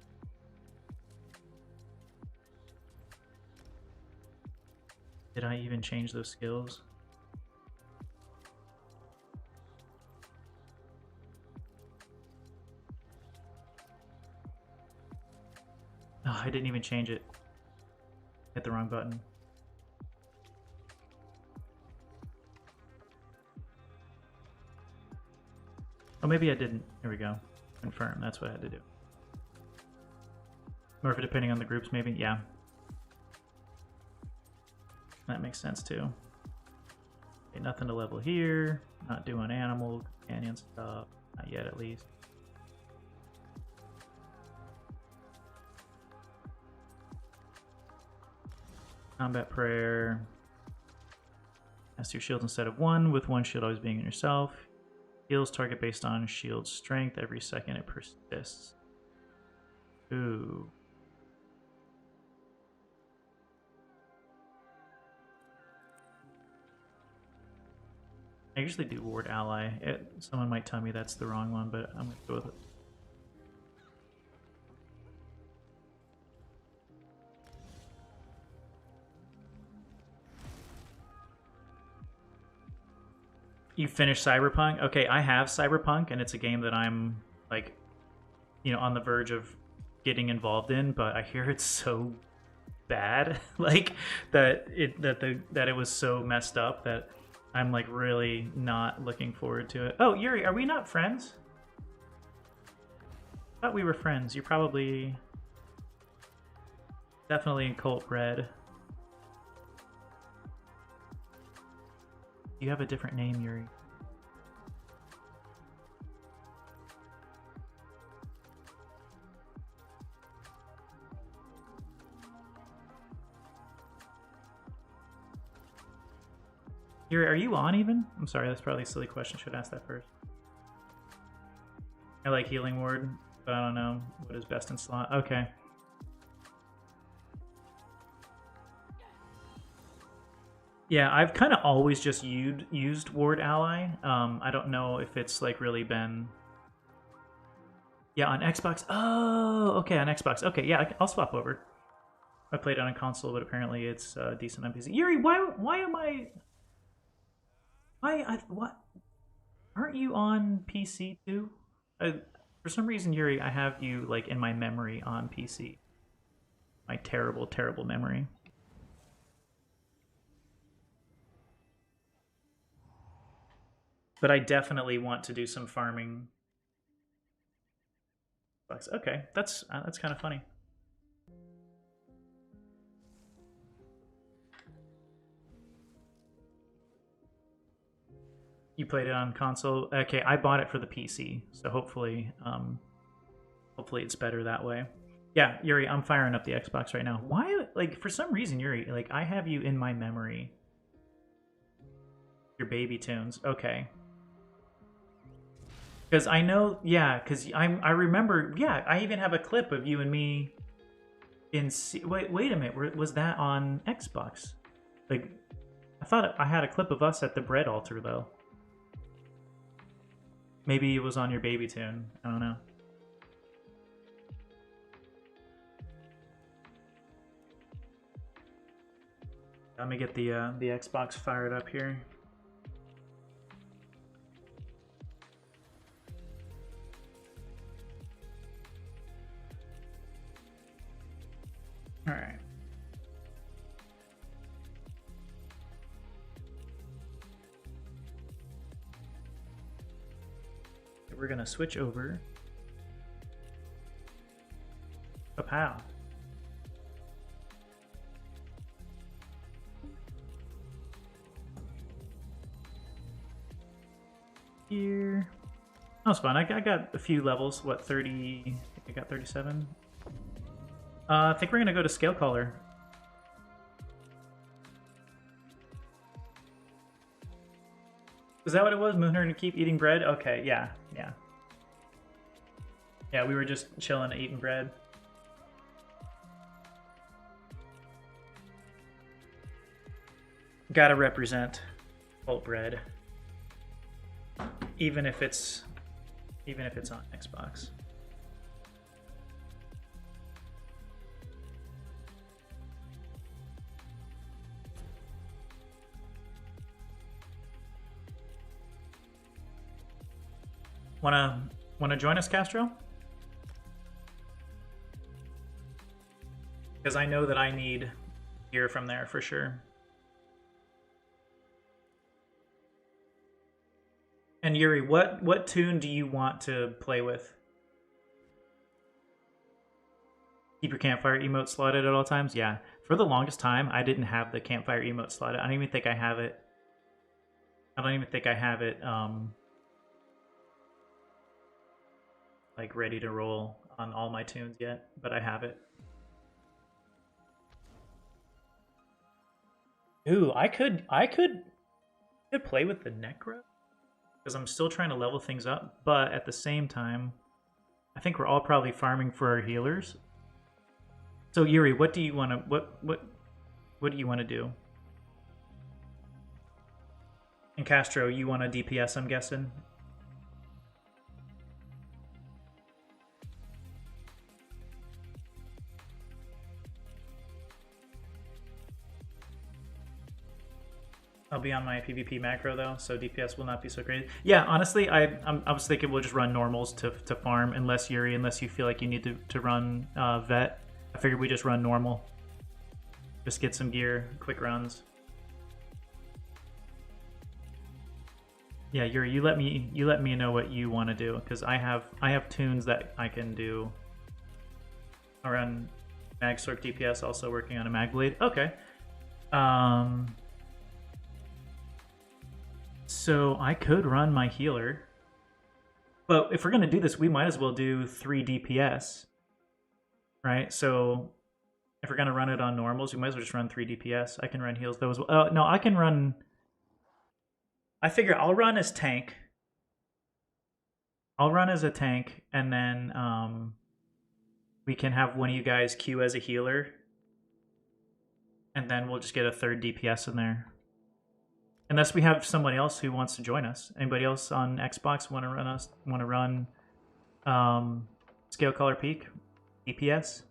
A: Did I even change those skills? Oh, I didn't even change it. Hit the wrong button. Oh, maybe I didn't. Here we go. Confirm. That's what I had to do. Or if depending on the groups, maybe. Yeah. That makes sense too. Okay, nothing to level here. Not doing animal companion stuff. Not yet, at least. Combat prayer. Cast your shield instead of one, with one shield always being on yourself. Heals target based on shield strength. Every second it persists. Ooh. I usually do ward ally. Someone might tell me that's the wrong one, but I'm going to go with it. You finished Cyberpunk? Okay, I have Cyberpunk, and it's a game that I'm, like, you know, on the verge of getting involved in, but I hear it's so bad, like, that it was so messed up that I'm, like, really not looking forward to it. Oh, Yuri, are we not friends? I thought we were friends. You're probably definitely cult bred. You have a different name, Yuri. Yuri, are you on even? I'm sorry, that's probably a silly question. Should ask that first. I like Healing Ward, but I don't know what is best in slot. Okay. Yeah, I've kind of always just used Ward Ally. I don't know if it's like really been... Yeah, on Xbox. Oh, okay, on Xbox. Okay, yeah, I'll swap over. I played it on a console, but apparently it's decent on PC. Yuri, why am I... What? Aren't you on PC too? For some reason, Yuri, I have you like in my memory on PC. My terrible, terrible memory. But I definitely want to do some farming. Okay, that's kind of funny. You played it on console. Okay, I bought it for the PC, so hopefully it's better that way. Yeah, Yuri, I'm firing up the Xbox right now. Why, like, for some reason, Yuri, like, I have you in my memory. Your baby tunes. Okay. Because I know, yeah, because I remember, yeah, I even have a clip of you and me in... Wait a minute, was that on Xbox? Like, I thought I had a clip of us at the bread altar, though. Maybe it was on your baby tune. I don't know. Let me get the Xbox fired up here. All right. We're gonna switch over. Kapow. Here. That was fun. I got a few levels. What, 30? I think I got 37. I think we're gonna go to Scale Caller. Is that what it was? Moonher to keep eating bread? Okay, yeah. Yeah, we were just chilling, eating bread. Gotta represent oat bread. Even if it's on Xbox. Wanna join us, Castro? Because I know that I need gear from there for sure. And Yuri, what tune do you want to play with? Keep your campfire emote slotted at all times? Yeah. for the longest time, I didn't have the campfire emote slot. I don't even think I have it. I don't even think I have it, like, ready to roll on all my tunes yet, but I have it. Ooh, I could play with the Necro, because I'm still trying to level things up, but at the same time, I think we're all probably farming for our healers. So Yuri, what do you want to what do you want to do? And Castro, you want a DPS, I'm guessing? I'll be on my PvP macro though, so DPS will not be so great. Yeah, honestly, I was thinking we'll just run normals to farm, unless Yuri, unless you feel like you need to run vet. I figured we just run normal. Just get some gear, quick runs. Yeah, Yuri, you let me know what you want to do, because I have tunes that I can do. I run MagSork DPS, also working on a Mag Blade. Okay. So I could run my healer, but if we're gonna do this, we might as well do 3 DPS, right? So if we're gonna run it on normals, we might as well just run 3 DPS. I can run heals though as well. No, I can run. I figure I'll run as tank. I'll run as a tank, and then we can have one of you guys queue as a healer, and then we'll just get a 3rd DPS in there. Unless we have somebody else who wants to join us. Anybody else on Xbox want to run Scale Color Peak DPS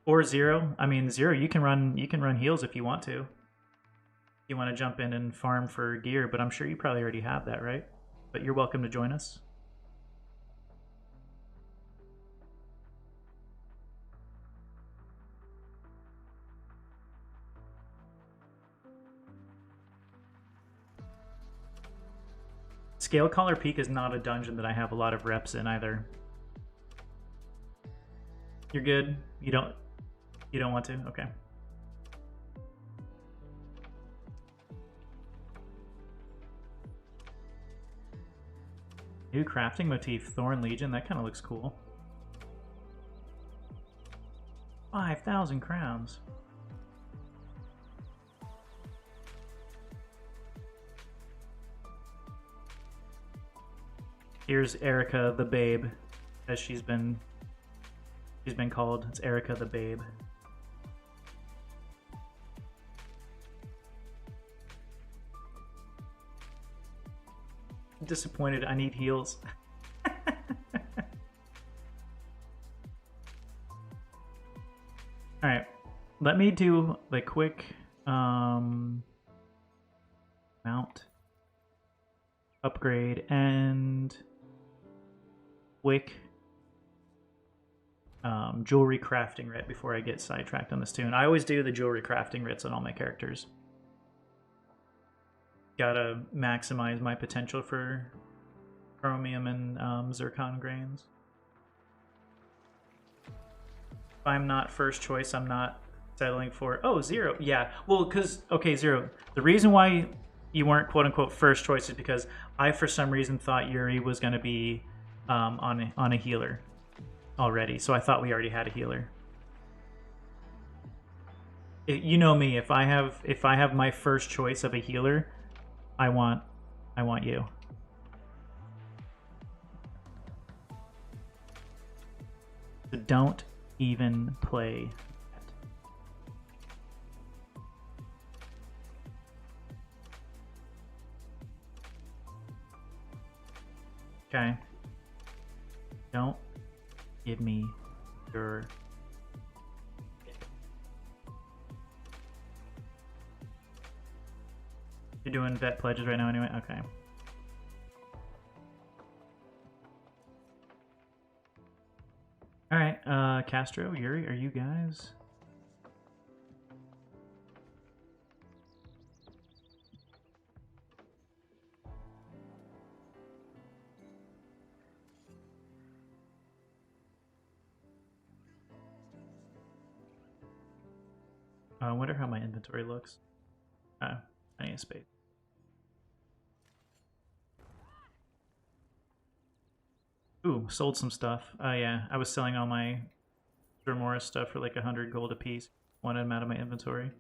A: or Zero? I mean, Zero, you can run heals if you want to. You want to jump in and farm for gear, but I'm sure you probably already have that, right? But you're welcome to join us. Scale Collar Peak is not a dungeon that I have a lot of reps in either. You're good? You don't want to? Okay. New crafting motif, Thorn Legion. That kind of looks cool. 5,000 crowns. Here's Erica the Babe, as she's been called. It's Erica the Babe. I'm disappointed. I need heals. All right, let me do the quick mount upgrade and quick jewelry crafting writ before I get sidetracked on this tune. I always do the jewelry crafting writs on all my characters. Gotta maximize my potential for chromium and zircon grains. If I'm not first choice, I'm not settling for... Oh, Zero. Yeah, well, because... Okay, Zero. The reason why you weren't quote-unquote first choice is because I, for some reason, thought Yuri was going to be on a healer already. So I thought we already had a healer. You know me. If I have my first choice of a healer, I want you. So don't even play. Okay. Don't give me your... You're doing vet pledges right now anyway? Okay. Alright, Castro, Yuri, are you guys... I wonder how my inventory looks. Oh, I need a space. Ooh, sold some stuff. Oh yeah, I was selling all my Dremora stuff for like 100 gold a piece. Wanted them out of my inventory.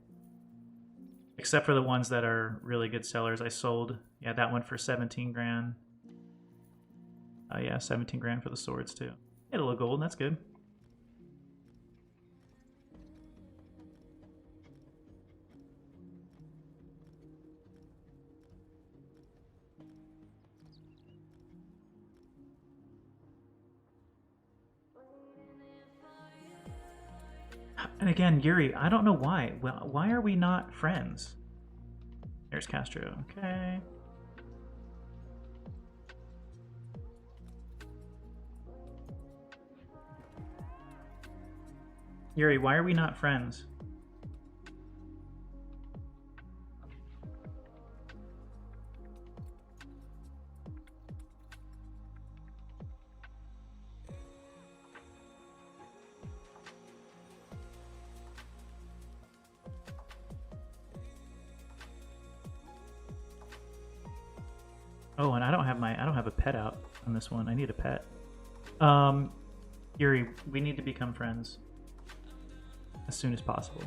A: Except for the ones that are really good sellers. I sold, yeah, that one for 17 grand. Yeah, 17 grand for the swords too. Hit a little gold, that's good. And again, Yuri, I don't know why. Well, why are we not friends? There's Castro. Okay. Yuri, why are we not friends? Oh, and I don't have a pet out on this one. I need a pet. Yuri, we need to become friends as soon as possible.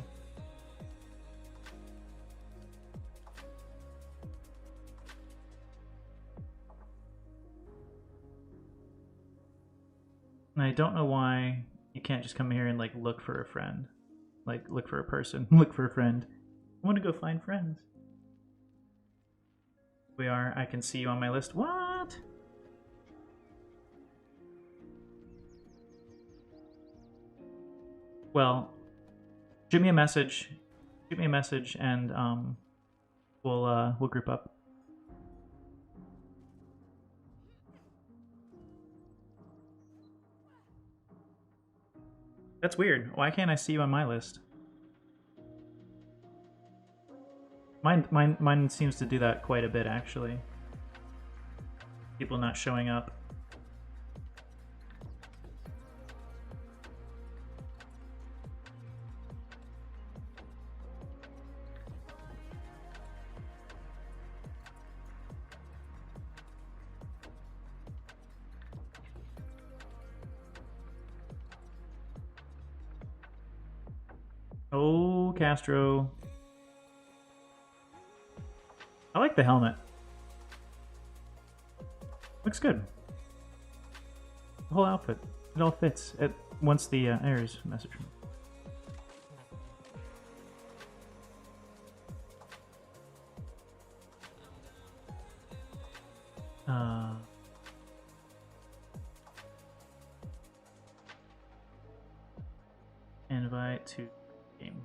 A: And I don't know why you can't just come here and like look for a friend. Like look for a person, look for a friend. I want to go find friends. We are. I can see you on my list. What? Well, shoot me a message. Shoot me a message, and we'll group up. That's weird. Why can't I see you on my list? Mine seems to do that quite a bit, actually. People not showing up. Oh, Castro. I like the helmet. Looks good. The whole outfit. It all fits. Once the airs message me. Invite to game.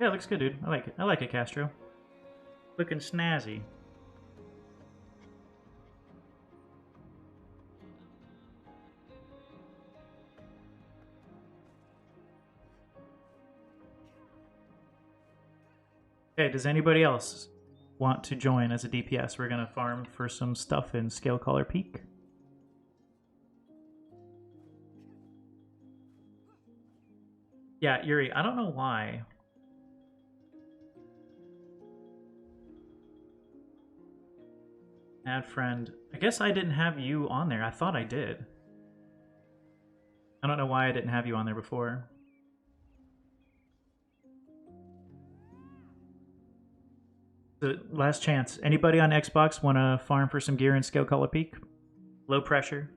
A: Yeah, it looks good, dude. I like it. I like it, Castro. Looking snazzy. Okay, does anybody else want to join as a DPS? We're gonna farm for some stuff in Scalecaller Peak. Yeah, Yuri, I don't know why. Add friend. I guess I didn't have you on there. I thought I did. I don't know why I didn't have you on there before. The last chance. Anybody on Xbox want to farm for some gear in Scalecaller Peak? Low pressure.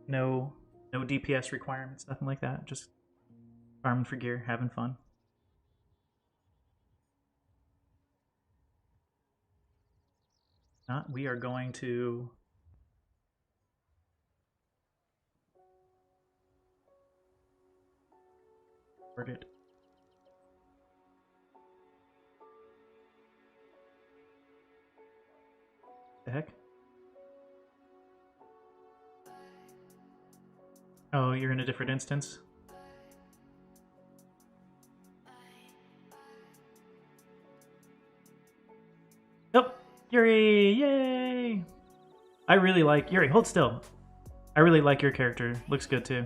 A: No DPS requirements, nothing like that. Just farming for gear, having fun. Not, we are going to word it. The heck? Oh, you're in a different instance? Nope. Yuri! Yay! I really like Yuri. Hold still. I really like your character. Looks good too.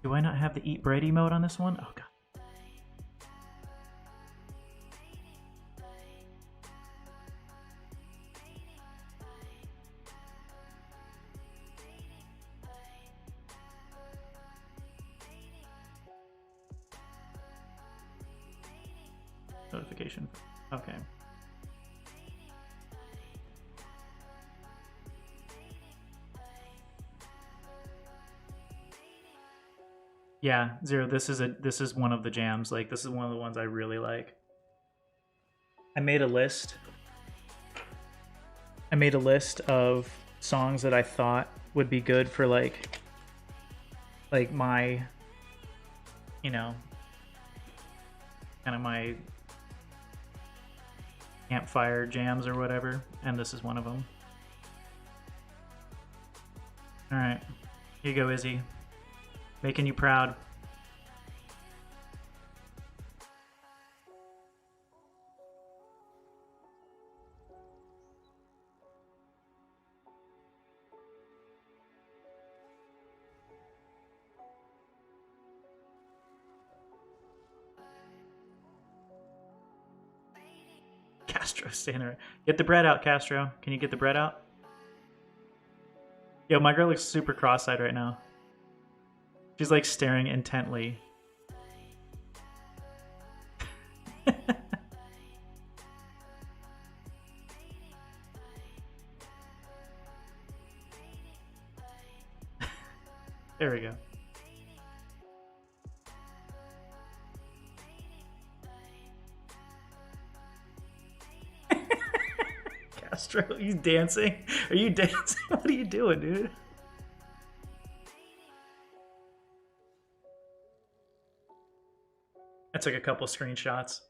A: Do I not have the eat bread emote on this one? Oh god. Notification. Okay. Yeah, Zero, this is one of the jams. Like, this is one of the ones I really like. I made a list. I made a list of songs that I thought would be good for like my, you know, kind of my campfire jams or whatever, and this is one of them. All right, here you go, Izzy. Making you proud. Castro standing. Get the bread out, Castro. Can you get the bread out? Yo, my girl looks super cross-eyed right now. She's like staring intently. There we go. Castro, he's dancing. Are you dancing? What are you doing, dude? I took a couple screenshots.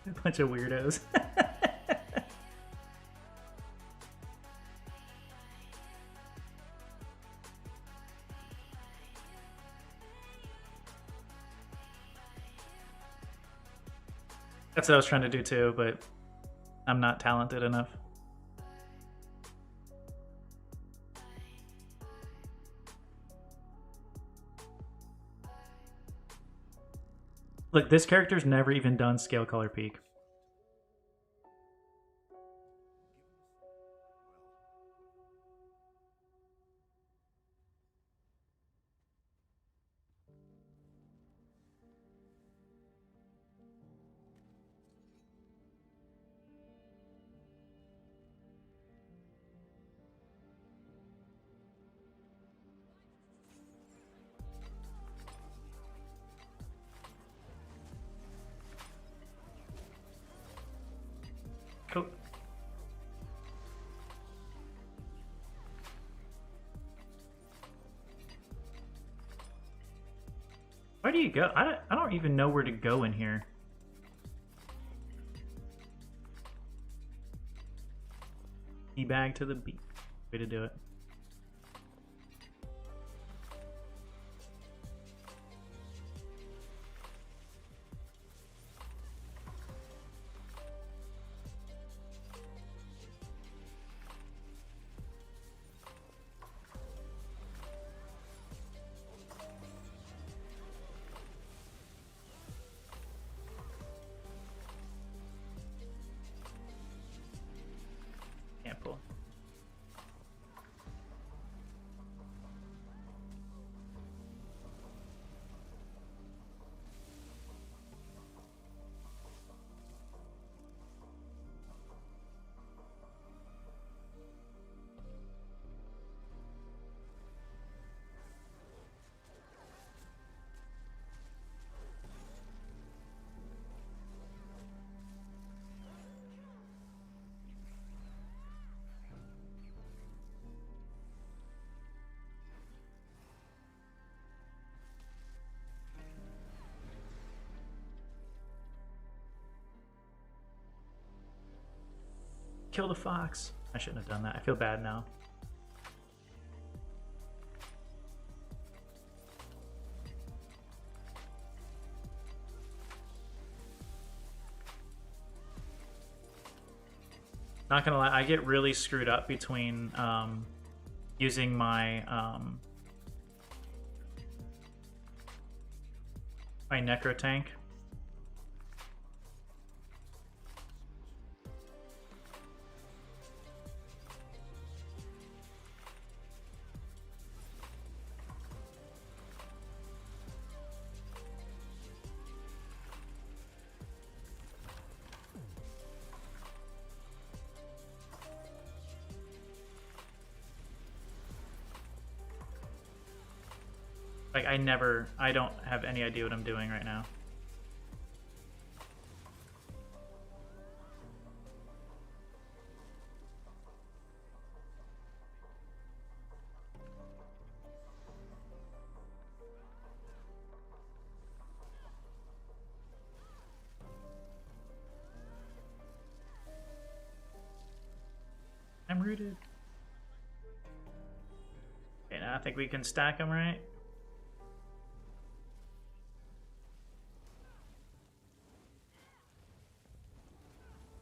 A: A bunch of weirdos. That's what I was trying to do too, but I'm not talented enough. Look, this character's never even done Scale Color Peak. Cool. Where do you go? I don't even know where to go in here. Teabag to the beat. Way to do it. Can't pull. Kill the fox. I shouldn't have done that. I feel bad now. Not gonna lie, I get really screwed up between using my my necro tank. Like, I don't have any idea what I'm doing right now. I'm rooted. Okay, now I think we can stack them, right?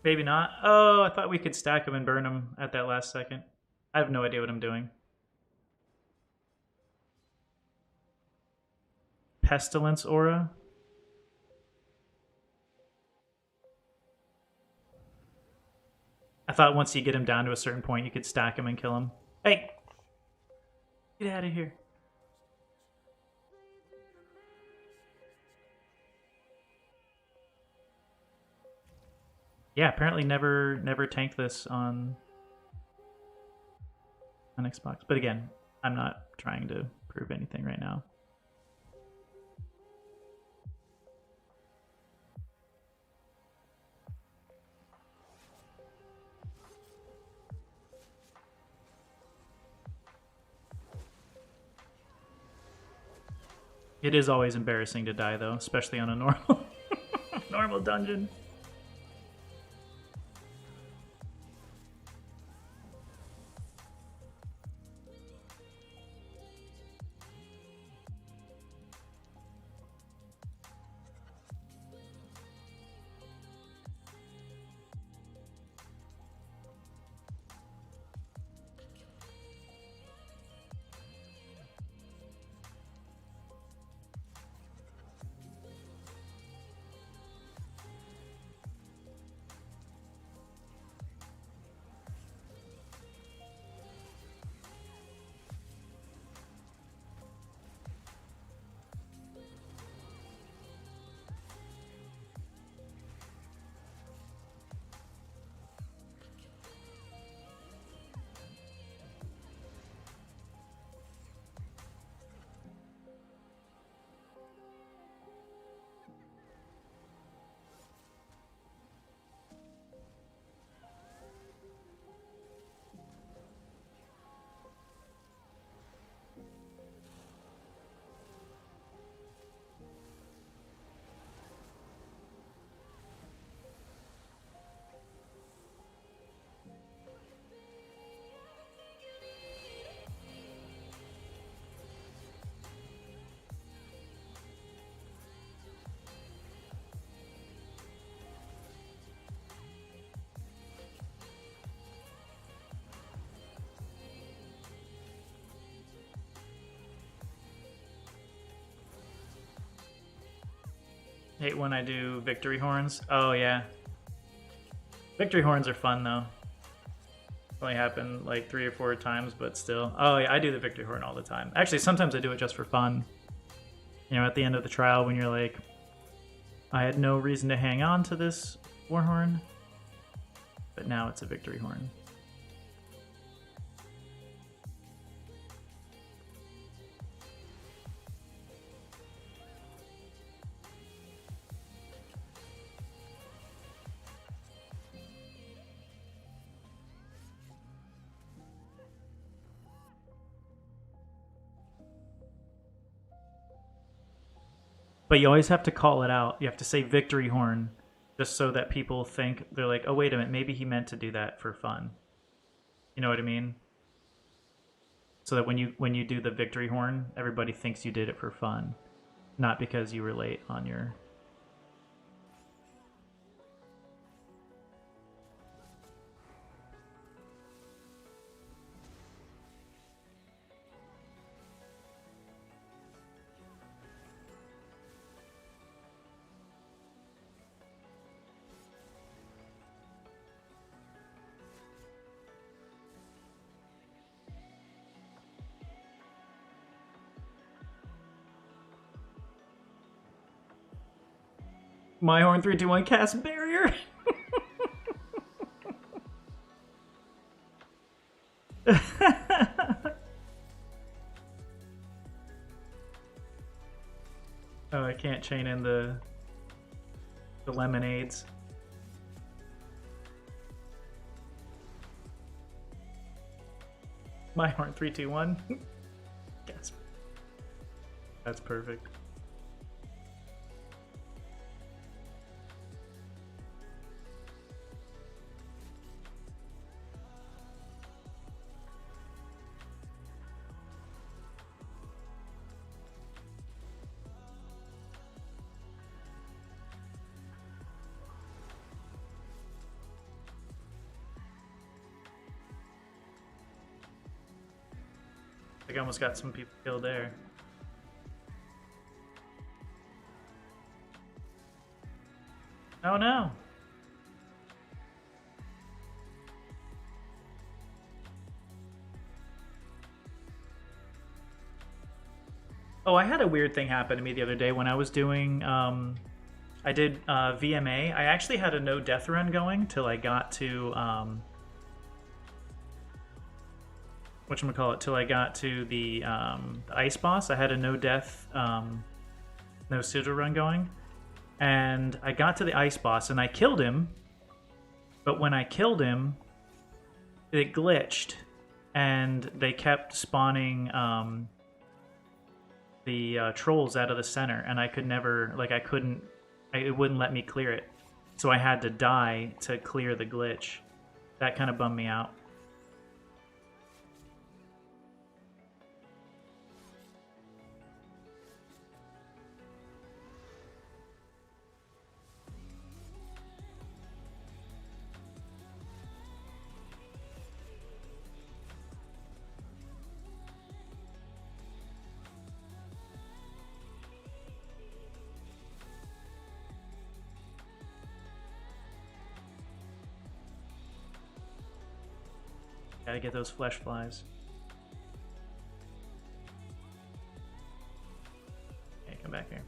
A: Maybe not. Oh, I thought we could stack them and burn them at that last second. I have no idea what I'm doing. Pestilence aura? I thought once you get him down to a certain point, you could stack him and kill him. Hey! Get out of here. Yeah, apparently never tanked this on Xbox. But again, I'm not trying to prove anything right now. It is always embarrassing to die though, especially on a normal normal dungeon. Hate when I do victory horns. Oh yeah. Victory horns are fun though. Only happened like 3 or 4 times, but still. Oh yeah, I do the victory horn all the time. Actually, sometimes I do it just for fun. You know, at the end of the trial when you're like, I had no reason to hang on to this war horn, but now it's a victory horn. But you always have to call it out. You have to say victory horn just so that people think, they're like, oh, wait a minute, maybe he meant to do that for fun. You know what I mean? So that when you do the victory horn, everybody thinks you did it for fun, not because you were late on your... My horn 3, 2, 1, cast barrier. Oh, I can't chain in the lemonades. My horn 3, 2, 1. Gasp. That's perfect. I think I almost got some people killed there. Oh no! Oh, I had a weird thing happen to me the other day when I was doing, I did VMA. I actually had a no death run going till I got to, whatchamacallit, till I got to the ice boss. I had a no death, no sigil run going. And I got to the ice boss and I killed him. But when I killed him, it glitched. And they kept spawning the trolls out of the center. And I could never, like I couldn't, it wouldn't let me clear it. So I had to die to clear the glitch. That kind of bummed me out. Gotta get those flesh flies. Okay, come back here.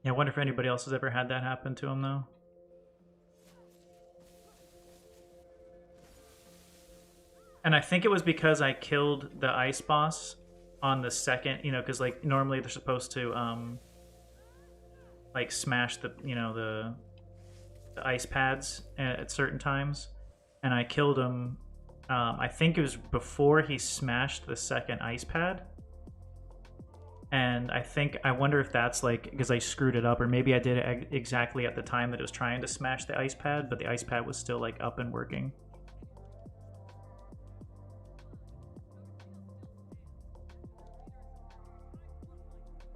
A: Yeah, I wonder if anybody else has ever had that happen to them, though. And I think it was because I killed the ice boss on the second, you know, because like normally they're supposed to like smash the, you know, the ice pads at certain times, and I killed him. I think it was before he smashed the second ice pad. And I wonder if that's like because I screwed it up, or maybe I did it exactly at the time that it was trying to smash the ice pad, but the ice pad was still like up and working.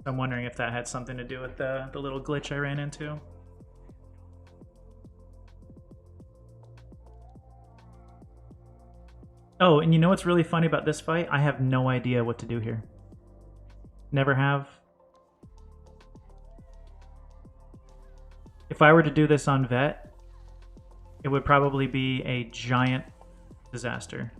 A: I'm wondering if that had something to do with the little glitch I ran into. Oh, and you know what's really funny about this fight? I have no idea what to do here. Never have. If I were to do this on Vet, it would probably be a giant disaster.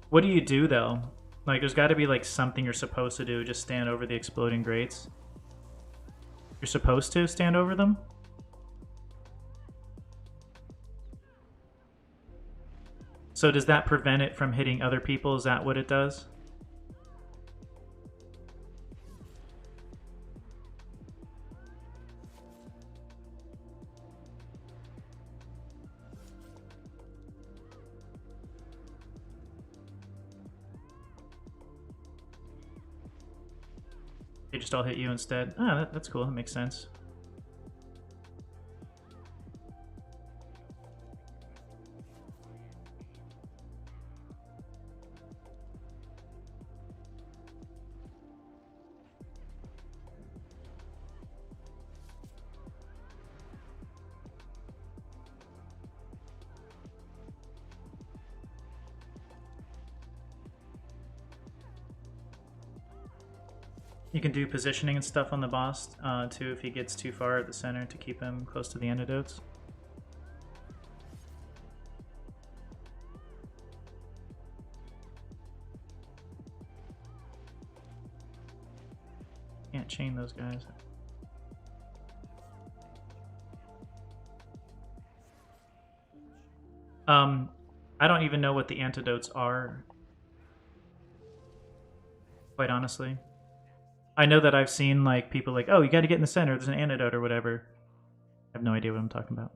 A: What do you do though? Like, there's got to be like something you're supposed to do. Just stand over the exploding grates. You're supposed to stand over them? So does that prevent it from hitting other people? Is that what it does? They just all hit you instead. Ah, that's cool. That makes sense. You can do positioning and stuff on the boss too if he gets too far at the center to keep him close to the antidotes. Can't chain those guys. I don't even know what the antidotes are, quite honestly. I know that I've seen like people like, oh, you got to get in the center. There's an antidote or whatever. I have no idea what I'm talking about.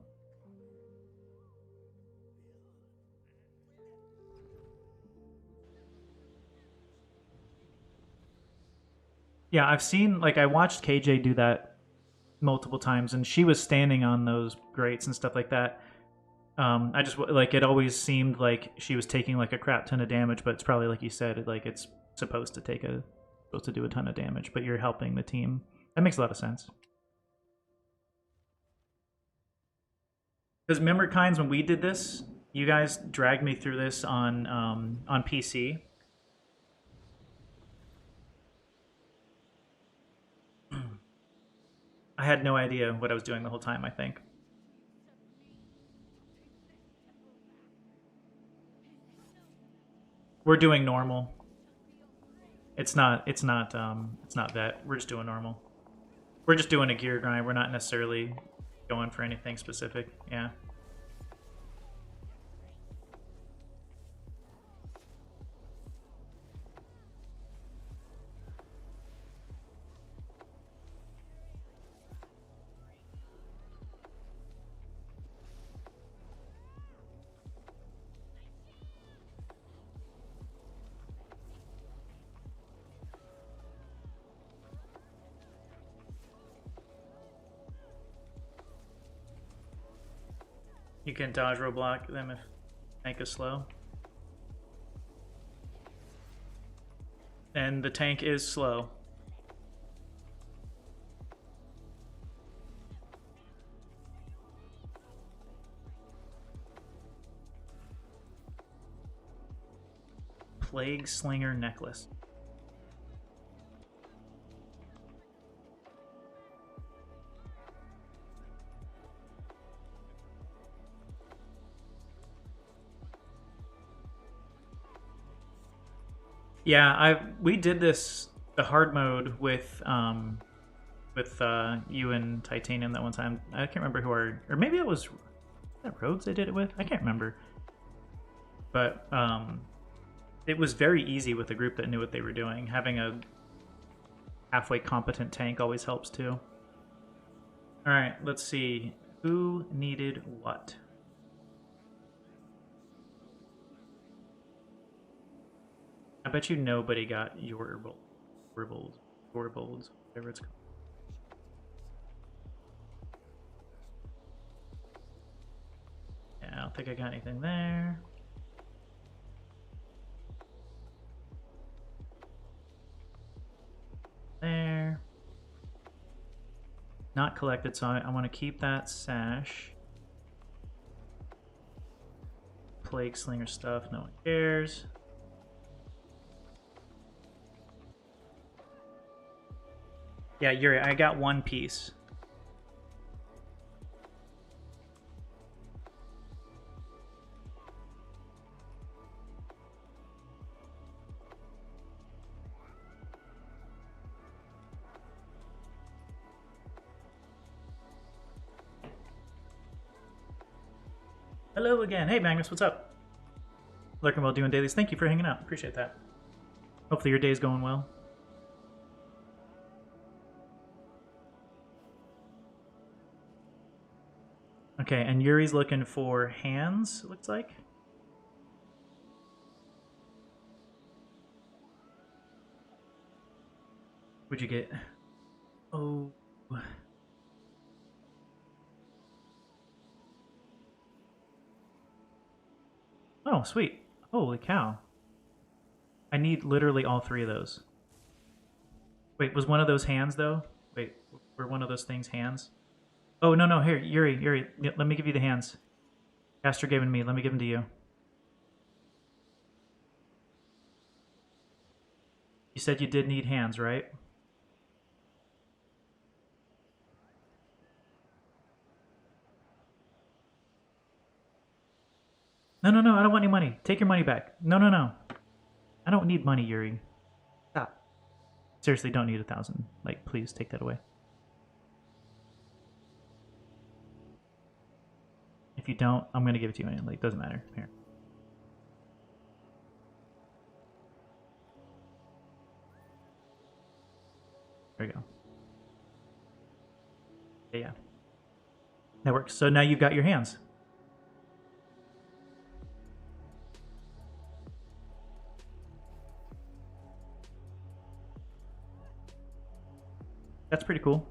A: Yeah, I've seen like I watched KJ do that multiple times, and she was standing on those grates and stuff like that. I just like it always seemed like she was taking like a crap ton of damage, but it's probably like you said, like it's supposed to do a ton of damage, but you're helping the team. That makes a lot of sense. Because remember, Kynes, when we did this, you guys dragged me through this on PC. I had no idea what I was doing the whole time, I think. We're doing normal. It's not that. We're just doing normal. We're just doing a gear grind. We're not necessarily going for anything specific. Yeah. You can dodge roadblock them if tank is slow. And the tank is slow. Plague Slinger Necklace. Yeah, we did the hard mode with you and Titanium that one time. I can't remember or maybe it was that Rhodes I did it with. I can't remember, but it was very easy with a group that knew what they were doing. Having a halfway competent tank always helps too. All right, let's see who needed what. I bet you nobody got your Warbolds, whatever it's called. Yeah, I don't think I got anything there. There. not collected, so I want to keep that sash. Plague Slinger stuff, no one cares. Yeah, Yuri, I got one piece. Hello again. Hey, Magnus, what's up? Lurking while doing dailies. Thank you for hanging out. Appreciate that. Hopefully your day's going well. Okay, and Yuri's looking for hands, it looks like. What'd you get? Oh. Oh, sweet. Holy cow. I need literally all three of those. Wait, was one of those hands, though? Wait, were one of those things hands? Oh, no, here, Yuri, let me give you the hands. Caster gave them to me, let me give them to you. You said you did need hands, right? No, I don't want any money. Take your money back. No. I don't need money, Yuri. Stop. Seriously, don't need 1,000. Like, please, take that away. If you don't, I'm gonna give it to you anyway. Like, doesn't matter. Here. There we go. Yeah. That works. So now you've got your hands. That's pretty cool.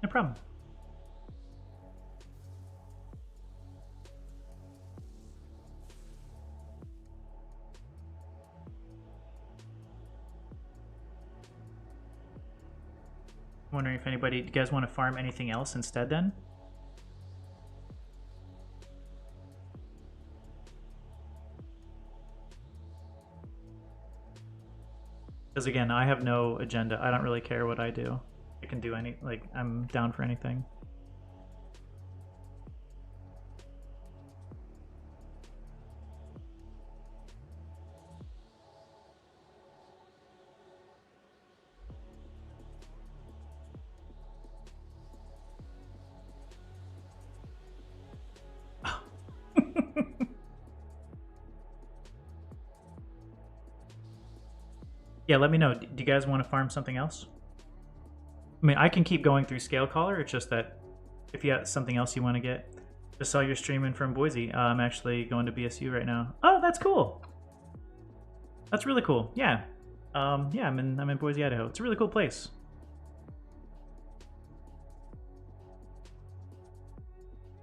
A: No problem. I'm wondering if anybody, do you guys want to farm anything else instead then? Because again, I have no agenda. I don't really care what I do. I can do any, like, I'm down for anything. Yeah, let me know. Do you guys want to farm something else? I mean, I can keep going through Scale Caller. It's just that if you have something else you want to get. Just saw you're streaming from Boise. I'm actually going to BSU right now. Oh, that's cool. That's really cool. Yeah. Yeah, I'm in Boise, Idaho. It's a really cool place.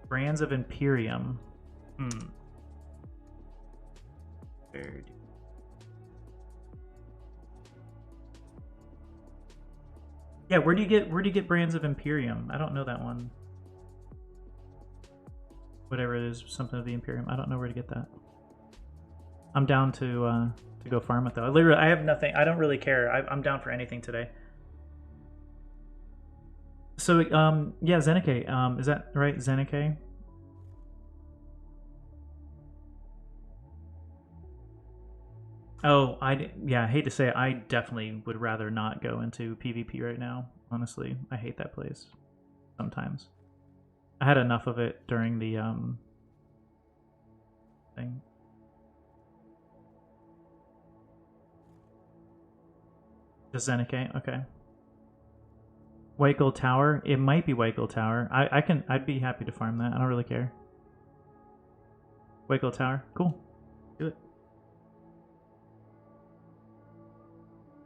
A: Brands of Imperium. Where do Yeah, where do you get Brands of Imperium? I don't know that one. Whatever it is, something of the Imperium. I don't know where to get that. I'm down to go farm it though. I have nothing. I don't really care. I'm down for anything today. So yeah, Zenike. Is that right, Zenike? Oh, yeah, I hate to say it, I definitely would rather not go into PvP right now, honestly. I hate that place sometimes. I had enough of it during the thing. Just Zenike, okay. White Gold Tower? It might be White Gold Tower. I'd be happy to farm that. I don't really care. White Gold Tower, cool. Do it.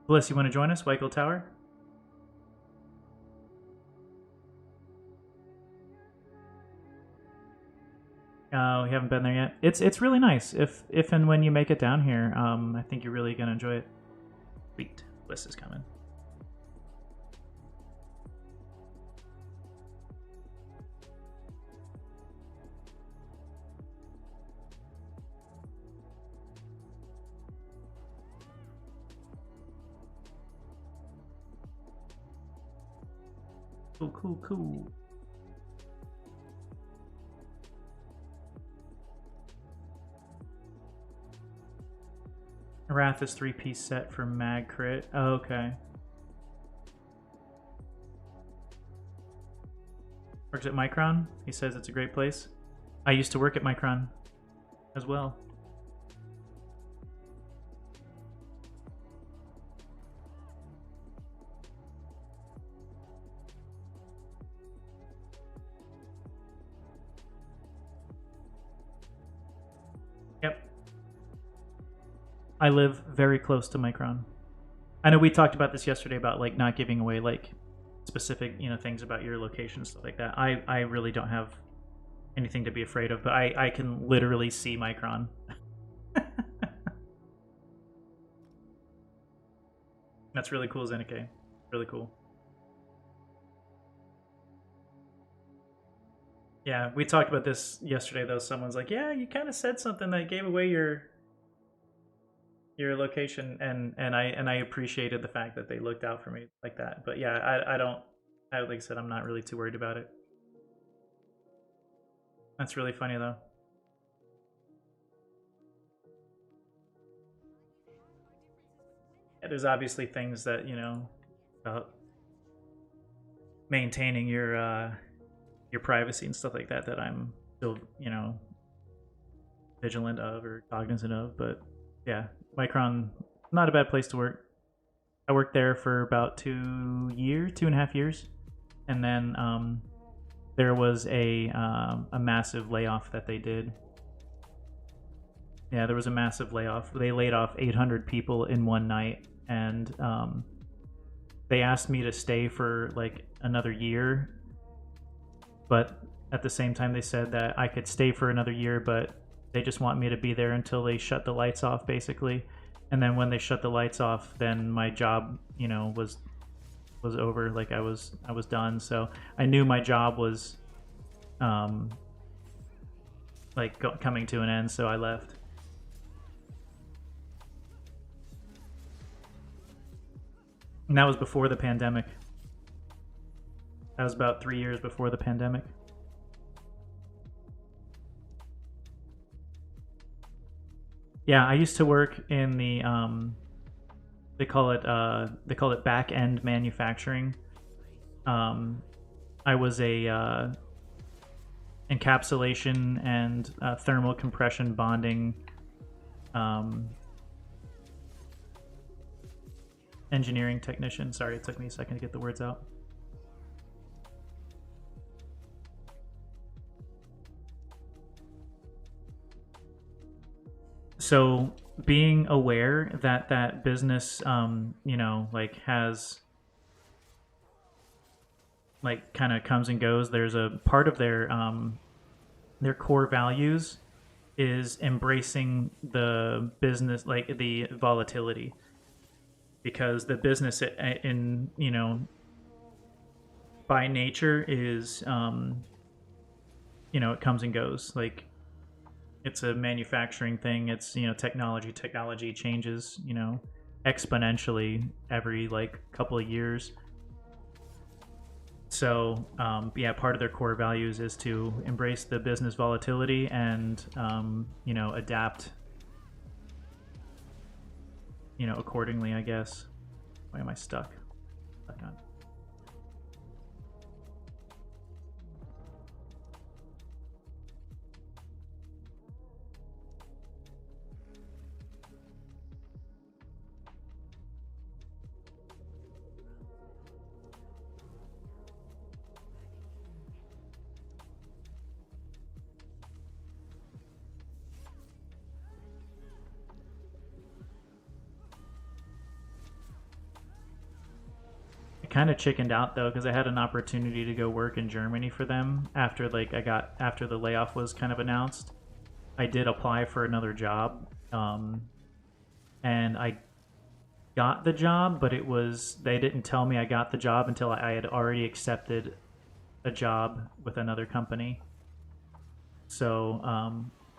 A: Bliss, you want to join us? White Gold Tower? No, we haven't been there yet. It's really nice. If and when you make it down here, I think you're really gonna enjoy it. Sweet, Bliss is coming. Cool. Arathis 3-piece set for MagCrit. Oh, okay. Works at Micron. He says it's a great place. I used to work at Micron as well. Yep. I live very close to Micron. I know we talked about this yesterday about like not giving away like specific, things about your location, stuff like that. I really don't have anything to be afraid of, but I can literally see Micron. That's really cool, Zenike. Really cool. Yeah, we talked about this yesterday though. Someone's like, "Yeah, you kind of said something that gave away your location," and I appreciated the fact that they looked out for me like that. But yeah, I don't. Like I said, I'm not really too worried about it. That's really funny though. Yeah, there's obviously things that about maintaining your privacy and stuff like that that I'm still vigilant of or cognizant of. But yeah, Micron, not a bad place to work. I worked there for about 2.5 years, and then there was a massive layoff that they did. Yeah, there was a massive layoff. They laid off 800 people in one night, and they asked me to stay for like another year, but at the same time they said that I could stay for another year, but they just want me to be there until they shut the lights off, basically. And then when they shut the lights off, then my job, was over. Like I was done. So I knew my job was coming to an end, so I left. And that was before the pandemic. That was about 3 years before the pandemic. Yeah, I used to work in the they call it back end manufacturing. I was a encapsulation and thermal compression bonding engineering technician. Sorry, it took me a second to get the words out. So being aware that that business, has like kind of comes and goes. There's a part of their core values is embracing the business, like the volatility, because the business in by nature is it comes and goes. Like it's a manufacturing thing. It's technology changes exponentially every like couple of years. So part of their core values is to embrace the business volatility and adapt accordingly, I guess. Why am I stuck? Stuck on. kind of chickened out though, because I had an opportunity to go work in Germany for them after after the layoff was kind of announced. I did apply for another job, and I got the job, but they didn't tell me I got the job until I had already accepted a job with another company. So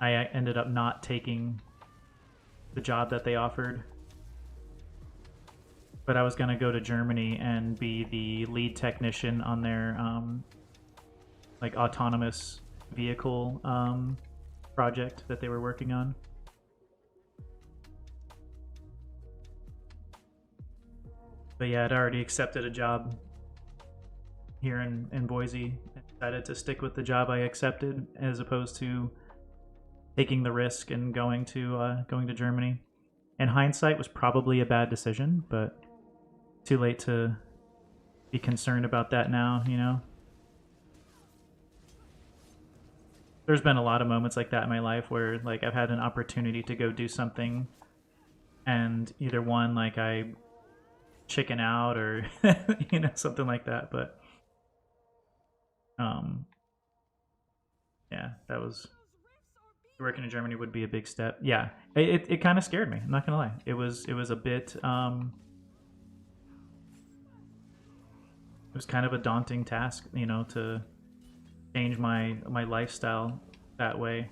A: I ended up not taking the job that they offered. But I was going to go to Germany and be the lead technician on their like autonomous vehicle project that they were working on. But yeah, I'd already accepted a job here in Boise and decided to stick with the job I accepted as opposed to taking the risk and going to Germany. In hindsight, was probably a bad decision, but too late to be concerned about that now, you know? There's been a lot of moments like that in my life where like I've had an opportunity to go do something and either one, like I chicken out or you know, something like that, but yeah, that was working in Germany would be a big step. Yeah, it kind of scared me, I'm not gonna lie. It was a bit it was kind of a daunting task, you know, to change my lifestyle that way.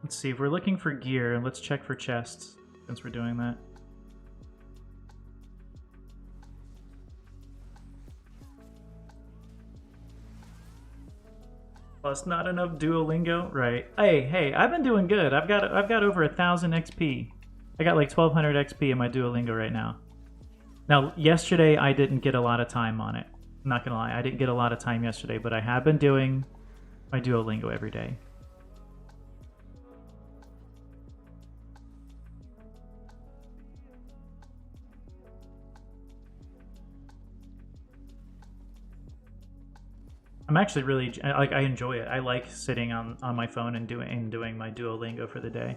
A: Let's see, if we're looking for gear, let's check for chests since we're doing that. Plus, not enough Duolingo, right? Hey, I've been doing good. I've got over 1,000 XP. I got like 1,200 XP in my Duolingo right now. Now, yesterday I didn't get a lot of time on it. I'm not gonna lie, I didn't get a lot of time yesterday, but I have been doing my Duolingo every day. I'm actually really like I enjoy it. I like sitting on my phone and doing my Duolingo for the day.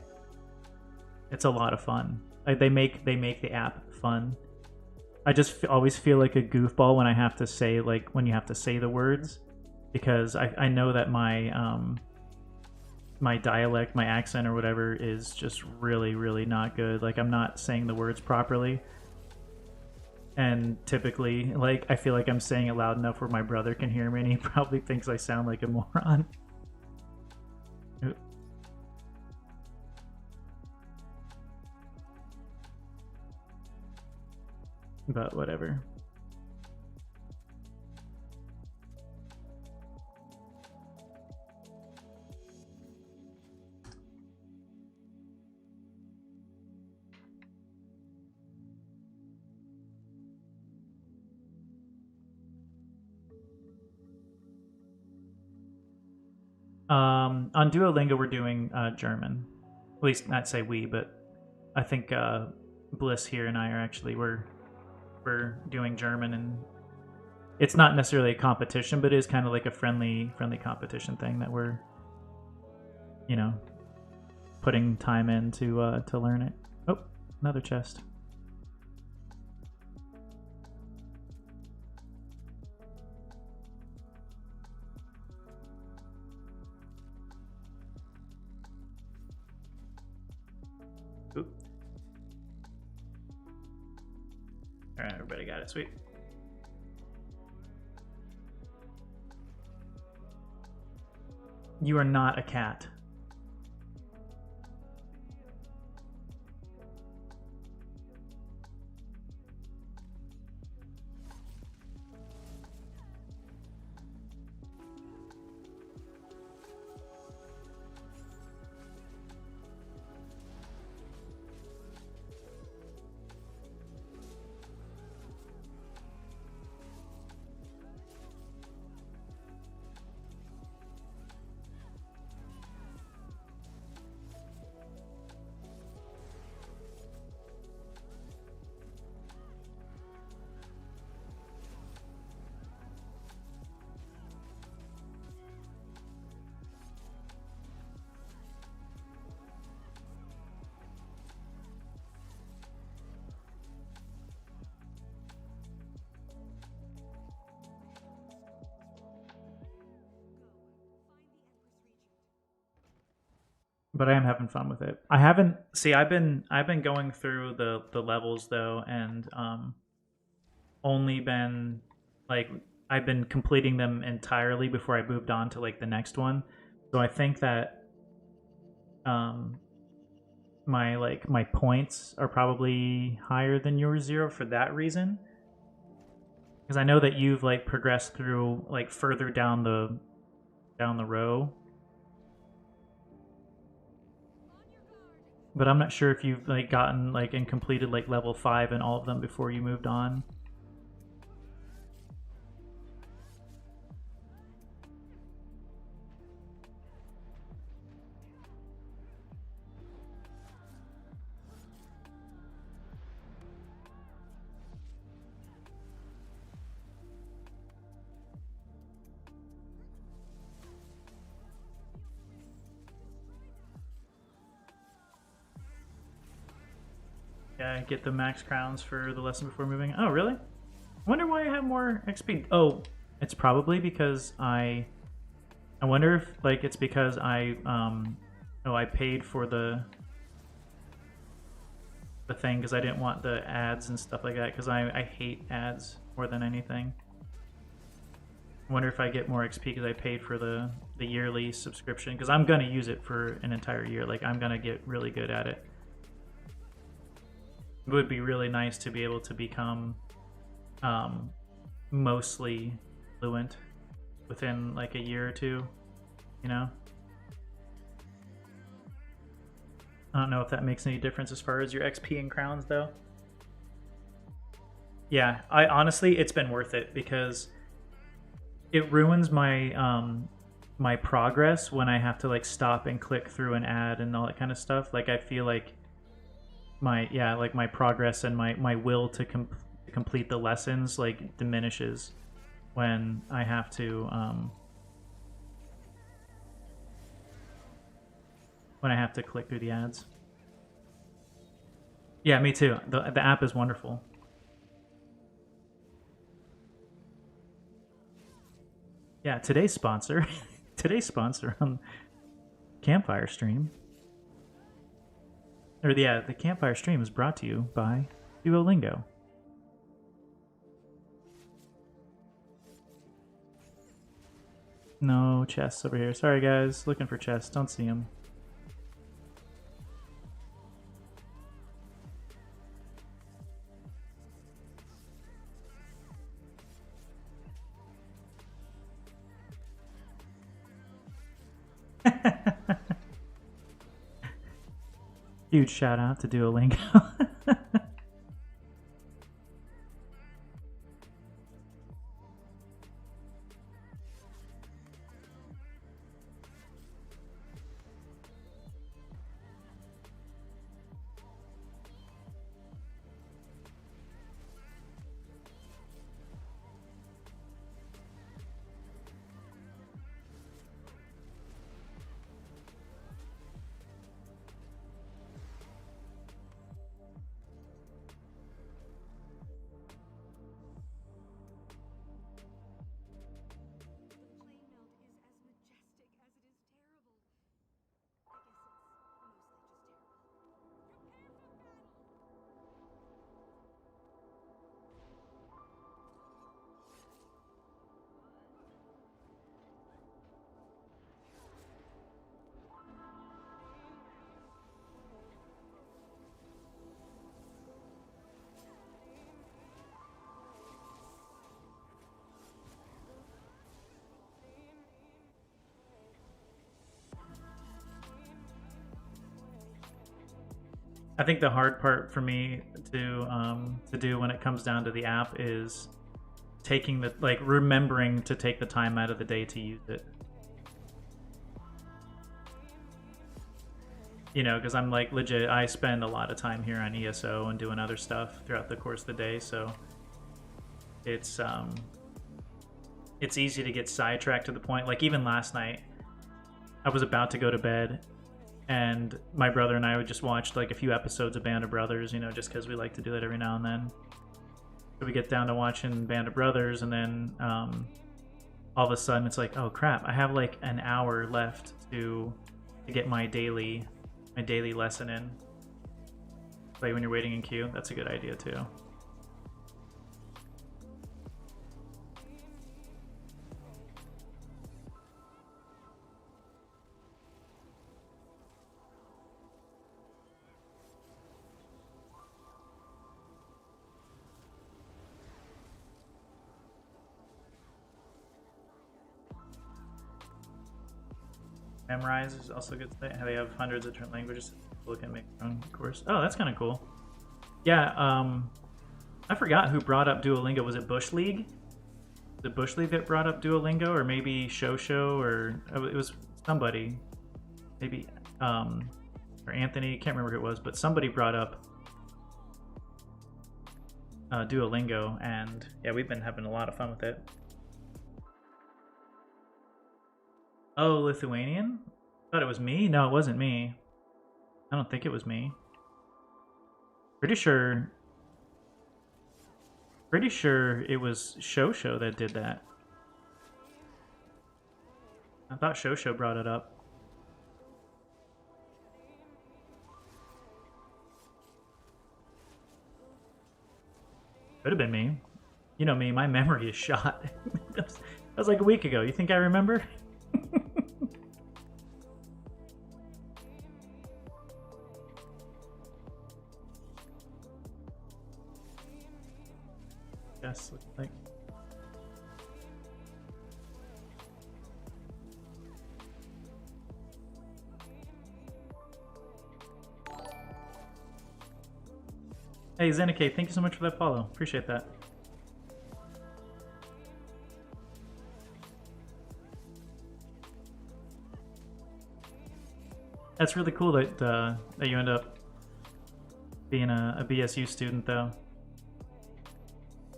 A: It's a lot of fun. Like they make the app fun. I just always feel like a goofball when I have to say when you have to say the words, because I know that my my dialect, my accent or whatever is just really not good. Like I'm not saying the words properly. And typically, like, I feel like I'm saying it loud enough where my brother can hear me, and he probably thinks I sound like a moron. But whatever. On Duolingo, we're doing German. At least, not say we, but I think Bliss here and I are actually we're doing German, and it's not necessarily a competition, but it is kind of like a friendly competition thing that we're, you know, putting time in to learn it. Oh, another chest. Alright, everybody got it. Sweet. You are not a cat. but I am having fun with it. I haven't see. I've been going through the levels though, and only been like I've been completing them entirely before I moved on to like the next one. So I think that my points are probably higher than yours, Zero, for that reason. Because I know that you've like progressed through like further down the row. But I'm not sure if you've like gotten like and completed like level 5 in all of them before you moved on. Yeah, get the max crowns for the lesson before moving. Oh, really? I wonder why I have more XP. Oh, it's probably because I wonder if like it's because I paid for the thing because I didn't want the ads and stuff like that because I hate ads more than anything. I wonder if I get more XP because I paid for the yearly subscription because I'm gonna use it for an entire year. Like I'm gonna get really good at it. It would be really nice to be able to become mostly fluent within like a year or two, you know? I don't know if that makes any difference as far as your XP and crowns though. Yeah, I honestly it's been worth it because it ruins my my progress when I have to like stop and click through an ad and all that kind of stuff. Like I feel like my progress and my will to complete the lessons like diminishes when I have to click through the ads. Yeah, me too. The app is wonderful. Yeah, today's sponsor on Campfire Stream. Or yeah, the Campfire Stream is brought to you by Duolingo. No chests over here. Sorry guys, looking for chests. Don't see them. Huge shout out to Duolingo. I think the hard part for me to do when it comes down to the app is taking the remembering to take the time out of the day to use it. You know, because I'm like legit, I spend a lot of time here on ESO and doing other stuff throughout the course of the day, so it's easy to get sidetracked to the point. Like even last night, I was about to go to bed, and my brother and I would just watch like a few episodes of Band of Brothers, you know, just because we like to do that every now and then. So we get down to watching Band of Brothers, and then all of a sudden it's like, oh crap, I have like an hour left to to get my daily lesson in. Like when you're waiting in queue, that's a good idea too. Memorize is also good today. How they have hundreds of different languages. Look and make their own course. Oh, that's kind of cool. Yeah, I forgot who brought up Duolingo. Was it Bush League? The Bush League that brought up Duolingo, or maybe Shosho, or it was somebody. Maybe or Anthony. Can't remember who it was, but somebody brought up Duolingo, and yeah, we've been having a lot of fun with it. Oh, Lithuanian? Thought it was me? No, it wasn't me. I don't think it was me. Pretty sure it was Shosho that did that. I thought Shosho brought it up. Could have been me. You know me, my memory is shot. That was like a week ago. You think I remember? Yes, looks like. Hey Zenike, thank you so much for that follow. Appreciate that. That's really cool that that you end up being a BSU student, though.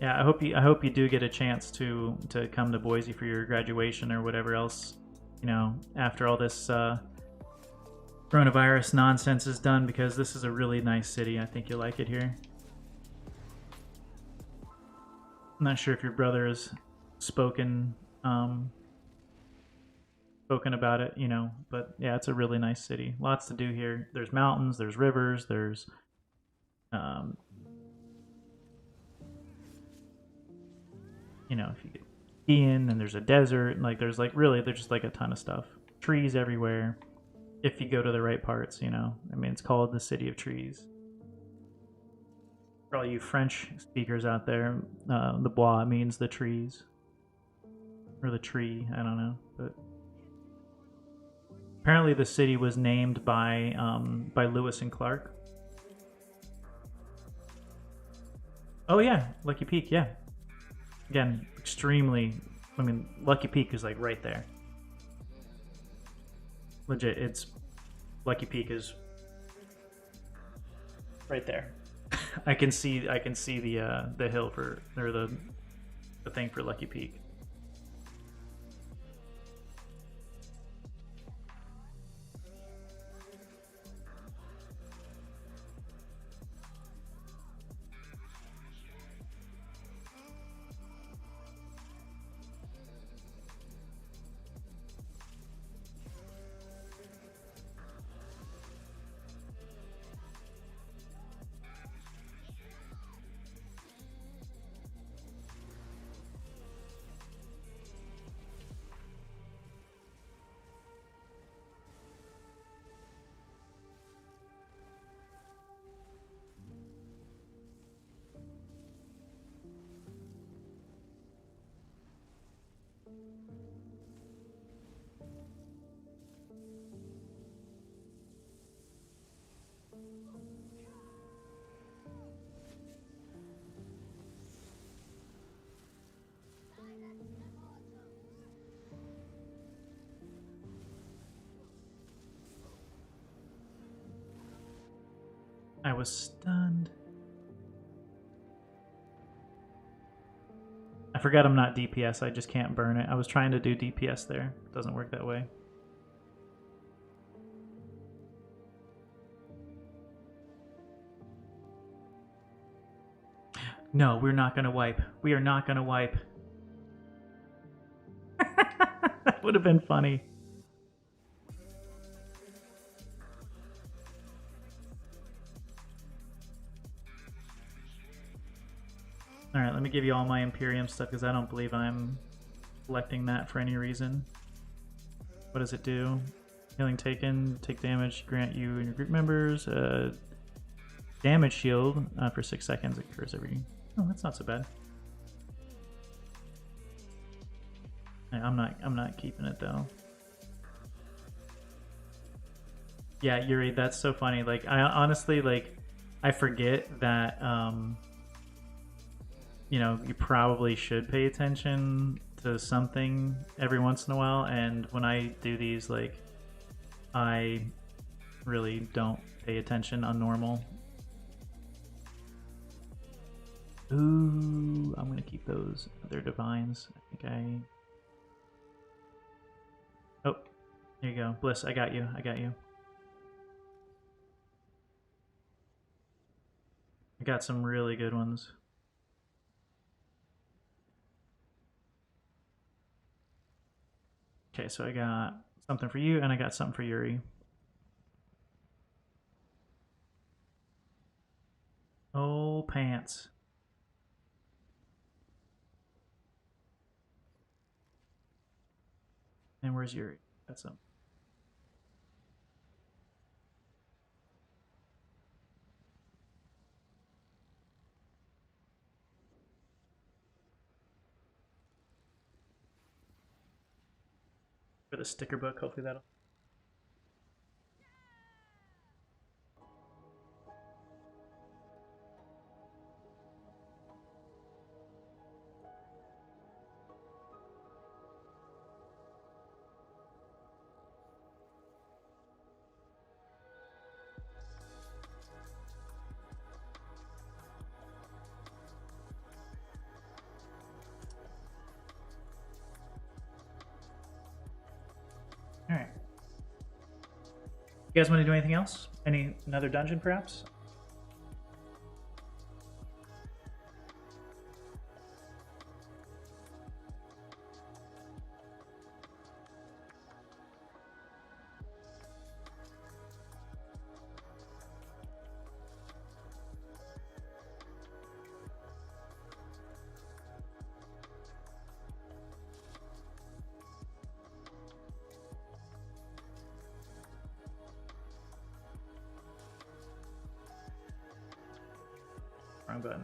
A: Yeah, I hope you do get a chance to come to Boise for your graduation or whatever else, you know, after all this coronavirus nonsense is done, because this is a really nice city. I think you'll like it here. I'm not sure if your brother has spoken about it, you know, but yeah, it's a really nice city. Lots to do here. There's mountains, there's rivers, there's you know, if you get skiing, and there's a desert, and like there's just like a ton of stuff. Trees everywhere. If you go to the right parts, you know. I mean, it's called the City of Trees. For all you French speakers out there, the bois means the trees. Or the tree, I don't know. But apparently the city was named by Lewis and Clark. Oh yeah, Lucky Peak, yeah. Again, extremely, I mean, Lucky Peak is like right there. Legit, it's, Lucky Peak is right there. I can see the hill for, or the thing for Lucky Peak. I was stunned. I forgot I'm not DPS, I just can't burn it. I was trying to do DPS there. It doesn't work that way. No, we're not gonna wipe. We are not gonna wipe. That would have been funny. Alright, let me give you all my Imperium stuff because I don't believe I'm collecting that for any reason. What does it do? Healing taken, take damage, grant you and your group members damage shield for 6 seconds. It occurs every... Oh, that's not so bad. I'm not keeping it though. Yeah, Yuri, that's so funny. Like, I honestly, like, I forget that, you know, you probably should pay attention to something every once in a while, and when I do these, like, I really don't pay attention on normal. Ooh, I'm gonna keep those other divines. I think oh, there you go. Bliss, I got you. I got you. I got some really good ones. Okay, so I got something for you, and I got something for Yuri. Oh, pants. And where's Yuri? That's him. For the sticker book, hopefully that'll... Alright. You guys want to do anything else? Another dungeon, perhaps? Wrong button.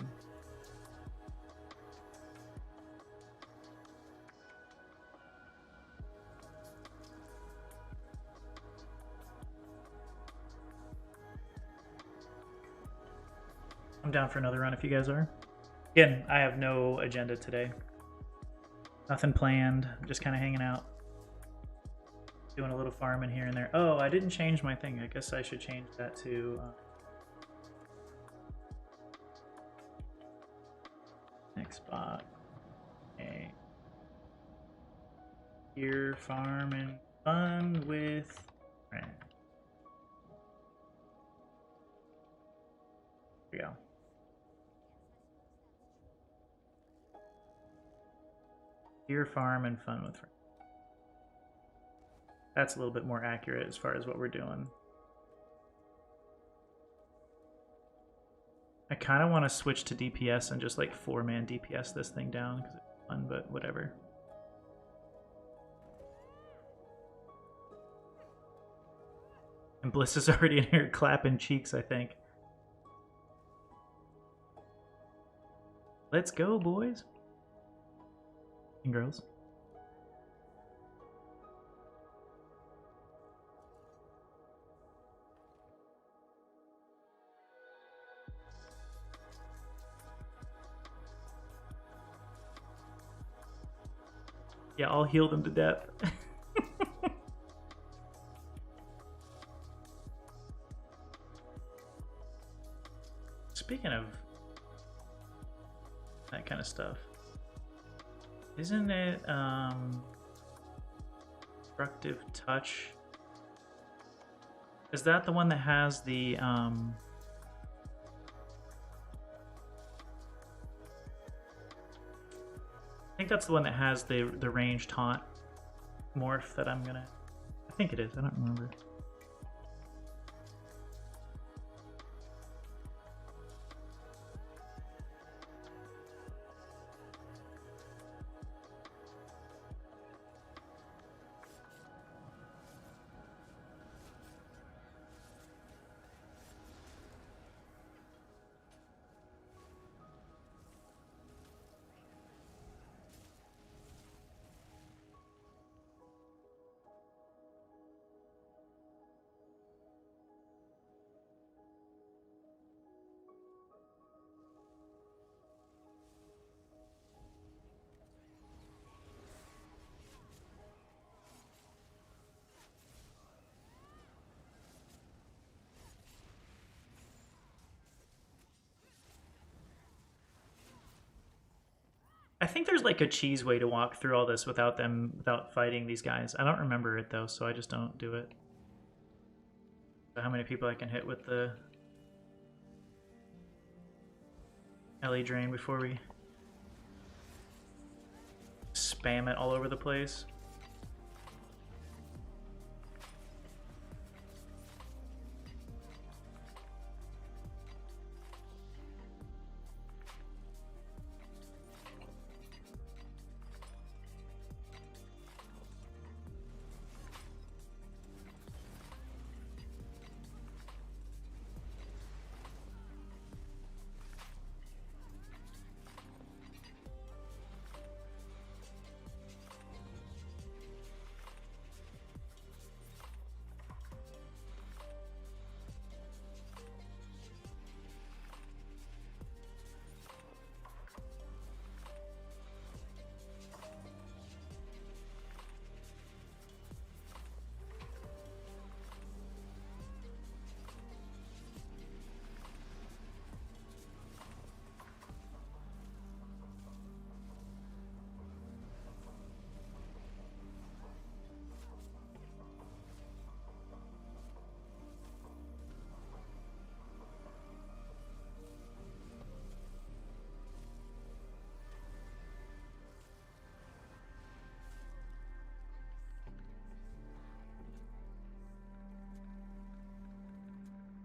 A: I'm down for another run if you guys are. Again, I have no agenda today. Nothing planned. Just kind of hanging out. Doing a little farming here and there. Oh, I didn't change my thing. I guess I should change that to... next spot. Okay. Here, farm and fun with friends. Here we go. Here, farm and fun with friends. That's a little bit more accurate as far as what we're doing. I kind of want to switch to DPS and just like 4-man DPS this thing down because it's fun, but whatever. And Bliss is already in here clapping cheeks, I think. Let's go, boys and girls. Yeah, I'll heal them to death. Speaking of that kind of stuff, isn't it Destructive Touch? Is that the one that has the I think that's the one that has the range taunt morph that I'm gonna... I think it is, I don't remember. think there's like a cheese way to walk through all this without fighting these guys. I don't remember it though, so I just don't do it. So how many people I can hit with the LE drain before we spam it all over the place.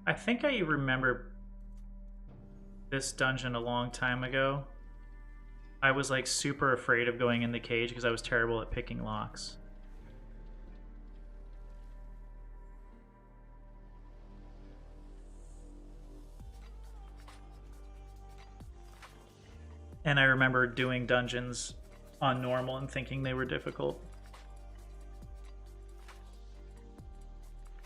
A: I think I remember this dungeon a long time ago. I was like super afraid of going in the cage because I was terrible at picking locks. And I remember doing dungeons on normal and thinking they were difficult.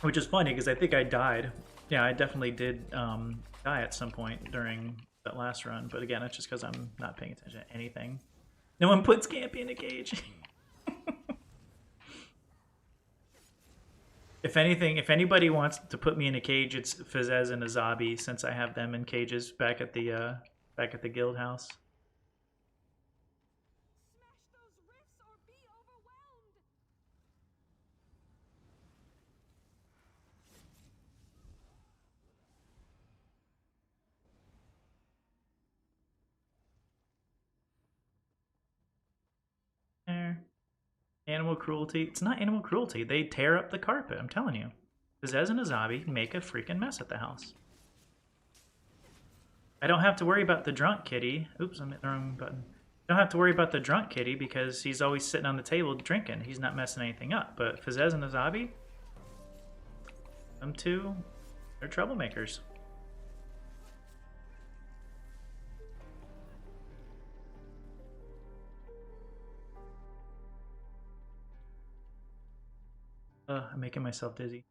A: Which is funny because I think I died. Yeah, I definitely did die at some point during that last run. But again, it's just because I'm not paying attention to anything. No one puts Campy in a cage. If anything, if anybody wants to put me in a cage, it's Fizez and Azabi, since I have them in cages back at the guild house. Animal cruelty. It's not animal cruelty. They tear up the carpet, I'm telling you. Fizez and Azabi make a freaking mess at the house. I don't have to worry about the drunk kitty. Oops, I'm hitting the wrong button. I don't have to worry about the drunk kitty because he's always sitting on the table drinking. He's not messing anything up. But Fizez and Azabi, them two, they're troublemakers. I'm making myself dizzy.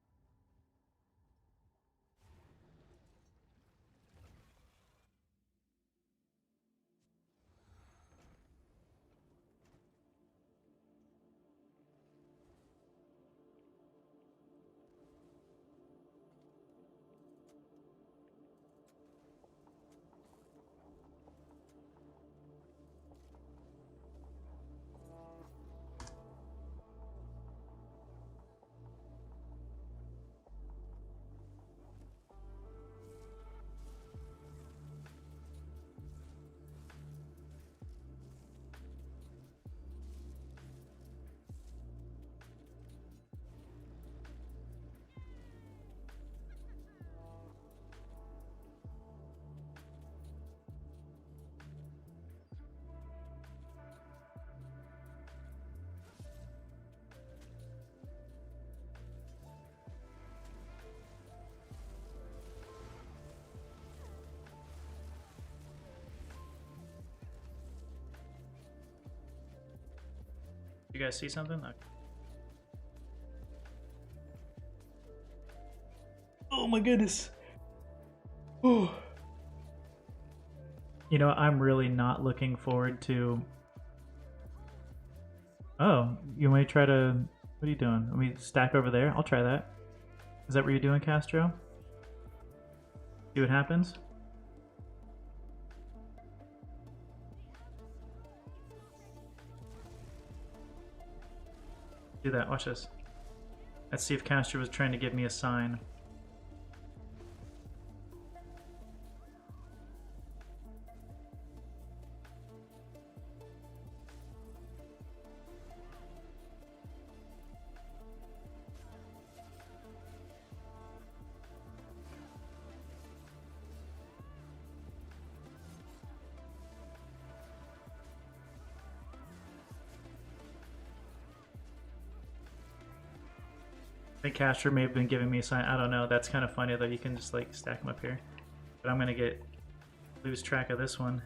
A: You guys see something? Okay. Oh my goodness. Oh. You know, I'm really not looking forward to... Oh, you may try to... What are you doing? Let me stack over there. I'll try that. Is that what you're doing, Castro? See what happens? Do that. Watch this. Let's see if Castor was trying to give me a sign. I think Castor may have been giving me a sign. I don't know. That's kind of funny though. You can just like stack them up here. But I'm gonna lose track of this one.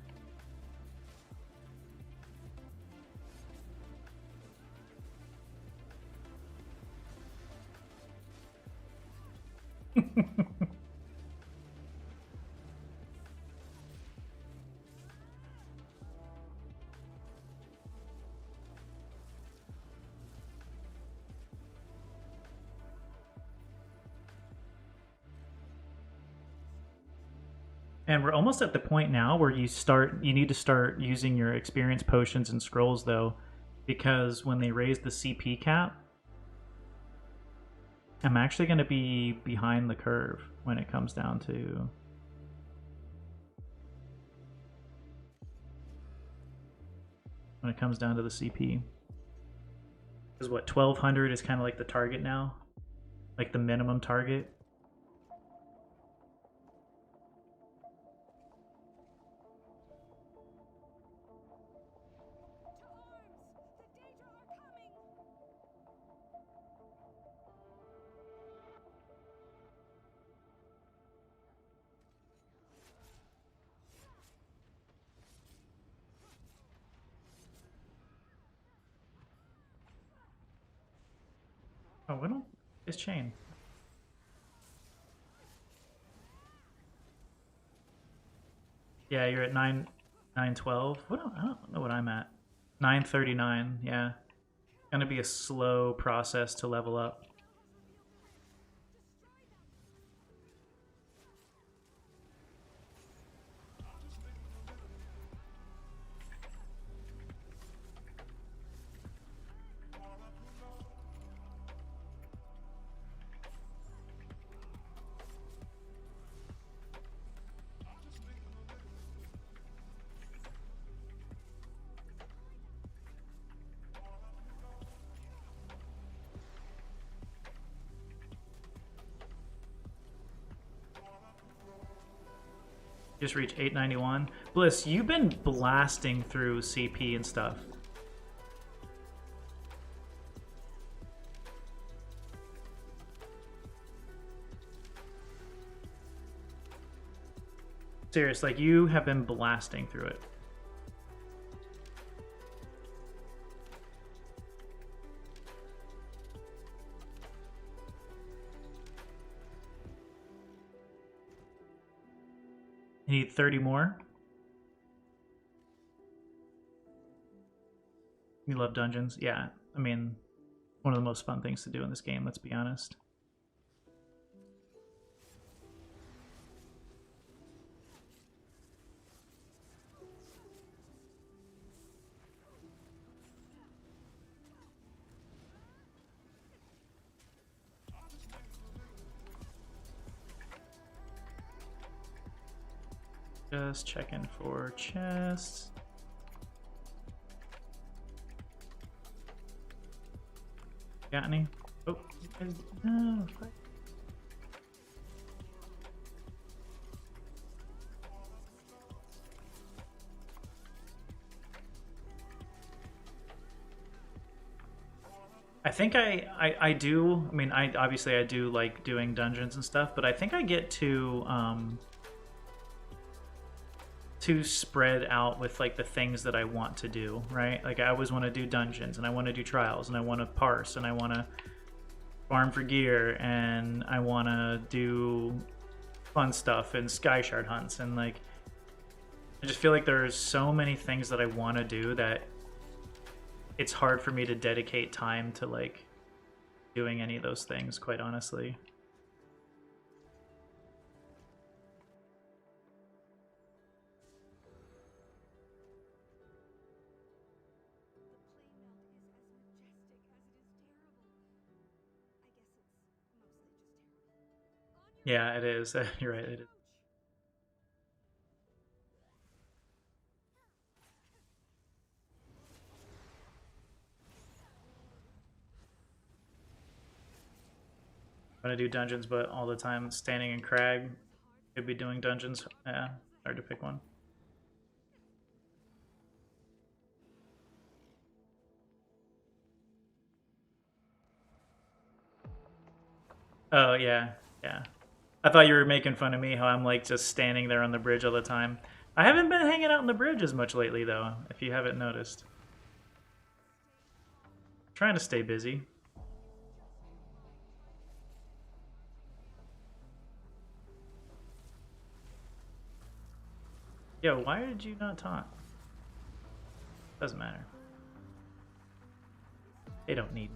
A: And we're almost at the point now where you need to start using your experience potions and scrolls though, because when they raise the CP cap, I'm actually going to be behind the curve when it comes down to the CP. Because what, 1200 is kind of like the target now, like the minimum target. Oh, what is chain? Yeah, you're at 912. I don't know what I'm at. 939. Yeah, gonna be a slow process to level up. Just reach 891. Bliss, you've been blasting through CP and stuff. Serious, like you have been blasting through it. You need 30 more. You love dungeons? Yeah, I mean, one of the most fun things to do in this game, let's be honest. Just checking for chests. Got any? Oh, no. I think I do. I mean, I obviously do like doing dungeons and stuff, but I think I get to spread out with like the things that I want to do, right? Like I always want to do dungeons and I want to do trials and I want to parse and I want to farm for gear and I want to do fun stuff and sky shard hunts, and like I just feel like there's so many things that I want to do that it's hard for me to dedicate time to like doing any of those things, quite honestly. Yeah, it is. You're right. It is. I'm gonna do dungeons, but all the time standing in crag. Could be doing dungeons. Yeah, hard to pick one. Oh yeah, yeah. I thought you were making fun of me how I'm like just standing there on the bridge all the time. I haven't been hanging out on the bridge as much lately though, if you haven't noticed. Trying to stay busy. Yo, why did you not talk? Doesn't matter. They don't need.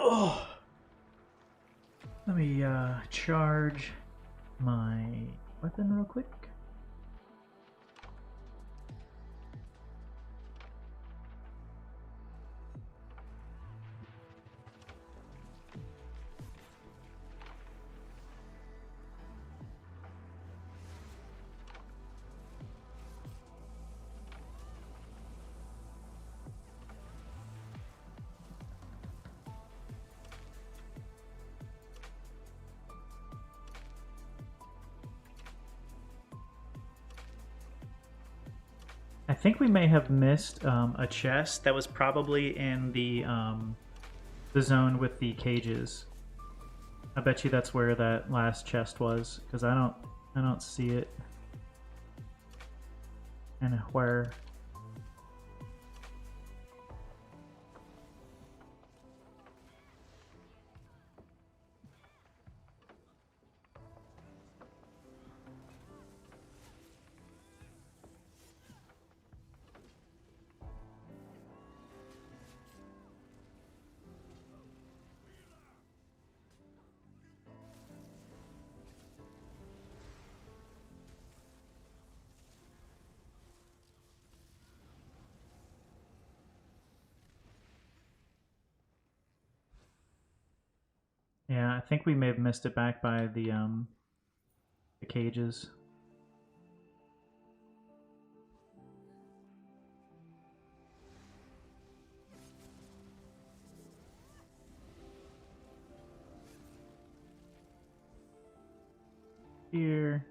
A: Oh, let me charge my weapon real quick. I think we may have missed a chest that was probably in the zone with the cages. I bet you that's where that last chest was, because I don't see it. And where? Yeah, I think we may have missed it back by the cages. Here.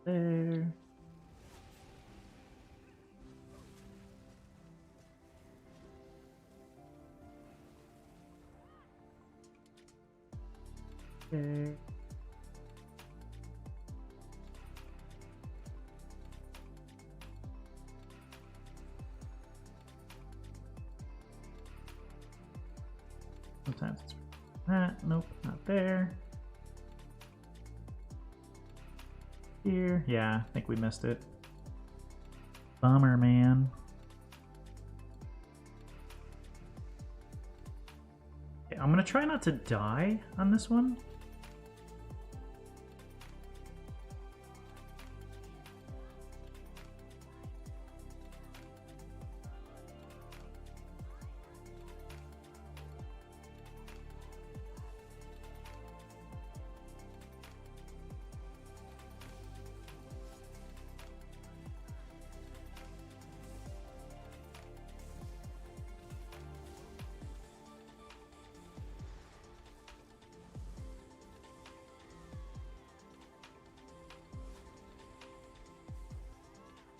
A: There. There. Sometimes it's that. Nope, not there. Here. Yeah, I think we missed it. Bummer, man. Okay, I'm gonna try not to die on this one.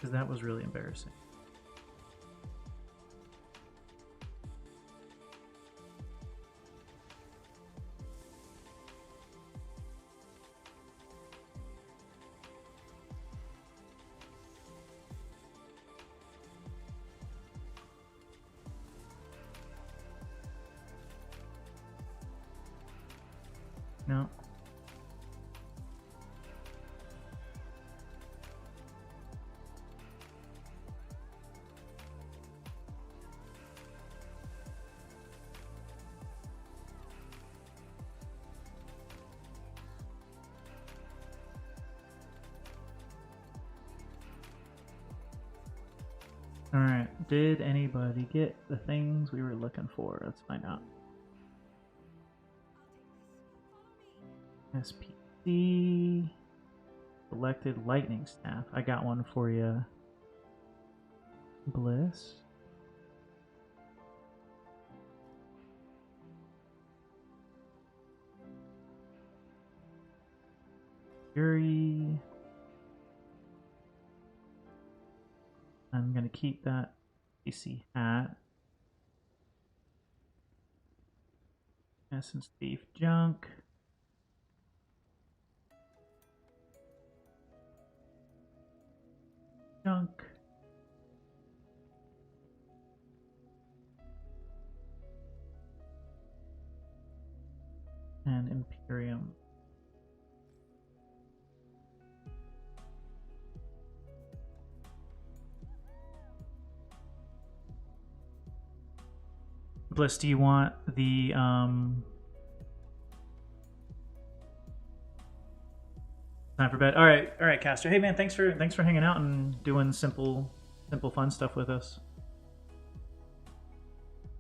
A: because that was really embarrassing. No. All right. Did anybody get the things we were looking for? Let's find out. SPC. Selected lightning staff. I got one for you. Bliss. Yuri. I'm going to keep that PC hat. Essence Thief Junk. Junk. And Imperium. Bliss, do you want the time for bed? All right, Caster. Hey man, thanks for hanging out and doing simple fun stuff with us.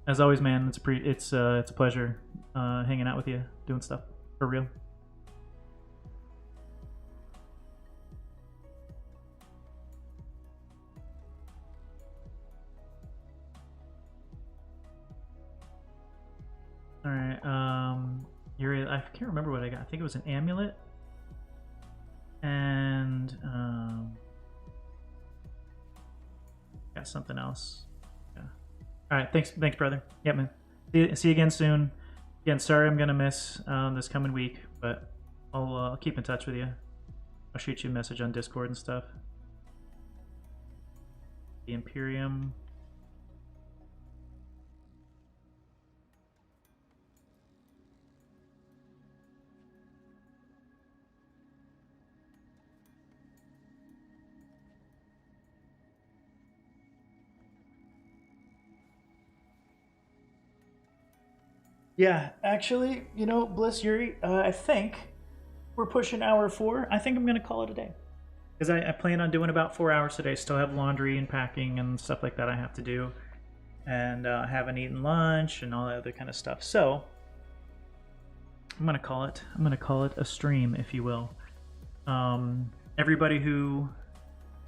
A: As always, man, it's a pleasure hanging out with you, doing stuff for real. All right, Yuri, I can't remember what I got. I think it was an amulet, and got something else. Yeah. All right, thanks, brother. Yep, man. See you again soon. Again, sorry I'm gonna miss this coming week, but I'll keep in touch with you. I'll shoot you a message on Discord and stuff. The Imperium. Yeah, actually, you know, Bliss, Yuri, I think we're pushing hour 4. I think I'm going to call it a day. Because I plan on doing about 4 hours today. Still have laundry and packing and stuff like that I have to do. And haven't eaten lunch and all that other kind of stuff. So, I'm going to call it a stream, if you will. Everybody who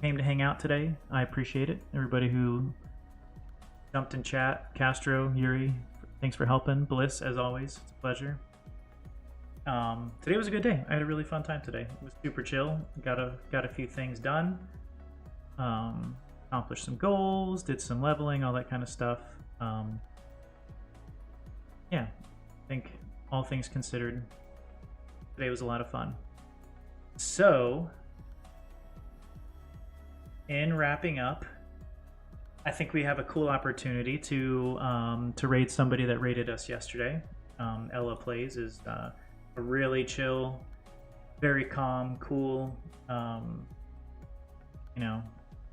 A: came to hang out today, I appreciate it. Everybody who jumped in chat, Castro, Yuri, thanks for helping. Bliss, as always, it's a pleasure. Today was a good day. I had a really fun time today. It was super chill. Got a few things done. Accomplished some goals, did some leveling, all that kind of stuff. Yeah, I think all things considered, today was a lot of fun. So, in wrapping up, I think we have a cool opportunity to raid somebody that raided us yesterday. Ella Plays is a really chill, very calm, cool, you know,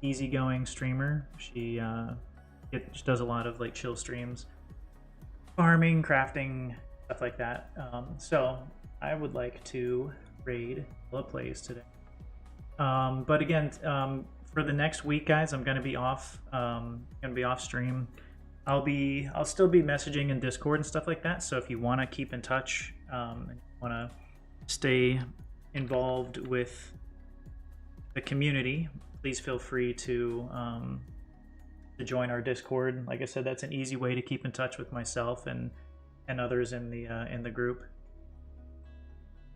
A: easygoing streamer. She does a lot of like chill streams, farming, crafting, stuff like that. So I would like to raid Ella Plays today. But again, for the next week, guys, I'm gonna be off. Stream. I'll still be messaging in Discord and stuff like that. So if you want to keep in touch, and want to stay involved with the community, please feel free to join our Discord. Like I said, that's an easy way to keep in touch with myself and others in the group.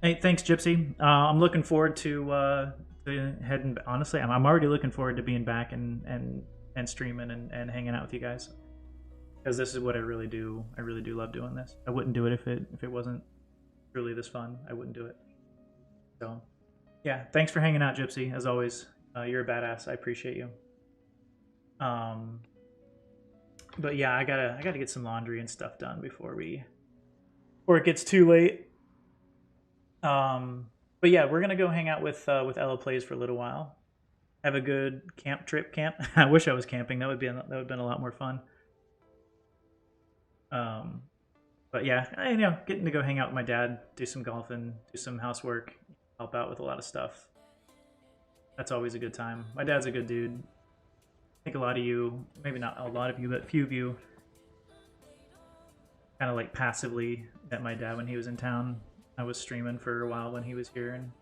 A: Hey, thanks, Gypsy. I'm looking forward to heading. Honestly, I'm already looking forward to being back and streaming and hanging out with you guys, because this is what I really do. I really do love doing this. I wouldn't do it if it wasn't really this fun. I wouldn't do it. So, yeah, thanks for hanging out, Gypsy. As always, you're a badass. I appreciate you. But yeah, I gotta get some laundry and stuff done before it gets too late. But yeah, we're gonna go hang out with Ella Plays for a little while. Have a good camp. I wish I was camping. That would have been a lot more fun. But yeah, getting to go hang out with my dad, do some golfing, do some housework, help out with a lot of stuff. That's always a good time. My dad's a good dude. I think a lot of you, maybe not a lot of you, but a few of you kind of like passively met my dad when he was in town. I was streaming for a while when he was here, and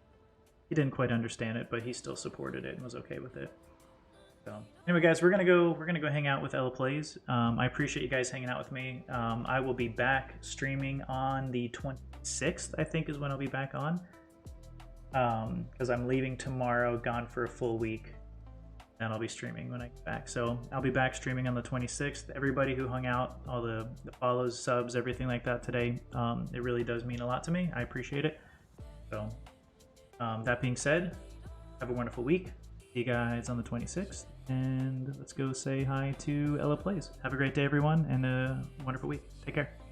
A: he didn't quite understand it, but he still supported it and was okay with it. So anyway, guys, we're gonna go hang out with Ella Plays. I appreciate you guys hanging out with me. I will be back streaming on the 26th, I think is when I'll be back on. Because I'm leaving tomorrow, gone for a full week, and I'll be streaming when I get back. So I'll be back streaming on the 26th. Everybody who hung out, all the follows, subs, everything like that today, it really does mean a lot to me. I appreciate it. So that being said, have a wonderful week. See you guys on the 26th, and let's go say hi to Ella Plays. Have a great day, everyone, and a wonderful week. Take care.